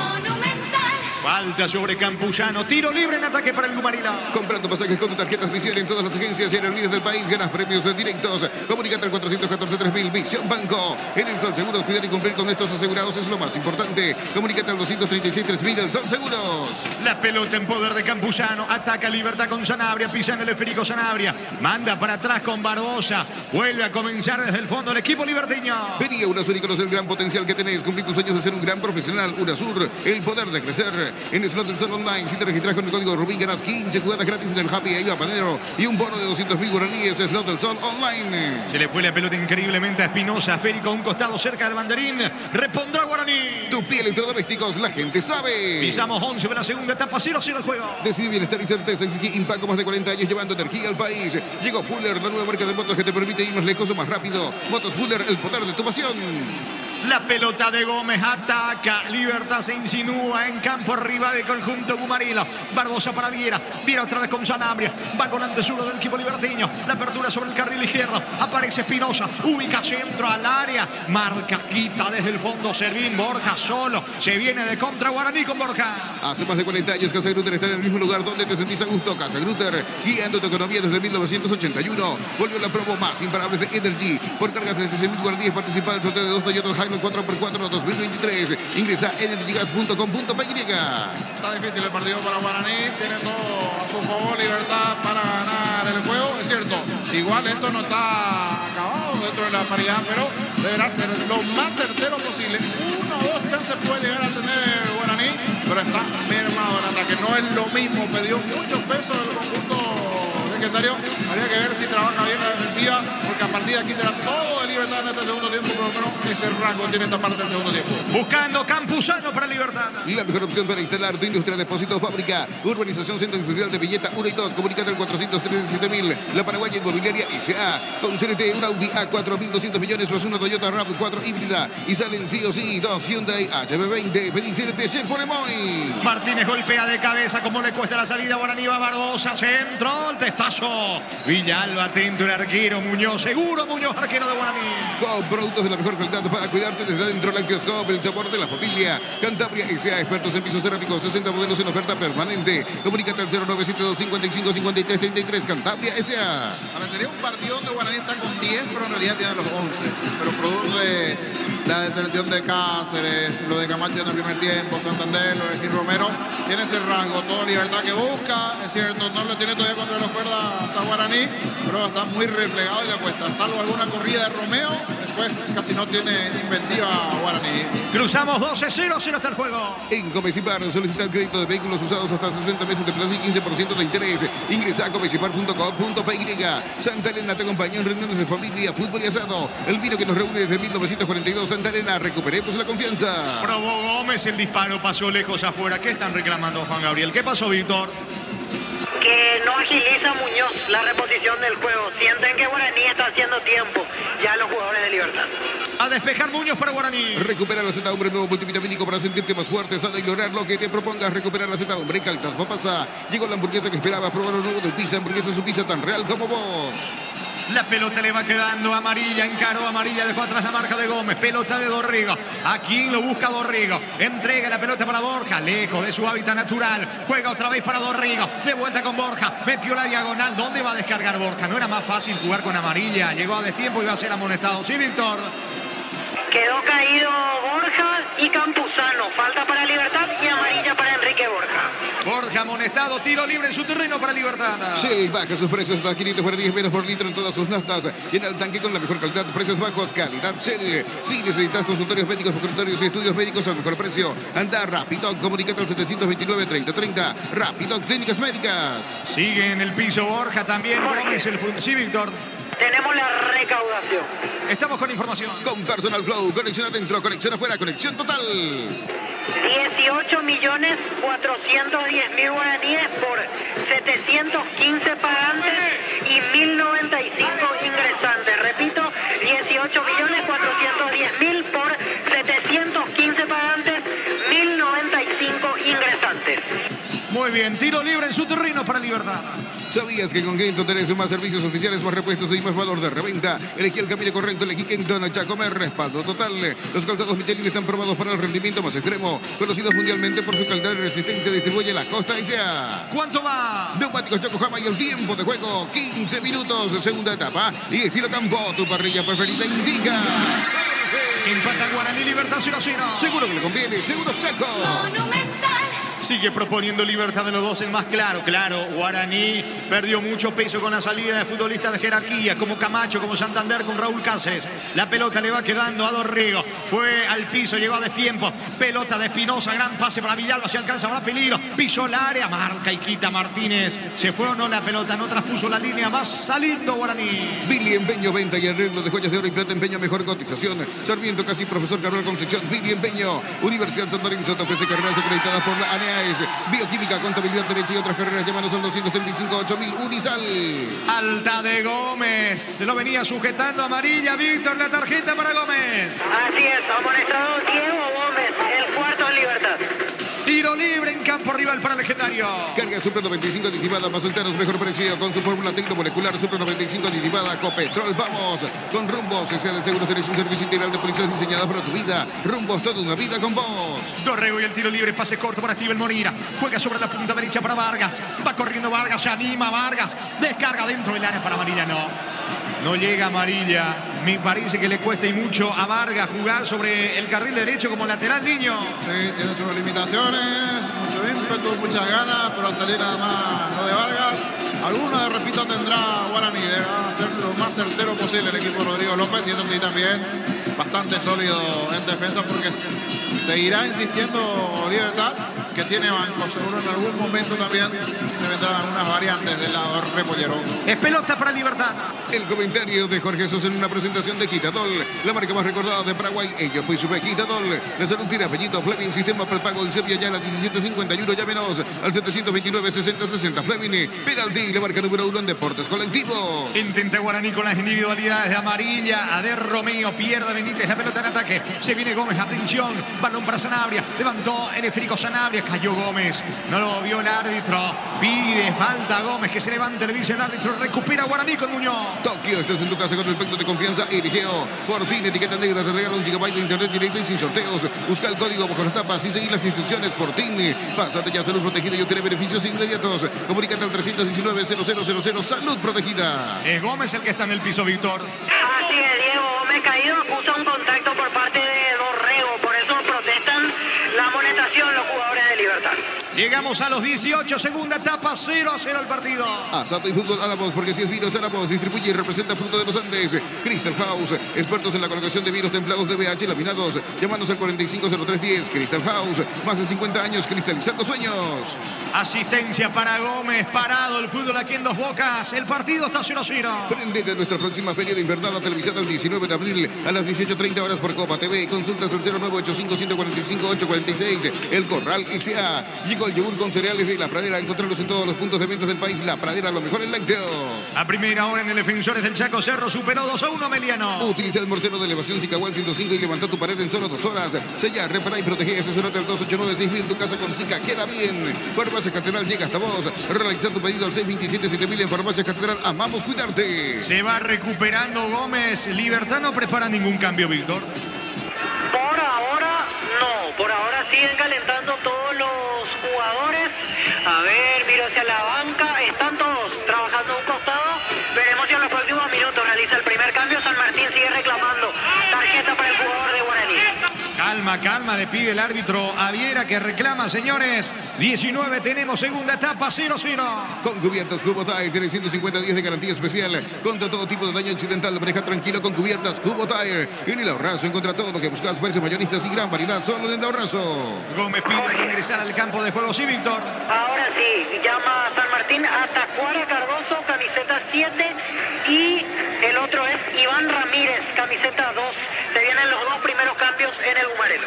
Falta sobre Campuzano. Tiro libre en ataque para el Gumarila.
Comprando pasajes con tu tarjeta Visión en todas las agencias y aerolíneas del país, ganas premios directos. Comunícate al 414-3000. Visión Banco. En el Sol Seguros, cuidar y cumplir con nuestros asegurados es lo más importante. Comunícate al 236-3000. El Sol Seguros.
La pelota en poder de Campuzano. Ataca Libertad con Sanabria. Pisa en el esférico Sanabria. Manda para atrás con Barbosa. Vuelve a comenzar desde el fondo el equipo liberteño.
Venía UNASUR y conoce el gran potencial que tenés. Cumplir tus sueños de ser un gran profesional. UNASUR, el poder de crecer. En Slot del Sol Online, si te registras con el código Rubín, ganas 15 jugadas gratis en el Happy Iba Panero y un bono de 200.000 guaraníes. Slot del Sol Online.
Se le fue la pelota increíblemente a Espinosa. Férico a un costado cerca del banderín. Repondrá Guaraní.
Tu piel electrodomésticos, la gente sabe.
Pisamos 11 de la segunda etapa. 0-0 el juego.
Decide bienestar y certeza. Exige Impaco, más de 40 años llevando energía al país. Llegó Fuller, la nueva marca de motos que te permite ir más lejos o más rápido. Motos Fuller, el poder de tu pasión.
La pelota de Gómez ataca. Libertad se insinúa en campo rival del conjunto Gumarilo. Barbosa para Viera. Viera otra vez con Sanabria. Va el volante sur del equipo liberteño. La apertura sobre el carril izquierdo. Aparece Espinosa. Ubica centro al área. Marca, quita desde el fondo. Servín Borja solo. Se viene de contra Guaraní con Borja.
Hace más de 40 años Casa Grutter está en el mismo lugar donde te sentís a gusto. Casa Grutter, guiando tu economía desde 1981. Volvió la promo más imparable de Energy. Por cargas de 16.000 guaraníes participa del sorteo de 2 Toyota Hilux 4x4 2023. Ingresa a energygas.com.py.
Está difícil el partido para Guaraní, tiene todo a su favor, Libertad para ganar el juego, es cierto, igual esto no está acabado dentro de la paridad, pero deberá ser lo más certero posible. 1 o 2 chances puede llegar a tener Guaraní, pero está mermado el ataque, no es lo mismo, perdió muchos pesos el conjunto legendario, habría que ver si trabaja bien la defensiva, porque a partir de aquí será todo de Libertad en este segundo tiempo, por lo menos ese rango tiene esta parte del segundo tiempo.
Buscando Campuzano para Libertad.
La mejor opción para instalar tu industria, depósito, fábrica, urbanización, centro industrial de Villeta 1 y 2. Comunícate al 413-7000. La Paraguaya Inmobiliaria S.A. Con CNT, un Audi A4, 1.200 millones más una Toyota RAV4 híbrida. Y salen sí o sí 2 Hyundai HB20. Pedí CNT, se pone muy.
Martínez golpea de cabeza, como le cuesta la salida a Guaraní. Va Barbosa, centro, el testazo. Villalba atento, el arquero Muñoz. Seguro Muñoz, arquero de Guaraní.
Con productos de la mejor calidad para cuidarte desde adentro. Lactioscope, el sabor de la familia. Cantabria S.A. expertos en pisos cerámicos, 60 modelos en oferta permanente. Comunícate al 0972 55 53 33. Cantabria S.A.
Ahora sería un partido donde Guaraní está con 10, pero en realidad tiene los 11. Pero producto de la deserción de Cáceres, lo de Camacho en el primer tiempo, Santander, lo de Gil Romero, tiene ese rasgo, todo Libertad que busca, es cierto, no lo tiene todavía contra las cuerdas a Guaraní, pero está muy replegado y le cuesta, salvo alguna corrida de Romeo, después casi no tiene inventiva Guaraní.
Cruzamos 12-0 hasta el juego.
En Comecipar solicita el crédito de vehículos usados hasta 60 meses de plazo y 15% de interés. Ingresa a comecipar.com.py. Santa Elena te acompaña en reuniones de familia, fútbol y asado. El vino que nos reúne desde 1942. Santa Elena, recuperemos la confianza.
Probó Gómez, el disparo pasó lejos afuera. ¿Qué están reclamando, Juan Gabriel? ¿Qué pasó, Víctor?
Que no agiliza Muñoz la reposición del juego. Sienten que Guaraní está haciendo tiempo ya los jugadores de Libertad.
A despejar Muñoz para Guaraní.
Recupera la Z-Hombre, nuevo multivitamínico para sentirte más fuerte, sano y lograr lo que te propongas. Recuperar la Z-Hombre, Caltas, papasa. Llegó la hamburguesa que esperabas. Probar lo nuevo de Pizza. Hamburguesa, su pizza tan real como vos.
La pelota le va quedando amarilla, encaró amarilla, dejó atrás la marca de Gómez. Pelota de Dorrego. ¿A quién lo busca Dorrego? Entrega la pelota para Borja, lejos de su hábitat natural. Juega otra vez para Dorrego. De vuelta con Borja. Metió la diagonal. ¿Dónde va a descargar Borja? No era más fácil jugar con amarilla. Llegó a destiempo y va a ser amonestado. Sí, Víctor.
Quedó caído Borja y Campuzano. Falta para Libertad y amarilla para Enrique Borja.
Borja amonestado, tiro libre en su terreno para Libertad.
Shell baja sus precios hasta 510 menos por litro en todas sus naftas. Llena el tanque con la mejor calidad, precios bajos, calidad Shell. Si necesitas consultorios médicos, consultorios y estudios médicos al mejor precio, anda Rapidog, comunícate al 729-3030. Rapidog Clínicas Médicas.
Sigue en el piso Borja también. Gómez, sí, Víctor.
Tenemos la recaudación.
Estamos con información.
Con Personal Flow, conexión adentro, conexión afuera, conexión total.
18.410.000 guaraníes por 715 pagantes y 1.095 ingresantes. Repito, 18.410.000 por 715 pagantes, 1.095 ingresantes.
Muy bien, tiro libre en su terreno para Libertad.
¿Sabías que con Kenton tenés más servicios oficiales, más repuestos y más valor de reventa? Elegí el camino correcto, elegí Kenton, Chacomer, respaldo total. Los calzados Michelin están probados para el rendimiento más extremo, conocidos mundialmente por su calidad y resistencia. Distribuye la Costa S.A.
¿Cuánto va?
Neumáticos Yokohama y el tiempo de juego, 15 minutos, segunda etapa. Y estilo campo, tu parrilla preferida indica.
Empata Guaraní, Libertad 0-0.
Seguro que le conviene, seguro Seco.
Sigue proponiendo Libertad de los dos, el más claro. Claro, Guaraní perdió mucho peso con la salida de futbolistas de jerarquía, como Camacho, como Santander, con Raúl Cáceres. La pelota le va quedando a Dorrego. Fue al piso, llegó a destiempo. Pelota de Espinosa, gran pase para Villalba, se alcanza para peligro. Pisó el área, marca y quita Martínez. ¿Se fue o no la pelota? No traspuso la línea, va saliendo Guaraní.
Billy Empeño, venta y arreglo de joyas de oro y plata. Empeño, mejor cotización. Sarmiento, casi profesor Carlos Concepción. Billy Empeño, Universidad San Lorenzo te ofrece carreras acreditadas por la ANEA. Bioquímica, contabilidad, derecho y otras carreras. Llámanos al 235-8000 Unisal.
Alta de Gómez. Lo venía sujetando amarilla. Víctor, la tarjeta para Gómez.
Así es, amonestado Diego Gómez, el cuarto en Libertad.
Tiro libre en campo rival para el legendario.
Carga Supra 95 aditivada, más solteros, mejor precio. Con su fórmula tecnomolecular Supra 95 aditivada, Copetrol. Vamos con Rumbos. Sea de Seguros, tenés un servicio integral de policías diseñada para tu vida. Rumbos, toda una vida con vos.
Dorrego y el tiro libre, pase corto para Steven Monira. Juega sobre la punta derecha para Vargas. Va corriendo Vargas, se anima Vargas. Descarga dentro del área para Amarilla, no llega Amarilla. Me parece que le cuesta y mucho a Vargas jugar sobre el carril derecho como lateral, niño.
Sí, tiene sus limitaciones, mucho ímpetu, muchas ganas, pero al salir nada más lo de Vargas. Alguna, repito, tendrá Guaraní. Deberá ser lo más certero posible el equipo de Rodrigo López, y eso sí también bastante sólido en defensa, porque seguirá insistiendo Libertad, que tiene banco. Seguro en algún momento también se vendrán algunas variantes del lado repollero.
Es pelota para Libertad.
El comentario de Jorge Sosa en una presentación de Quitadol, la marca más recordada de Paraguay. Ellos pues sube Quitadol. La salud tiene apellido Fleming, sistema prepago en Sepia ya la 1751. Llámenos al 729-6060. Fleming, penalti, la marca número 1 en deportes colectivos.
Intenta Guaraní con las individualidades de Amarilla. Ader Romeo, pierde Benítez, la pelota en ataque. Se viene Gómez, atención. Balón para Sanabria. Levantó el esférico Sanabria. Cayó Gómez. No lo vio el árbitro. Pide falta a Gómez, que se levante, le dice el árbitro. Recupera Guaraní con Muñoz.
Tokio, estás en tu casa con el pacto de confianza. Erigeo, Fortín, etiqueta negra, te regala 1 GB de internet directo y sin sorteos. Busca el código bajo las tapas y seguir las instrucciones. Fortín, pásate ya, salud protegida y obtiene beneficios inmediatos. Comunícate al 319-0000, salud protegida.
Es Gómez el que está en el piso, Víctor.
Así es, Diego Gómez caído, acusa un contacto por parte de Dorrego, por eso protestan la amonestación los jugadores de Libertad.
Llegamos a los 18, segunda etapa, 0-0 el partido.
Asato y fútbol Álamos, porque si es vinos Álamos, distribuye y representa Fruto de los Andes. Crystal House, expertos en la colocación de vinos templados de BH laminados. Llámanos al 450310. Crystal House, más de 50 años cristalizando sueños.
Asistencia para Gómez, parado el fútbol aquí en Dos Bocas. El partido está 0-0.
Prendete a nuestra próxima feria de invernada televisada el 19 de abril a las 18:30 horas por Copa TV. Consultas al 0985-145-846. El Corral S.A. Llegó Gol yogur con cereales de La Pradera. Encontrarlos en todos los puntos de ventas del país. La Pradera, lo mejor en lácteos.
A primera hora en el Defensores del Chaco, Cerro superó 2-1 Meliano.
Utiliza el mortero de elevación Sicahual 105 y levanta tu pared en solo 2 horas. Sella, repara y protege. Asesorate al 289-6000. Tu casa con Sica queda bien. Farmacia Catedral llega hasta vos. Realiza tu pedido al 627-7000 en Farmacia Catedral. Amamos cuidarte.
Se va recuperando Gómez. Libertad no prepara ningún cambio, Víctor.
Por ahora no, por ahora siguen calentando todos los jugadores. A ver, miro hacia la banca, están todos trabajando a un costado. Veremos si en los próximos minutos realiza el primer cambio. San Martín sigue reclamando tarjeta para el jugador de Guaraní.
Calma, calma, le pide el árbitro a Viera que reclama, señores. 19, tenemos segunda etapa, 0-0.
Con cubiertas Cubo Tire, tiene 150 días de garantía especial contra todo tipo de daño accidental. Maneja tranquilo con cubiertas Cubo Tire. Y en el ahorrazo encuentra todo lo que buscas, precios mayoristas y gran variedad solo en el ahorrazo.
Gómez pide regresar al campo de juego, sí, Víctor.
Ahora sí, llama a San Martín a Tacuara Cardoso, camiseta 7. Y el otro es Iván Ramírez, camiseta 2. Se vienen los dos primeros cambios en el Humarelo.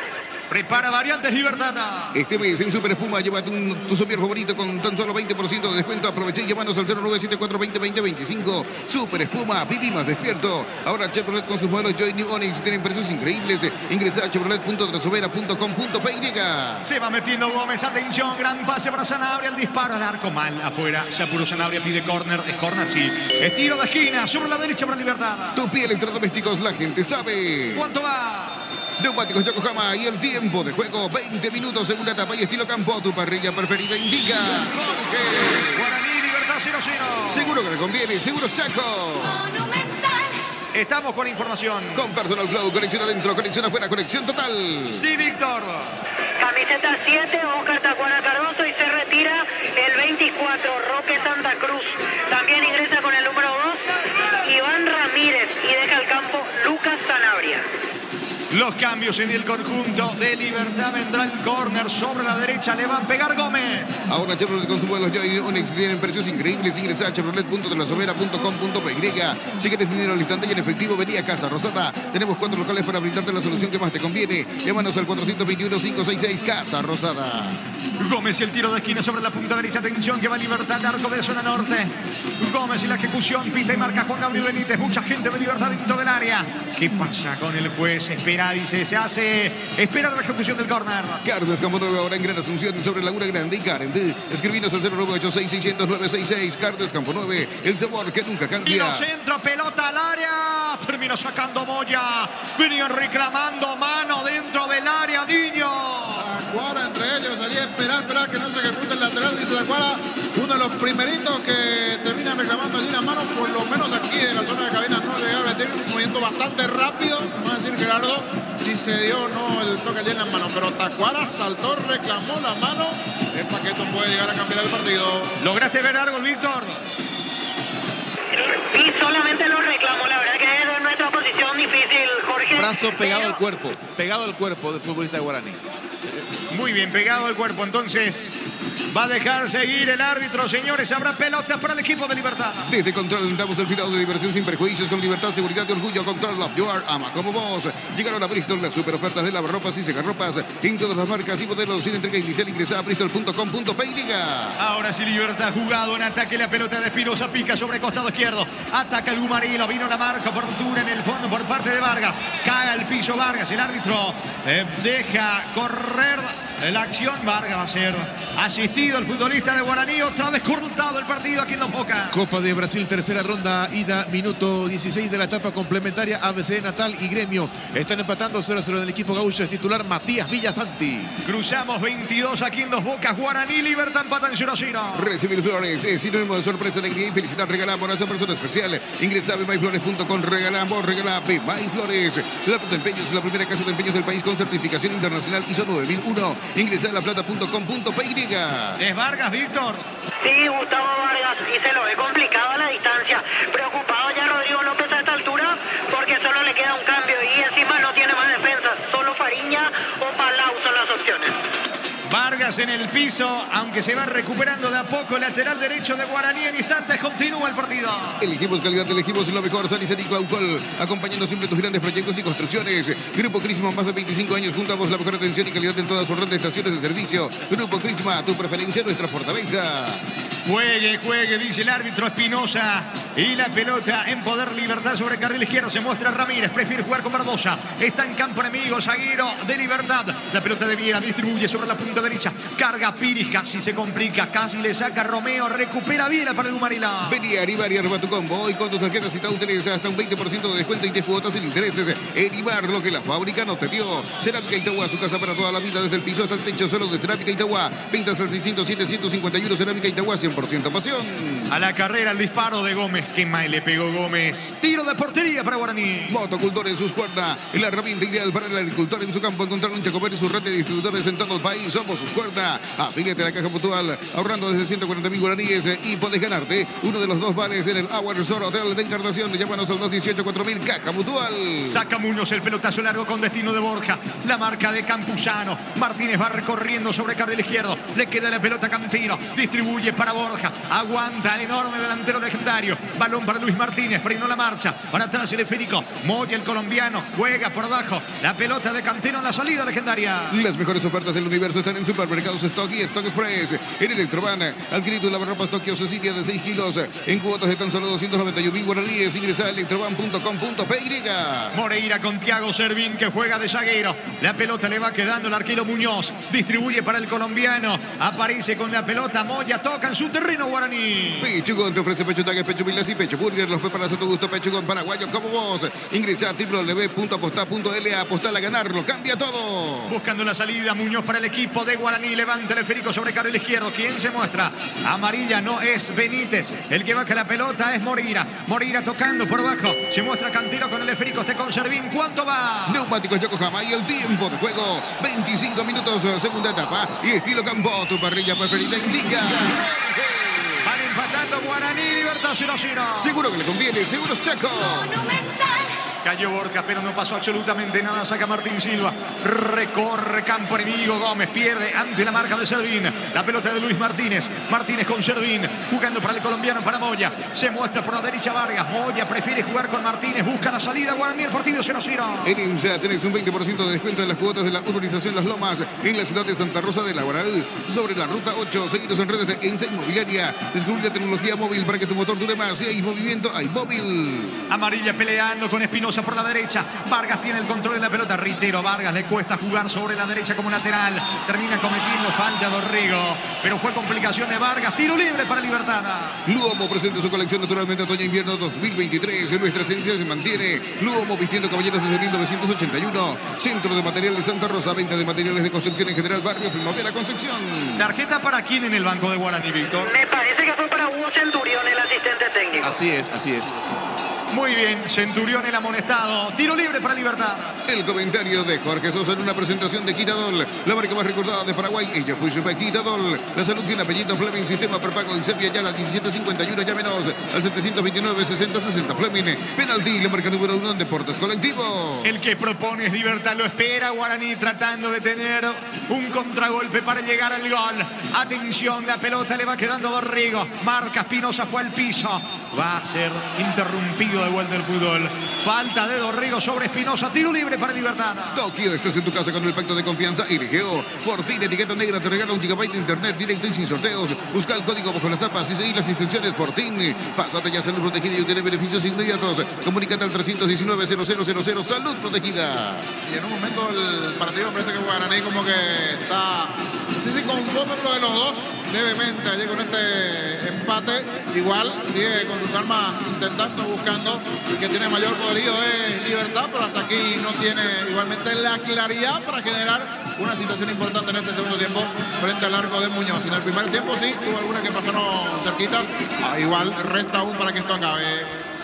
Prepara variantes Libertad.
Este mes en Super Espuma, llévate tu sopier favorito con tan solo 20% de descuento. Aproveché y llámanos al 0974-2020-25. Super Espuma, viví más despierto. Ahora Chevrolet con sus modelos Joy New Onix tienen precios increíbles. Ingresa a chevrolet.trasovera.com.py.
Se va metiendo Gómez, atención, gran pase para Sanabria, el disparo al arco, mal afuera. Se apuró Sanabria, pide córner, es córner, sí. Estiro de esquina, sobre la derecha para Libertad.
Tu pie electrodomésticos, la gente sabe.
¿Cuánto va?
Neumáticos Yokohama y el tiempo de juego 20 minutos, segunda etapa y estilo campo. Tu parrilla preferida indica Jorge.
Guaraní, Libertad 0-0.
Seguro que le conviene, seguro Chaco.
Estamos con información.
Con Personal Flow, conexión adentro, conexión afuera, conexión total.
Sí, Víctor.
Camiseta 7, Oscar Tacuara Cardoso y se retira el 24, Roque Santa Cruz. También ingresa con el número 2, Iván Ramírez, y deja el campo Lucas Sanabria.
Los cambios en el conjunto de Libertad. Vendrá el córner sobre la derecha. Le va a pegar Gómez.
Ahora Chevrolet con sus modelos Joy Onix tienen precios increíbles. Ingresa a chevrolet.trasovera.com.py. Si quieres dinero al instante y en efectivo, vení a Casa Rosada. Tenemos 4 locales para brindarte la solución que más te conviene. Llámanos al 421-566 Casa Rosada.
Gómez y el tiro de esquina sobre la punta derecha. Atención que va Libertad, arco de zona norte. Gómez y la ejecución, pita y marca Juan Gabriel Benítez. Mucha gente de Libertad dentro del área. ¿Qué pasa con el juez? Espera, dice, se hace. Espera la ejecución del córner.
Carlos Campo 9 ahora en Gran Asunción sobre Laguna Grande y Carendí. Escribinos al 0986-600-966. Carlos Campo 9, el sabor que nunca cambia.
Tiro centro, pelota al área. Termina sacando Moya. Venían reclamando mano dentro del área, Niño.
Tacuara entre ellos, allí esperar que no se ejecute el lateral, dice Tacuara. Uno de los primeritos que terminan reclamando allí la mano, por lo menos aquí de la zona de cabina no le llegaron a tener un movimiento bastante rápido. Vamos a decir, Gerardo, si se dio o no el toque allí en las manos, pero Tacuara saltó, reclamó la mano. Es para que esto puede llegar a cambiar el partido.
¿Lograste ver algo, Víctor?
Y solamente lo reclamó, la verdad que es nuestra posición difícil, Jorge.
Brazo pegado al cuerpo del futbolista de Guaraní.
Muy bien, pegado al cuerpo, entonces va a dejar seguir el árbitro, señores. Habrá pelotas para el equipo de Libertad.
Desde Control alentamos el cuidado de diversión sin prejuicios, con libertad, seguridad y orgullo. Control Love You Are, ama como vos. Llegaron a Bristol las super ofertas de lavarropas y secarropas en todas las marcas y modelos sin entrega inicial. Ingresa a bristol.com.py.
Ahora sí, Libertad jugado en ataque, la pelota de Espinosa pica sobre costado izquierdo. Ataca el Gumarilo, vino la marca oportuna en el fondo por parte de Vargas. Cae al piso Vargas, el árbitro deja correr la acción. Vargas va a ser asistido el futbolista de Guaraní. Otra vez cortado el partido aquí en Dos Bocas.
Copa de Brasil, tercera ronda, ida, minuto 16 de la etapa complementaria. ABC, Natal y Gremio están empatando 0-0 en el equipo gaúcho. Es titular Matías Villasanti.
Cruzamos 22 aquí en Dos Bocas. Guaraní, Libertad empatan 0-0.
Recibir flores es sinónimo de sorpresa, alegría y felicidad. Regalamos a esa persona especial. Ingresa a bemaiflores.com. Regalamos, regala Bemaiflores. La Plata Empeños es la primera casa de empeños del país con certificación internacional ISO 9001. Ingresa a laplata.com.py.
¿Es Vargas, Víctor?
Sí, Gustavo Vargas, y se lo ve complicado a la distancia. Preocupado ya Rodrigo López a esta altura porque solo le queda un cambio y encima no tiene más defensas. Solo Fariña o Palau son las opciones.
Vargas Vargas en el piso, aunque se va recuperando de a poco el lateral derecho de Guaraní. En instantes continúa el partido.
Elegimos calidad, elegimos lo mejor. Sanicet y Claucol, acompañando siempre tus grandes proyectos y construcciones. Grupo Crisma, más de 25 años, juntamos la mejor atención y calidad en todas sus red de estaciones de servicio. Grupo Crisma, tu preferencia, nuestra fortaleza.
Juegue, dice el árbitro Espinosa. Y la pelota en poder Libertad sobre carril izquierdo. Se muestra Ramírez, prefiere jugar con Barbosa. Está en campo enemigo, zaguero de Libertad. La pelota de Viera, distribuye sobre la punta derecha. Carga Piris, casi se complica, casi le saca Romeo. Recupera Viera para el Humarilá.
Vení a Aribar y arma tu combo. Y con tus tarjetas y tauteres hasta un 20% de descuento y 10 cuotas sin intereses. Aribar, lo que la fábrica no te dio. Cerámica Itagua, su casa para toda la vida, desde el piso hasta el techo, solo de Cerámica Itagua. Ventas al 607-151, Cerámica Itagua, 100% pasión.
A la carrera, el disparo de Gómez. Qué mal le pegó Gómez. Tiro de portería para Guaraní.
Motocultor en sus cuerdas. La herramienta ideal para el agricultor en su campo. Encontrar un Chacoper y su red de distribuidores en todo el país. Somos sus cuerdas. Afíliate a la Caja Mutual, ahorrando desde 140.000 guaraníes y podés ganarte uno de los 2 bares en el Agua Resort Hotel de Encarnación. Llámanos al 218-4000, Caja Mutual.
Saca Muñoz el pelotazo largo con destino de Borja. La marca de Campuzano. Martínez va recorriendo sobre carril izquierdo. Le queda la pelota a Cantino. Distribuye para Borja. Aguanta el enorme delantero legendario. Balón para Luis Martínez. Frenó la marcha. Para atrás el esférico. Moya el colombiano. Juega por abajo. La pelota de Cantino en la salida legendaria.
Las mejores ofertas del universo están en Supermercados Stock y Stock Express. En Electroban, adquirido lavarropas Tokio Cecilia de 6 kilos en cuotas de tan solo 291.000 guaraníes. Ingresa a electroban.com.py.
Moreira con Thiago Servín, que juega de zaguero. La pelota le va quedando el arquero Muñoz. Distribuye para el colombiano. Aparece con la pelota Moya. Toca en su terreno Guaraní.
Pechugón te ofrece pecho tagas, pecho pilas y pecho burger. Los preparas a tu gusto. Pechugón paraguayo como vos. Ingresa a www.aposta.la. Apostar a ganarlo. Cambia todo.
Buscando la salida Muñoz para el equipo de Guaraní. Levanta el esférico sobre carril izquierdo. ¿Quién se muestra? Amarilla no es Benítez. El que baja la pelota es Moreira. Moreira tocando por abajo. Se muestra Cantino con el esférico. Este con Servín. ¿Cuánto va?
Neumáticos Yokohama y el tiempo de juego. 25 minutos, segunda etapa. Y estilo campo. Tu parrilla preferida indica.
Van empatando Guaraní, Libertad 0-0.
Seguro que le conviene. Seguro Chaco.
Cayó Borja, pero no pasó absolutamente nada. Saca Martín Silva. Recorre campo enemigo. Gómez pierde ante la marca de Servín. La pelota de Luis Martínez. Martínez con Servín. Jugando para el colombiano, para Moya. Se muestra por la derecha Vargas. Moya prefiere jugar con Martínez. Busca la salida. Guaraní, el partido 0-0.
En IMSA tenés un 20% de descuento en las cuotas de la urbanización Las Lomas en la ciudad de Santa Rosa de la Guaraní. Sobre la ruta 8. Seguidos en redes de ENSA Inmobiliaria. Descubrí la tecnología móvil para que tu motor dure más. Si hay movimiento, hay móvil.
Amarilla peleando con Espinosa por la derecha. Vargas tiene el control de la pelota. Reitero, Vargas le cuesta jugar sobre la derecha como lateral. Termina cometiendo falta a Dorrego. Pero fue complicación de Vargas. Tiro libre para Libertad.
Luomo presenta su colección naturalmente otoño-invierno 2023. Nuestra esencia se mantiene. Luomo vistiendo caballeros desde 1981. Centro de Material de Santa Rosa. Venta de materiales de construcción en general. Barrio Primavera Concepción.
¿Tarjeta para quién en el banco de Guaraní, Víctor?
Me parece que fue para Hugo Centurión, el asistente técnico.
Así es, así es.
Muy bien, Centurión el amonestado. Tiro libre para Libertad.
El comentario de Jorge Sosa en una presentación de Quitadol, la marca más recordada de Paraguay. Ella fue Super Quitadol. La salud tiene apellido Fleming, sistema prepago en Sepia ya la 1751, llámenos al 729-6060 Fleming. Penalti, la marca número 1 en deportes colectivos.
El que propone es Libertad, lo espera Guaraní tratando de tener un contragolpe para llegar al gol. Atención, la pelota le va quedando a Dorrego. Marca Espinosa, fue al piso. Va a ser interrumpido de vuelta el fútbol. Falta de Dorrego sobre Espinosa. Tiro libre para Libertad.
Tokio, estás en tu casa con el pacto de confianza IRGO. Fortín, etiqueta negra, te regala un gigabyte de internet directo y sin sorteos. Busca el código bajo las tapas y seguí las instrucciones. Fortín, pásate ya a Salud Protegida y obtener beneficios inmediatos. Comunícate al 319-0000 Salud Protegida.
Y en un momento el partido parece que Guaraní como que está, no sé si conforme, pero de los dos levemente allí con este empate. Igual sigue con sus armas intentando, buscando. El que tiene mayor poderío es Libertad, pero hasta aquí no tiene igualmente la claridad para generar una situación importante en este segundo tiempo frente al arco de Muñoz. En el primer tiempo sí, tuvo algunas que pasaron cerquitas. Igual resta aún para que esto acabe.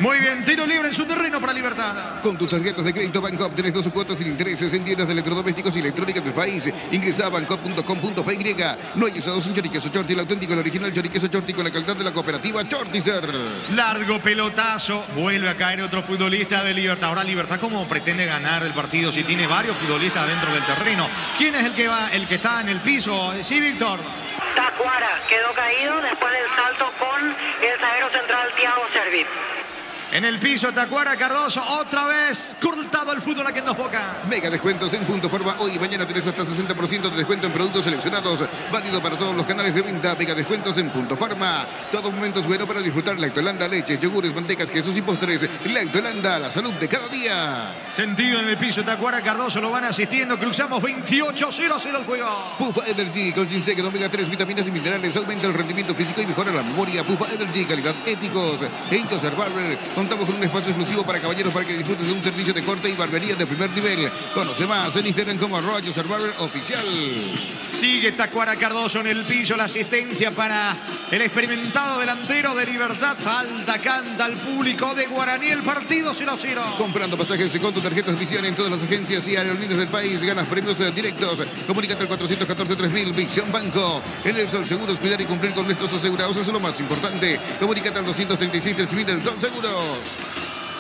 Muy bien, tiro libre en su terreno para Libertad.
Con tus tarjetas de crédito Bancop tenés 12 cuotas sin intereses en tiendas de electrodomésticos y electrónicas del país. Ingresa a bancop.com.py. No hay usados un choriqueso Chorti, el auténtico, el original choriqueso Chorti con la calidad de la cooperativa Chortizer.
Largo pelotazo, vuelve a caer otro futbolista de Libertad. Ahora Libertad, ¿cómo pretende ganar el partido si tiene varios futbolistas dentro del terreno? ¿Quién es el que está en el piso? Sí, Víctor.
Tacuara quedó caído después del salto con el zaguero central Thiago Servi.
En el piso, Tacuara Cardoso, otra vez cortado el fútbol aquí en Dos Bocas.
Mega descuentos en Punto Forma. Hoy y mañana tenés hasta 60% de descuento en productos seleccionados. Válido para todos los canales de venta. Mega descuentos en Punto Forma. Todo momento es bueno para disfrutar Lactolanda, leches, yogures, mantecas, quesos y postres. Lactolanda, la salud de cada día.
Sentido en el piso, Tacuara Cardoso, lo van asistiendo. Cruzamos 28-0 el juego.
Pufa Energy con ginseng, omega 3, vitaminas y minerales. Aumenta el rendimiento físico y mejora la memoria. Pufa Energy, calidad éticos. En Joseph Barber contamos con un espacio exclusivo para caballeros para que disfrutes de un servicio de corte y barbería de primer nivel. Conoce más en Instagram como @JosephBarber_oficial.
Sigue Tacuara Cardoso en el piso, la asistencia para el experimentado delantero de Libertad. Salta, canta al público de Guaraní, el partido 0-0.
Comprando pasajes con tu tarjeta de visión en todas las agencias y aerolíneas del país, ganas premios directos. Comunícate al 414-3000, Visión Banco. En el Sol Seguros, cuidar y cumplir con nuestros asegurados es lo más importante. Comunícate al 236-3000, el Sol Seguros.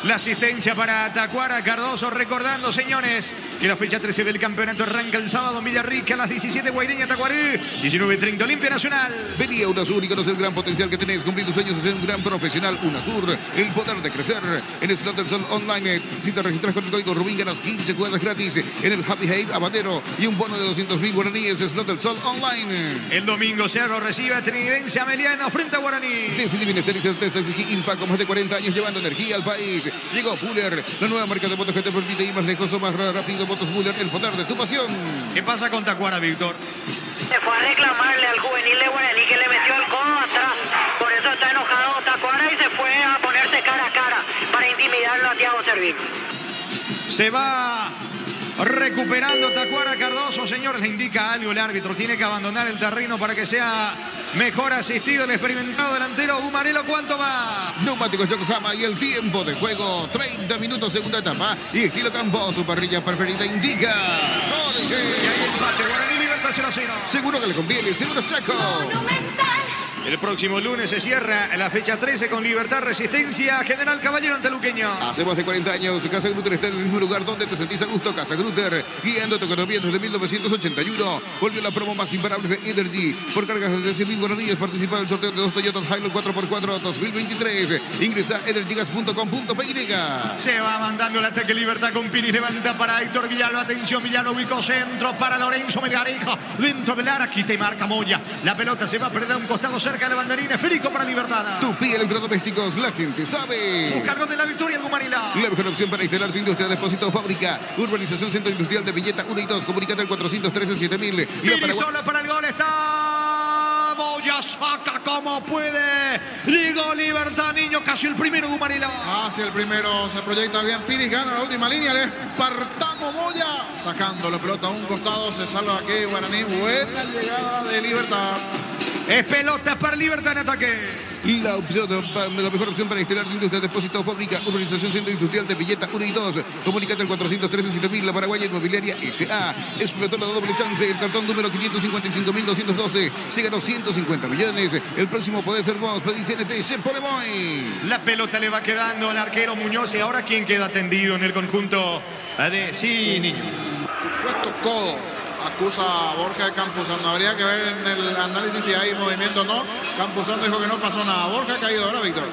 La asistencia para Tacuara Cardoso, recordando, señores, que la fecha 13 del campeonato arranca el sábado en Villarrica a las 17, Guaireña, Tacuarí, 19:30, Olimpia Nacional.
Vení a UNASUR y conoce el gran potencial que tenés. Cumplir tus sueños de ser un gran profesional. UNASUR, el poder de crecer. En el Slot del Sol Online, si te registras con el código Rubín, ganas 15 jugadas gratis. En el Happy Hate, Habanero y un bono de 200.000 guaraníes. Slot del Sol Online.
El domingo Cerro recibe a Trinidense Ameliano frente a Guaraní.
Decidí bienestar y certeza, exigí Impact, más de 40 años llevando energía al país. Llegó Buller, la nueva marca de motos que te permite ir más lejos o más rápido. Motos Buller, el poder de tu pasión.
¿Qué pasa con Tacuara, Víctor?
Se fue a reclamarle al juvenil de Guaraní que le metió el codo atrás. Por eso está enojado Tacuara y se fue a ponerse cara a cara para intimidarlo a Thiago Servi.
Se va recuperando Tacuara Cardoso, señores, le indica algo el árbitro. Tiene que abandonar el terreno para que sea mejor asistido el experimentado delantero Gumarelo. ¿Cuánto va?
Neumáticos Yokohama y el tiempo de juego, 30 minutos, segunda etapa. Y estilo campo, tu parrilla preferida indica.
Y ahí empate, Guaraní Libertad 0-0.
Seguro que le conviene, seguro Chaco.
El próximo lunes se cierra la fecha 13 con Libertad Resistencia General Caballero Anteluqueño.
Hace más de 40 años, Casa Grutter está en el mismo lugar donde te sentís a gusto. Casa Grutter, guiando tu economía desde 1981. Volvió la promo más imparable de Energy. Por cargas de 100.000 guaraníes, participa del sorteo de 2 Toyota Hilux 4x4 2023. Ingresa a energygas.com.py.
Se va mandando el ataque Libertad con Pini. Levanta para Héctor Villalba. Atención, Villalba ubicó centro para Lorenzo Melgarejo. Dentro del área, quita y marca Moya. La pelota se va a perder a un costado cerca de la banderina. Esférico para Libertad.
Tupi Electrodomésticos, la gente sabe.
Busca algo de la victoria el Gumarila.
La mejor opción para instalar tu industria, depósito o fábrica. Urbanización Centro Industrial de Villeta 1 y 2. Comunicate al 413-7000.
Pili sola para el gol. Está Moya, saca como puede. Llegó Libertad, niño. Casi el primero Gumarila.
Hacia el primero se proyecta bien Piris, gana la última línea. El espartano Moya sacando la pelota a un costado. Se salva aquí Guaraní. Buena llegada de Libertad.
Es pelota para Libertad en ataque.
La mejor opción para instalar tu industria, depósito o fábrica. Urbanización Centro Industrial de Villeta 1 y 2. Comunicate al 413-7000. La Paraguaya Inmobiliaria S.A. Explotó la doble chance. El cartón número 555.212. Se ganó 150 millones. El próximo puede ser vos. Pedí CNT, se pone muy.
La pelota le va quedando al arquero Muñoz. Y ahora, ¿quién queda tendido en el conjunto de... Sí, niño.
Supuesto codo. Acusa a Borja de Campuzano. Habría que ver en el análisis si hay movimiento o no. Campuzano dijo que no pasó nada. Borja ha caído ahora, Víctor.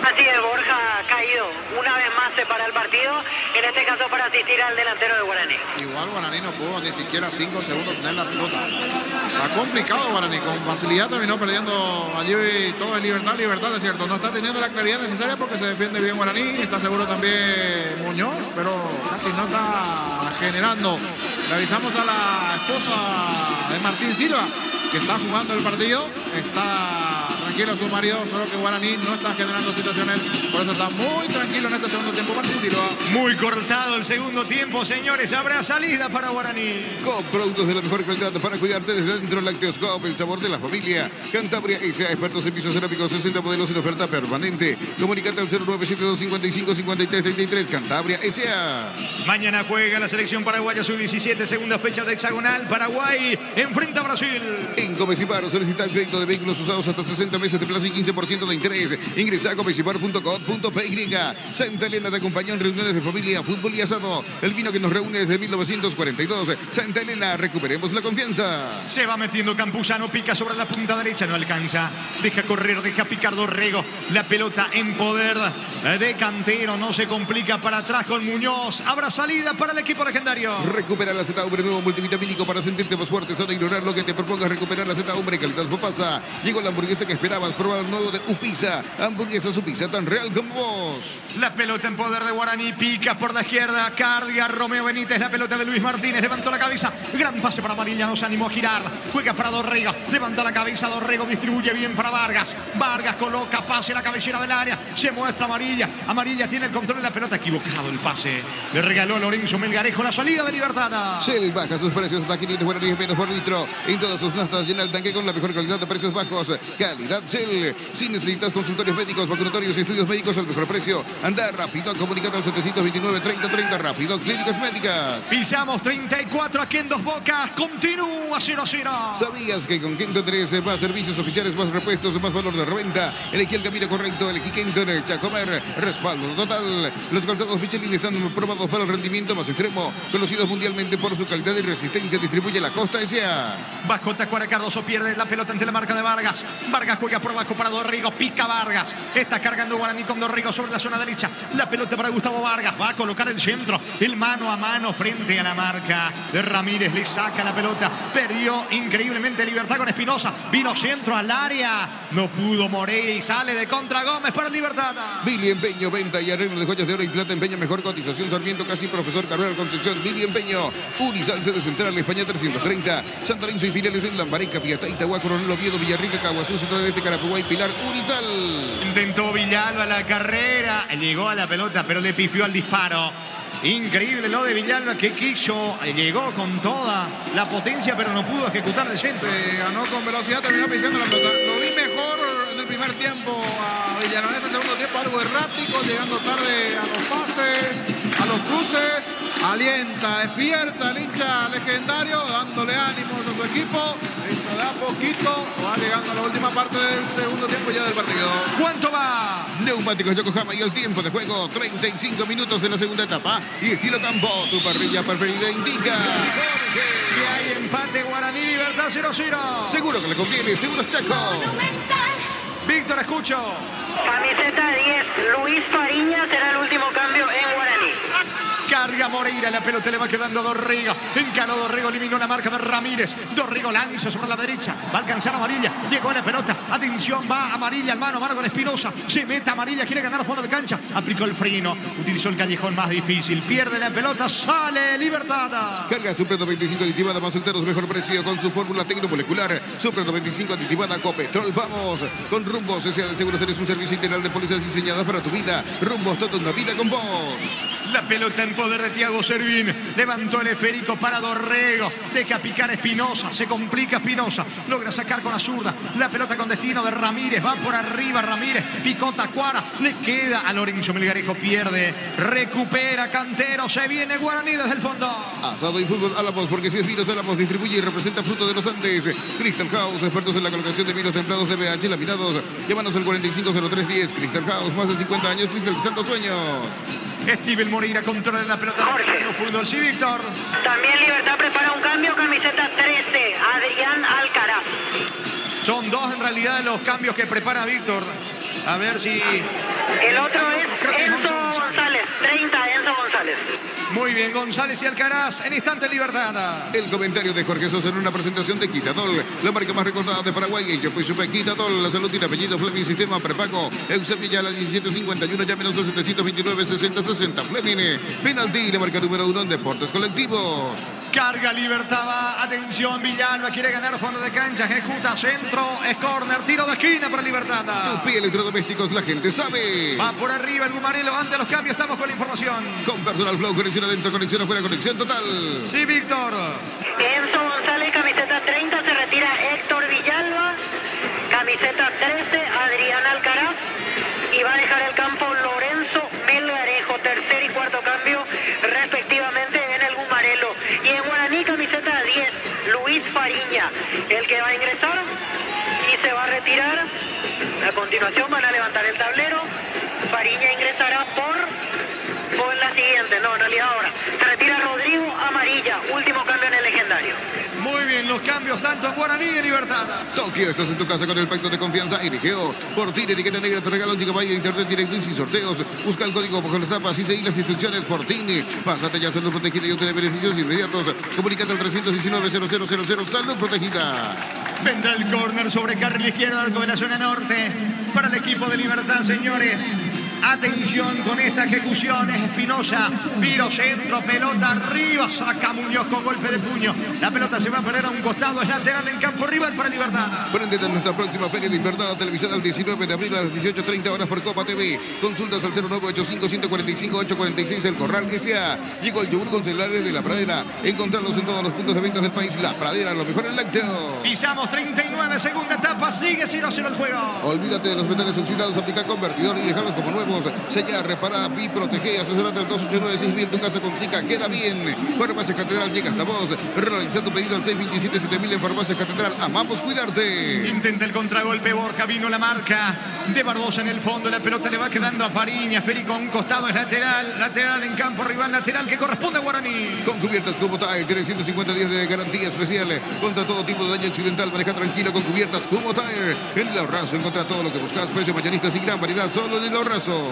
Así es, Borja ha caído. Una vez más se para el partido, en este caso para asistir al delantero de Guaraní.
Igual Guaraní no pudo ni siquiera 5 segundos tener la pelota. Está complicado Guaraní, con facilidad terminó perdiendo allí todo en Libertad. Libertad, es cierto, no está teniendo la claridad necesaria porque se defiende bien Guaraní. Está seguro también Muñoz, pero casi no está generando. Le avisamos a la esposa de Martín Silva que está jugando el partido. Está tranquilo a su marido, solo que Guaraní no está generando situaciones, por eso está muy tranquilo en este segundo tiempo Martín Silva.
Muy cortado el segundo tiempo, señores. Habrá salida para Guaraní.
Con productos de la mejor calidad para cuidarte desde dentro. Lácteos Coop, el sabor de la familia. Cantabria S.A. expertos en pisos cerámicos, 60 modelos en oferta permanente. Comunicate al 0972555333. Cantabria S.A.
Mañana juega la selección paraguaya sub-17, segunda fecha de hexagonal. Paraguay enfrenta a Brasil.
En Comecipar solicita el crédito de vehículos usados hasta 60 meses de plazo y 15% de interés. Ingresa a comecipar.com.py. Santa Elena te acompaña en reuniones de familia, fútbol y asado. El vino que nos reúne desde 1942. Santa Elena, recuperemos la confianza.
Se va metiendo Campuzano, pica sobre la punta derecha, no alcanza. Deja correr, deja picar Dorrego. La pelota en poder de Cantero, no se complica para atrás con Muñoz. Habrá salida para el equipo legendario.
Recupera la Z-Umbre, nuevo multivitamínico para sentirte más fuerte. Solo ignorar lo que te propongas. Recuperar la Z-Umbre, calidad Popasa. Llegó la hamburguesa que esperabas. Probar el nuevo de Upisa. Hamburguesa su pizza tan real como vos.
La pelota en poder de Guaraní, pica por la izquierda, carga Romeo Benítez, la pelota de Luis Martínez, levantó la cabeza, gran pase para Amarilla, no se animó a girar, juega para Dorrego, levanta la cabeza, Dorrego distribuye bien para Vargas, Vargas coloca pase, la cabecera del área, se muestra Amarilla, Amarilla tiene el control de la pelota, equivocado el pase, le regaló a Lorenzo Melgarejo la salida de Libertad.
Shell baja sus precios hasta 500 Guaraníes menos por litro, en todas sus nastas llena el tanque con la mejor calidad de precios bajos, calidad Shell, si necesitas consultorios médicos, vacunatorios y estudios médicos al mejor precio, anda rápido, comunicado al 729-3030, rápido, clínicas médicas.
Pisamos 34 aquí en Dos Bocas, continúa 0-0.
¿Sabías que con Kenton 13 más servicios oficiales, más repuestos, más valor de reventa? Elegí el camino correcto, elegí Kenton, Chacomer, respaldo total. Los calzados Michelin están probados para el rendimiento más extremo, conocidos mundialmente por su calidad y resistencia, distribuye la Costa S.A.
Bajo Tacuara, Cardoso pierde la pelota ante la marca de Vargas. Vargas juega por abajo para Dorrego, pica Vargas. Está cargando Guaraní con Dorrego sobre la zona derecha. La pelota para Gustavo Vargas, va a colocar el centro, el mano a mano frente a la marca de Ramírez, le saca la pelota, perdió increíblemente Libertad con Espinosa, vino centro al área, no pudo Moreira y sale de contra Gómez para Libertad.
Billy Empeño, venta y arreglo de joyas de oro y plata, empeño, mejor cotización, Sarmiento, casi profesor Carrera Concepción, Billy Empeño, Unisal, sede central, España 330, Santa Lorenzo y filiales en Lambareca, Piataita, Huaco, Coronel Oviedo, Villarrica, Caguazú, Ciudad del Este, Carapuguay, Pilar, Unisal.
Intentó Villalba la carrera, llegó a la pelota, pero le pifió al disparo. Increíble lo de Villalba que quiso, llegó con toda la potencia, pero no pudo ejecutar el centro.
Ganó con velocidad, terminó pifiando la pelota. Lo vi mejor en el primer tiempo a Villalba. En este segundo tiempo algo errático, llegando tarde a los pases, a los cruces. Alienta, despierta el hincha legendario, dándole ánimos a su equipo. Esto da poquito, va llegando a la última parte del segundo tiempo ya del partido.
¿Cuánto va?
Neumáticos Yokohama y el tiempo de juego, 35 minutos de la segunda etapa. Y estilo campo, tu parrilla preferida indica.
Que hay empate, Guaraní, Libertad 0-0.
Seguro que le conviene, seguro Chaco.
Víctor, escucho.
Camiseta 10, Luis Fariña será el último cambio en Guaraní.
Carga Moreira, la pelota le va quedando a Dorrego. Encaró Dorrego, eliminó la marca de Ramírez. Dorrego lanza sobre la derecha. Va a alcanzar a Amarilla. Llegó a la pelota. Atención, va Amarilla al mano a mano con Espinosa. Se mete Amarilla, quiere ganar a fondo de cancha. Aplicó el freno. Utilizó el callejón más difícil. Pierde la pelota. Sale Libertad.
Carga Super 95 aditivada más solteros, mejor precio con su fórmula tecnomolecular. Super 95 aditivada Copetrol. Vamos con Rumbos. S.A. de Seguros es un servicio integral de pólizas diseñadas para tu vida. Rumbos, toda una vida con vos.
La pelota en poder de Thiago Servín. Levantó el esférico para Dorrego. Deja picar a Espinosa. Se complica Espinosa. Logra sacar con la zurda. La pelota con destino de Ramírez. Va por arriba Ramírez. Picó Tacuara. Le queda a Lorenzo Melgarejo. Pierde. Recupera Cantero. Se viene Guaraní desde el fondo.
Asado y fútbol Álamos, porque si es vinos Álamos distribuye y representa fruto de los Andes. Crystal House, expertos en la colocación de vinos templados de BH laminados. Llámanos al 450310. Crystal House, más de 50 años cristalizando sueños.
Steven Moreira controla la pelota.
Jorge.
Fútbol, sí, Víctor.
También Libertad prepara un cambio, camiseta 13, Adrián Alcaraz.
Son dos en realidad los cambios que prepara Víctor. A ver si...
El otro es Enzo González, 30, Enzo González.
Muy bien, González y Alcaraz en instante Libertad.
El comentario de Jorge Sosa en una presentación de Quitadol, la marca más recordada de Paraguay. Y yo pues supe Quitadol, la salud tiene apellido, Fleming, sistema prepago. Eusebio ya la 1751, ya menos de 729, 60, 60. Fleming, penalti, la marca número 1 en deportes colectivos.
Carga Libertad, va, atención, Villalba quiere ganar fondo de cancha, ejecuta centro, es córner, tiro de esquina para Libertad.
Tupi Electrodomésticos, la gente sabe.
Va por arriba el Gumarelo, ante los cambios estamos con la información.
Con Personal Flow, conexión adentro, conexión afuera, conexión total.
Sí, Víctor.
Enzo González, camiseta 30, se retira Héctor Villalba, camiseta 13, Adrián Alcaraz, y va a dejar el campo Lorenzo Melgarejo, tercer y cuarto cambio respectivamente en el Gumarelo. Y en Guaraní, camiseta 10, Luis Fariña, el que va a ingresar y se va a retirar. A continuación van a levantar el tablero. Fariña ingresará por la siguiente, no, en realidad ahora. Se retira Rodrigo Amarilla, último cambio en el legendario.
Muy bien, los cambios tanto en Guaraní y en Libertad.
Tokio, estás en tu casa con el pacto de confianza RGO. Fortín, etiqueta negra, te regala un GB de internet directo y sin sorteos. Busca el código bajo las tapas y seguí las instrucciones. Fortín, pásate ya a Salud Protegida y obtener beneficios inmediatos. Comunícate al 319-0000, Salud Protegida.
Vendrá el córner sobre carril izquierdo arco de la zona norte para el equipo de Libertad, señores. Atención con esta ejecución, es Espinosa, viro centro, pelota arriba, saca Muñoz con golpe de puño. La pelota se va a perder a un costado, es lateral en campo rival para Libertad.
Prendete a nuestra próxima Feria de Libertad, televisada el 19 de abril a las 18:30 horas por Copa TV. Consultas al 0985-145-846, El Corral que sea. Llegó el yogur con celulares de La Pradera. Encontrarlos en todos los puntos de ventas del país. La Pradera, lo mejor en lácteo.
Pisamos 39, segunda etapa, sigue 0-0 el juego.
Olvídate de los metales oxidados, aplica convertidor y dejarlos como nuevos. Sella, repara, vi, protege, asesorate al 289-6000, tu casa con Zika, queda bien. Farmacia Catedral llega hasta vos. Realiza tu pedido al 627-7000 en Farmacia Catedral. Amamos cuidarte.
Intenta el contragolpe Borja, vino la marca de Barbosa en el fondo. La pelota le va quedando a Fariña. Férico a un costado es lateral. Lateral en campo rival, lateral que corresponde a Guaraní.
Con cubiertas como Tire, tiene 150 días de garantía especial contra todo tipo de daño accidental. Maneja tranquilo con cubiertas como Tire. En El Ahorrazo encuentra todo lo que buscas. Precios mayoristas y gran variedad solo en El Ahorrazo.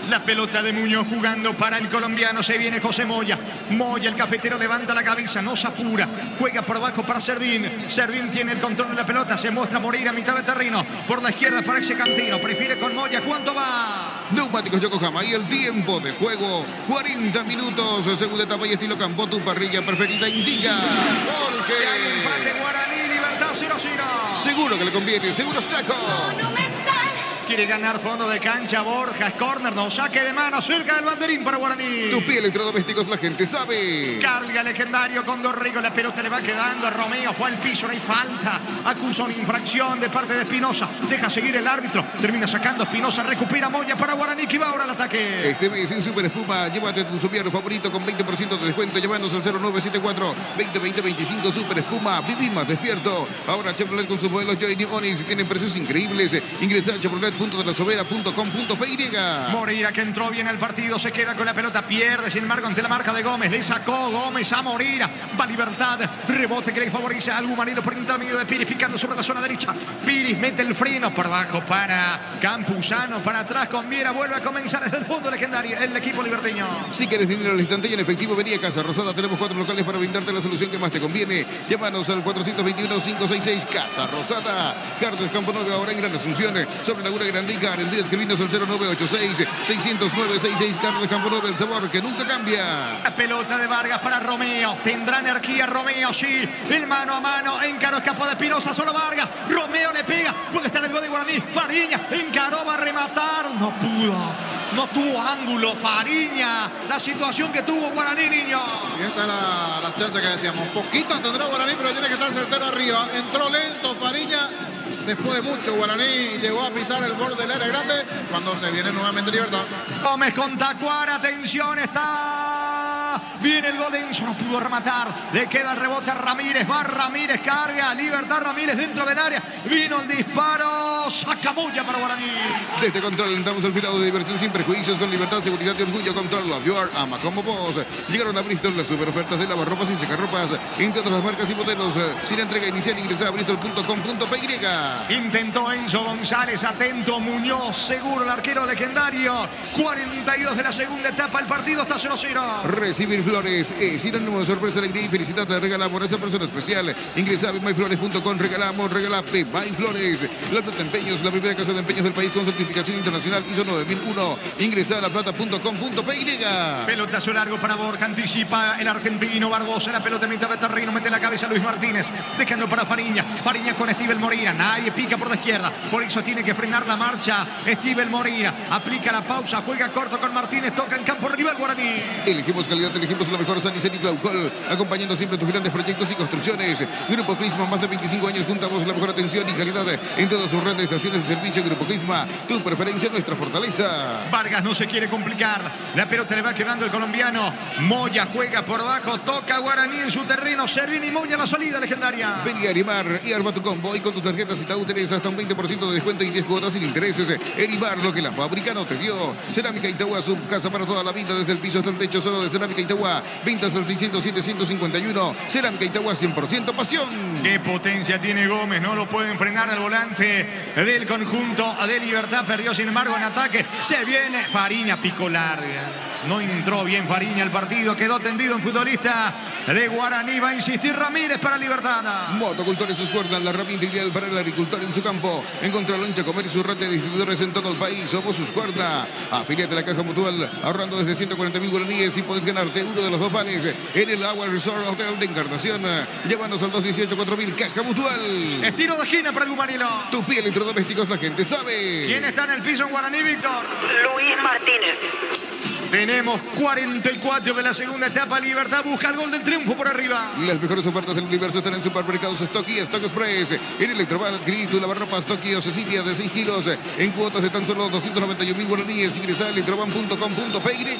La pelota de Muñoz jugando para el colombiano. Se viene José Moya. Moya, el cafetero, levanta la cabeza, no se apura. Juega por abajo para Serdín. Serdín tiene el control de la pelota. Se muestra Moreira a mitad de terreno. Por la izquierda parece Cantino. Prefiere con Moya. ¿Cuánto va?
Neumáticos Yokohama y el tiempo de juego. 40 minutos. Segunda etapa y estilo campo. Tu parrilla preferida indica. Porque
hay empate Guaraní, Libertad 0-0.
Seguro que le conviene. Seguro Chaco.
Quiere ganar fondo de cancha Borja, es córner, no, saque de mano cerca del banderín para Guaraní.
Tu piel electrodomésticos, la gente sabe.
Carga legendario con Dorrigo, la pelota le va quedando a Romeo, fue al piso, no hay falta. Acusa una infracción de parte de Espinosa, deja seguir el árbitro, termina sacando Espinosa, recupera Moya para Guaraní que va ahora al ataque.
Este mes en Super Espuma, llévate tu subiano favorito con 20% de descuento, llamándonos al 0974-2020-25 Super Espuma, viví más despierto. Ahora Chevrolet con sus modelos Joy New Onix tienen precios increíbles. Ingresa a chevrolet.delasovera.com.py.
Moreira que entró bien al partido, se queda con la pelota, pierde sin embargo ante la marca de Gómez, le sacó Gómez a Moreira, va Libertad, rebote que le favorece a Gumarelo por intermedio de Piris, picando sobre la zona derecha, Piris mete el freno por abajo para Campuzano, para atrás con Viera, vuelve a comenzar desde el fondo legendario el equipo liberteño.
Si quieres dinero al instante y en efectivo, vení a Casa Rosada, tenemos 4 locales para brindarte la solución que más te conviene. Llámanos al 421-566 Casa Rosada, Carlos Campo 9, ahora en Gran Asunción, sobre Laguna Grandica, tendrías que escribirnos al 0986-609-66, Carlos Campo 9, el sabor que nunca cambia.
La pelota de Vargas para Romeo, tendrá energía Romeo, sí, el mano a mano, encaró, escapó de Espinosa, solo Vargas, Romeo le pega, puede estar el gol de Guaraní, Fariña, encaró, va a rematar, no pudo, no tuvo ángulo, Fariña, la situación que tuvo Guaraní, niño.
Y esta es la chance que decíamos, poquito tendrá Guaraní, pero tiene que estar certero arriba, entró lento Fariña. Después de mucho, Guaraní llegó a pisar el borde del área grande cuando se viene nuevamente Libertad.
Gómez con Tacuara, atención, está... Viene el gol de Enzo, no pudo rematar. Le queda el rebote a Ramírez, va Ramírez, carga, Libertad Ramírez dentro del área. Vino el disparo, saca Moya para Guaraní.
Desde Control alentamos el cuidado de diversión sin prejuicios, con libertad, seguridad y orgullo. Control, Love Your, ama como vos. Llegaron a Bristol las super ofertas de lavarropas y secarropas, entre otras las marcas y modelos. Sin entrega inicial, ingresa a bristol.com.py.
Intentó Enzo González, atento Muñoz, seguro el arquero legendario. 42 de la segunda etapa, el partido está 0-0.
recibir flores. Sinónimo de sorpresa, alegría y felicidad. Te regalamos a esa persona especial. Ingresa a bemyflores.com. Regalamos, regala Bemay Flores. La Plata Empeños, la primera casa de empeños del país con certificación internacional ISO 9001. Ingresa a laplata.com.py.
Pelotazo largo para Borja, anticipa el argentino Barbosa, la pelota en mitad de terreno, mete la cabeza Luis Martínez, dejando para Fariña con Steven Moreira, nadie pica por la izquierda, por eso tiene que frenar la marcha Steven Moreira, aplica la pausa, juega corto con Martínez, toca en campo rival Guaraní.
Elegimos calidad, elegimos lo mejor, San Vicente y Glaucol, acompañando siempre tus grandes proyectos y construcciones. Grupo Crisma, más de 25 años, juntamos la mejor atención y calidad en todas sus redes de estaciones de servicio. Grupo Crisma, tu preferencia, nuestra fortaleza.
Vargas no se quiere complicar, la pelota le va quedando el colombiano, Moya juega por abajo, toca Guaraní en su terreno, Servini y Moya la salida legendaria.
Vení a Erimar y arma tu combo y con tus tarjetas Itaú tenés hasta un 20% de descuento y 10 cuotas sin intereses. Erimar, lo que la fábrica no te dio. Cerámica Itagua, su casa para toda la vida, desde el piso hasta el techo, solo de Cerámica Itagua. Ventas al 607-151. Cerámica Itagua, 100% pasión.
Qué potencia tiene Gómez, no lo pueden frenar al volante del conjunto de Libertad, perdió sin embargo en ataque, se viene Fariña, pico larga. No entró bien Fariña al partido, quedó tendido en futbolista de Guaraní, va a insistir Ramírez para Libertad.
Motocultor en sus cuerdas, la herramienta ideal para el agricultor en su campo. Encontrarlo en Chacomer y su red de distribuidores en todo el país. Somos sus cuerdas. Afíliate a la Caja Mutual, ahorrando desde 140.000 guaraníes y podés ganarte uno de los 2 vales en el Agua Resort Hotel de Encarnación. Llévanos al 218-4000, Caja Mutual.
Estilo de esquina para Gumarilo.
Tu piel, electrodomésticos, la gente sabe.
¿Quién está en el piso en Guaraní, Víctor?
Luis Martínez.
Tenemos 44 de la segunda etapa. Libertad busca el gol del triunfo por arriba.
Las mejores ofertas del universo están en Supermercados Stock y Stock Express. En Electrobat, adquirí tu lavarropas Stock o Cecilia de 6 kilos en cuotas de tan solo 291.000 guaraníes. Ingresa a electroban.com.py.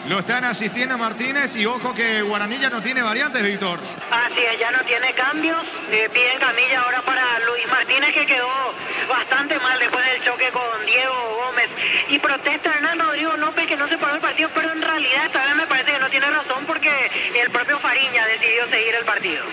Lo están asistiendo Martínez y ojo que Guaraní ya no tiene variantes, Víctor.
Así es, ya no tiene cambios. Piden camilla ahora para Luis Martínez, que quedó bastante mal después del choque con Diego Gómez. Y protesta Hernán Rodrigo López, que no se paró el partido, pero en realidad esta vez me parece que no tiene razón, porque el propio Fariña decidió seguir el partido.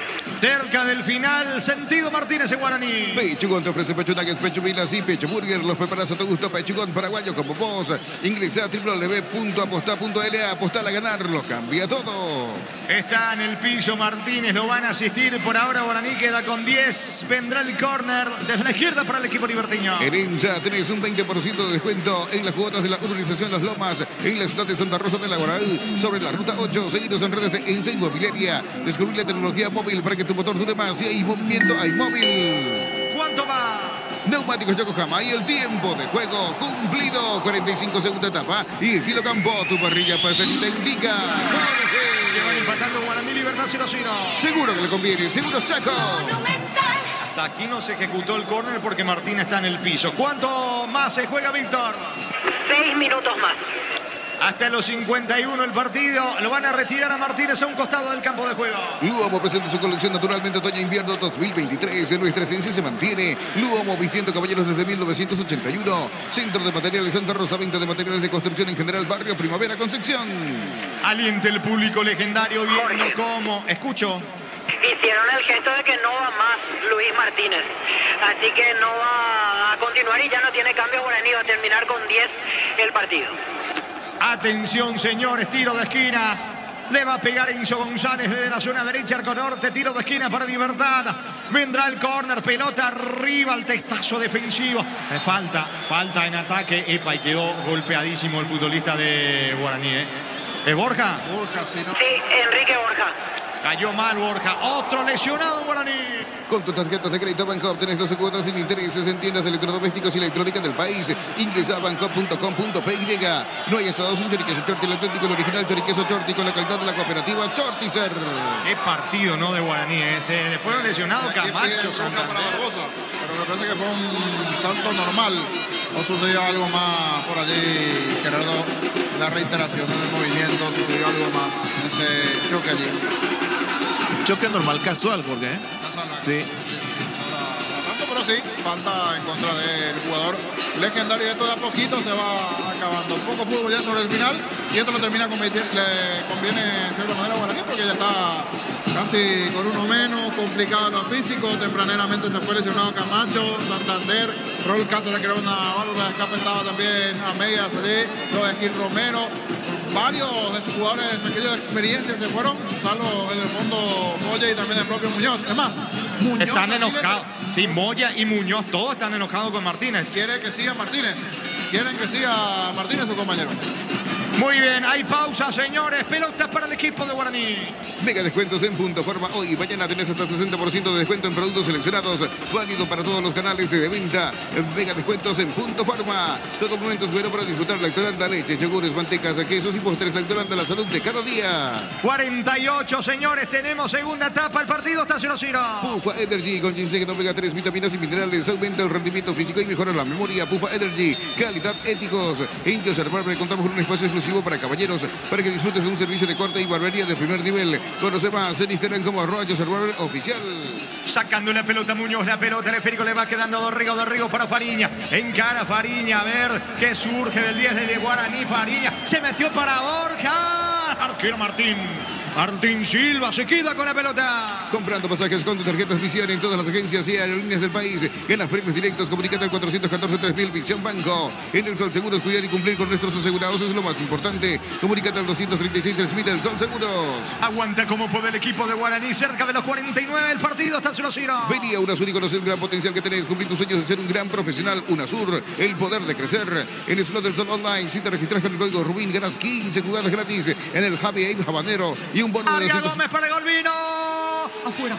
Cerca del final, sentido Martínez en Guaraní.
Pechugón te ofrece pecho nuggets, pecho milas y pecho burger. Los preparas a tu gusto. Pechugón paraguayo como vos. Ingresa a www.aposta.la. Apostar a ganar, lo cambia todo.
Está en el piso Martínez, lo van a asistir. Por ahora Guaraní queda con 10. Vendrá el córner desde la izquierda para el equipo liberteño.
En EMSA tenés un 20% de descuento en las cuotas de la urbanización Las Lomas, en la ciudad de Santa Rosa de la Guaraní, sobre la ruta 8. Seguidos en redes de ENSA Inmobiliaria. Descubrir la tecnología móvil para que tu motor dure más. Y hay movimiento, hay móvil.
¿Cuánto va?
Neumáticos Yokohama y el tiempo de juego cumplido. 45 segunda etapa y estilo campo. Tu parrilla preferida indica.
Llevan empatando Guaraní, Libertad 0-0.
Seguro que le conviene, seguro Chaco.
Hasta aquí no se ejecutó el córner porque Martín está en el piso. ¿Cuánto más se juega, Víctor?
6 minutos más.
Hasta los 51 el partido. Lo van a retirar a Martínez a un costado del campo de juego.
Luomo presenta su colección naturalmente otoño-invierno 2023. Nuestra esencia se mantiene. Luomo vistiendo caballeros desde 1981. Centro de Materiales Santa Rosa. Venta de materiales de construcción en general. Barrio Primavera Concepción.
Aliente el público legendario viendo cómo... Escucho.
Hicieron el gesto de que no va más Luis Martínez. Así que no va a continuar y ya no tiene cambio Guaraní. Va a terminar con 10 el partido.
Atención, señores, tiro de esquina. Le va a pegar Enzo González desde la zona derecha, arco norte, tiro de esquina para Libertad. Vendrá el córner, pelota arriba, el testazo defensivo. Falta en ataque. Epa, y quedó golpeadísimo el futbolista de Guaraní. ¿Es Borja?
Borja, sí, ¿no?
Sí, Enrique Borja.
Cayó mal Borja. Otro lesionado en Guaraní.
Con tus tarjetas de crédito Bancop tenés 12 cuotas sin intereses en tiendas de electrodomésticos y electrónica del país. Ingresa a bancop.com.py. No hay asados, un choriqueso Chorti, el auténtico, el original choriqueso Chorti con la calidad de la cooperativa Chortizer.
Qué partido, ¿no? De Guaraní. Se le fueron lesionados Camacho.
Para Barbosa, pero me parece que fue un salto normal. O sucedió algo más por allí, Gerardo. La reiteración en el movimiento, sucedió algo más en ese choque allí.
Choque normal casual, Jorge, ¿eh?
Casual,
sí.
Pero sí, falta en contra del jugador legendario. Y esto de a poquito se va acabando. Un poco fútbol ya sobre el final. Y esto lo termina le conviene en cierta manera a Guaraní, porque ya está casi con uno menos, complicado en lo físico. Tempraneramente se fue lesionado Camacho, Santander, Raúl Cáceres, que era una válvula de escape, estaba también a medias allí. Lo de Gil Romero. varios de sus jugadores, aquellos de experiencia, se fueron, salvo en el fondo Moya y también el propio Muñoz. Es más, Muñoz
están enojados. Sí, Moya y Muñoz, todos están enojados con Martínez.
Quiere que siga Martínez. Quieren que siga Martínez, su compañero.
Muy bien, hay pausa, señores. Pelota para el equipo de Guaraní.
Mega descuentos en Punto Forma. Hoy y mañana tenés hasta 60% de descuento en productos seleccionados. Válido para todos los canales de venta. Mega descuentos en Punto Forma. Todo momento es bueno para disfrutar Lactolanda, leches, yogures, mantecas, quesos y postres. Lactolanda, la salud de cada día.
48, señores. Tenemos segunda etapa. El partido está 0-0.
Pufa Energy con ginseng, omega 3, vitaminas y minerales. Aumenta el rendimiento físico y mejora la memoria. Pufa Energy. Calidad éticos. En Joseph Barber contamos con un espacio exclusivo para caballeros, para que disfrutes de un servicio de corte y barbería de primer nivel. Conoce más en Instagram como @Oficial.
Sacando la pelota Muñoz, la pelota, el esférico le va quedando a Dorrigo para Fariña. Encara Fariña, a ver qué surge del 10 de Guaraní. Fariña se metió para Borja. Arquero Martín Silva se queda con la pelota.
Comprando pasajes con tu tarjeta Visión en todas las agencias y aerolíneas del país. Ganas premios directos. Comunícate al 414-3000 Visión Banco. En el Sol Seguros, cuidar y cumplir con nuestros asegurados es lo más importante. Comunícate al 236-3000 El Sol Seguros.
Aguanta como puede el equipo de Guaraní. Cerca de los 49 el partido está 0-0.
Vení a UNASUR y conoce el gran potencial que tenés. Cumplir tus sueños de ser un gran profesional. UNASUR, el poder de crecer. En Slot del Sol Online, si te registras con el código Rubín, ganas 15 jugadas gratis en el Javi Abe Habanero y un bono de
Ariel Gómez para Golvino. Afuera.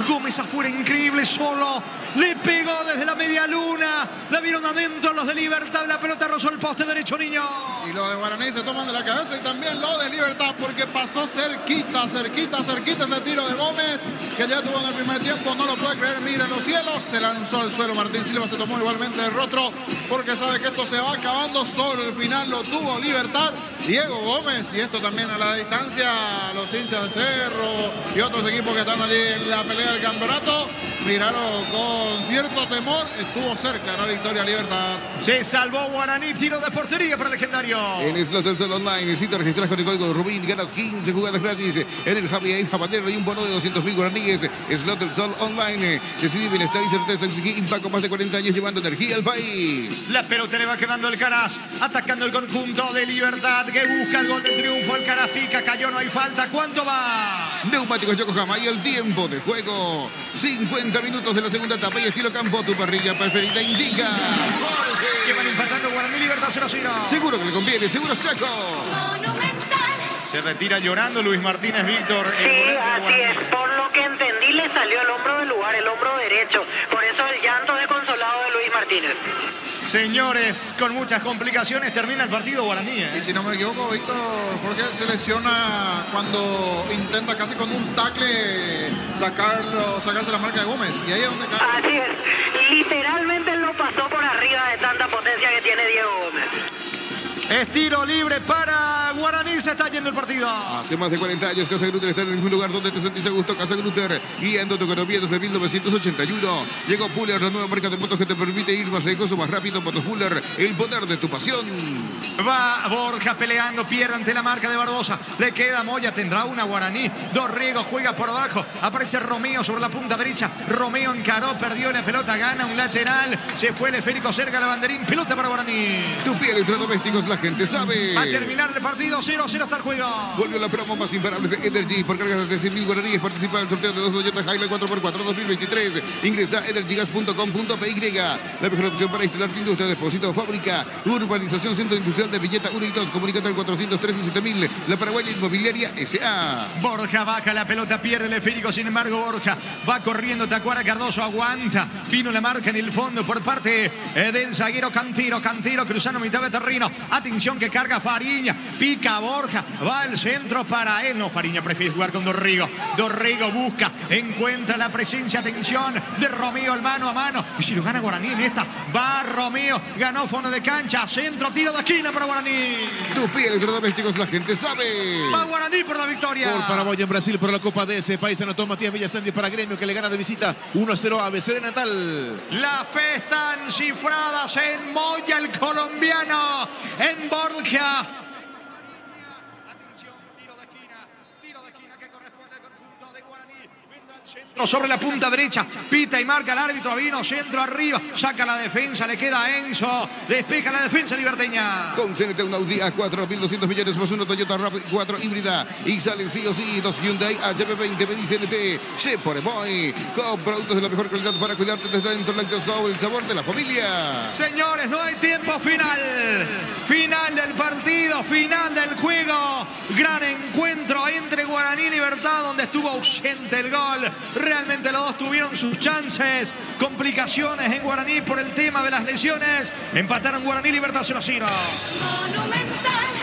Gómez afuera, increíble, solo. Le pegó desde la media luna. La vieron adentro los de Libertad. La pelota rozó el poste derecho, niño.
Y los de Guaraní se toman de la cabeza y también lo de Libertad porque pasó cerquita ese tiro de Gómez que ya tuvo en el primer tiempo. No lo puede creer. Mira los cielos. Se lanzó al suelo. Martín Silva se tomó igualmente el rostro porque sabe que esto se va acabando. Solo el final lo tuvo Libertad. Diego Gómez, y esto también a la distancia, los hinchas del Cerro y otros equipos que están allí en la pelea del campeonato, miraron con cierto temor. Estuvo cerca la victoria Libertad.
Se salvó Guaraní, tiro de portería para el legendario.
En Slot del Sol Online, si te registras con el código Rubín, ganas 15 jugadas gratis en el Javi Abe Habanero y un bono de 200.000 guaraníes. Slot del Sol Online, decide bienestar y certeza. Impaco más de 40 años llevando energía al país.
La pelota le va quedando el Caraz, atacando el conjunto de Libertad que busca el gol del triunfo. El Caraz pica, cayó, no hay falta. ¿Cuánto va?
Neumáticos Yokohama y el tiempo de juego. 50 minutos de la segunda etapa y estilo campo. Tu parrilla preferida indica. Jorge.
Que van empatando Guaraní, Libertad 0-0.
Seguro que le conviene, seguro Chaco.
Se retira llorando Luis Martínez Víctor.
Sí, así es. Por lo que entendí, le salió el hombro del lugar, el hombro derecho. Por eso el llanto desconsolado de Luis Martínez.
Señores, con muchas complicaciones termina el partido Guaraní.
Y si no me equivoco, Víctor, Jorge se lesiona cuando intenta casi con un tackle sacarse la marca de Gómez. Y ahí es donde cae.
Así es. Literalmente él lo pasó por arriba de tanta potencia que tiene Diego Gómez.
Es tiro libre para Guaraní, se está yendo el partido.
Hace más de 40 años Casa Grutter está en el mismo lugar donde te sentís a gusto. Casa Grutter, guiando tu economía desde 1981. Llegó Puller, la nueva marca de motos que te permite ir más lejos o más rápido. Motos Puller, el poder de tu pasión.
Va Borja peleando, pierde ante la marca de Barbosa. Le queda Moya, tendrá una Guaraní. Dorrigo juega por abajo. Aparece Romeo sobre la punta derecha. Romeo encaró, perdió la pelota, gana un lateral. Se fue el esférico cerca del banderín. Pelota para Guaraní.
Tu piel electrodomésticos, la gente sabe.
Va a terminar el partido 0-0 hasta el juego.
Volvió la promo más imparable de Energy. Por cargas de 100.000 guaraníes participa en el sorteo de 2 Toyota Hilux 4x4 2023. Ingresa a energygas.com.py. La mejor opción para instalar tu industria, depósito, fábrica, urbanización, centro industrial de Villeta 1 y 2. Comunícate al 413-7000. La Paraguaya Inmobiliaria S.A.
Borja baja la pelota, pierde el esférico. Sin embargo, Borja va corriendo. Tacuara Cardoso aguanta. Vino la marca en el fondo por parte del zaguero Cantiro. Cantiro cruzando mitad de terreno. Atención que carga Fariña. Pica Borja. Va al centro para él. No, Fariña prefiere jugar con Dorrigo. Dorrigo busca. Encuentra la presencia. Atención de Romeo, el mano a mano. Y si lo gana Guaraní en esta, va Romeo. Ganó fondo de cancha. Centro, tiro de esquina para Guaraní.
Tu piel electrodomésticos, la gente sabe.
Va Guaraní por la victoria.
Por Paraguay en Brasil por la Copa de ese país anotó Matías Villasandi para Gremio que le gana de visita 1-0 a ABC de Natal.
La fe están cifradas en Moya, el colombiano, en Borja. Atención, tiro de esquina que corresponde al conjunto de Guaraní. Vendrá al centro. Sobre la punta derecha, pita y marca el árbitro, vino centro arriba, saca la defensa, le queda a Enzo, despeja la defensa liberteña.
Con CNT, un Audi A4, 1.200 millones más uno Toyota RAV4 híbrida y salen sí o sí dos Hyundai HP20, pedí CNT, Boy, con productos de la mejor calidad para cuidarte desde dentro, Lácteos Go, el sabor de la familia.
Señores, no hay tiempo final, final del partido, final del juego, gran encuentro entre Guaraní y Libertad, donde estuvo ausente el gol. Realmente los dos tuvieron sus chances, complicaciones en Guaraní por el tema de las lesiones. Empataron Guaraní y Libertad 0-0.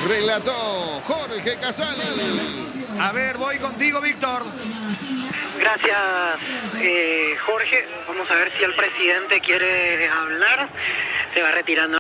Relató Jorge Casal.
A ver, voy contigo, Víctor.
Gracias, Jorge. Vamos a ver si el presidente quiere hablar. Se va retirando.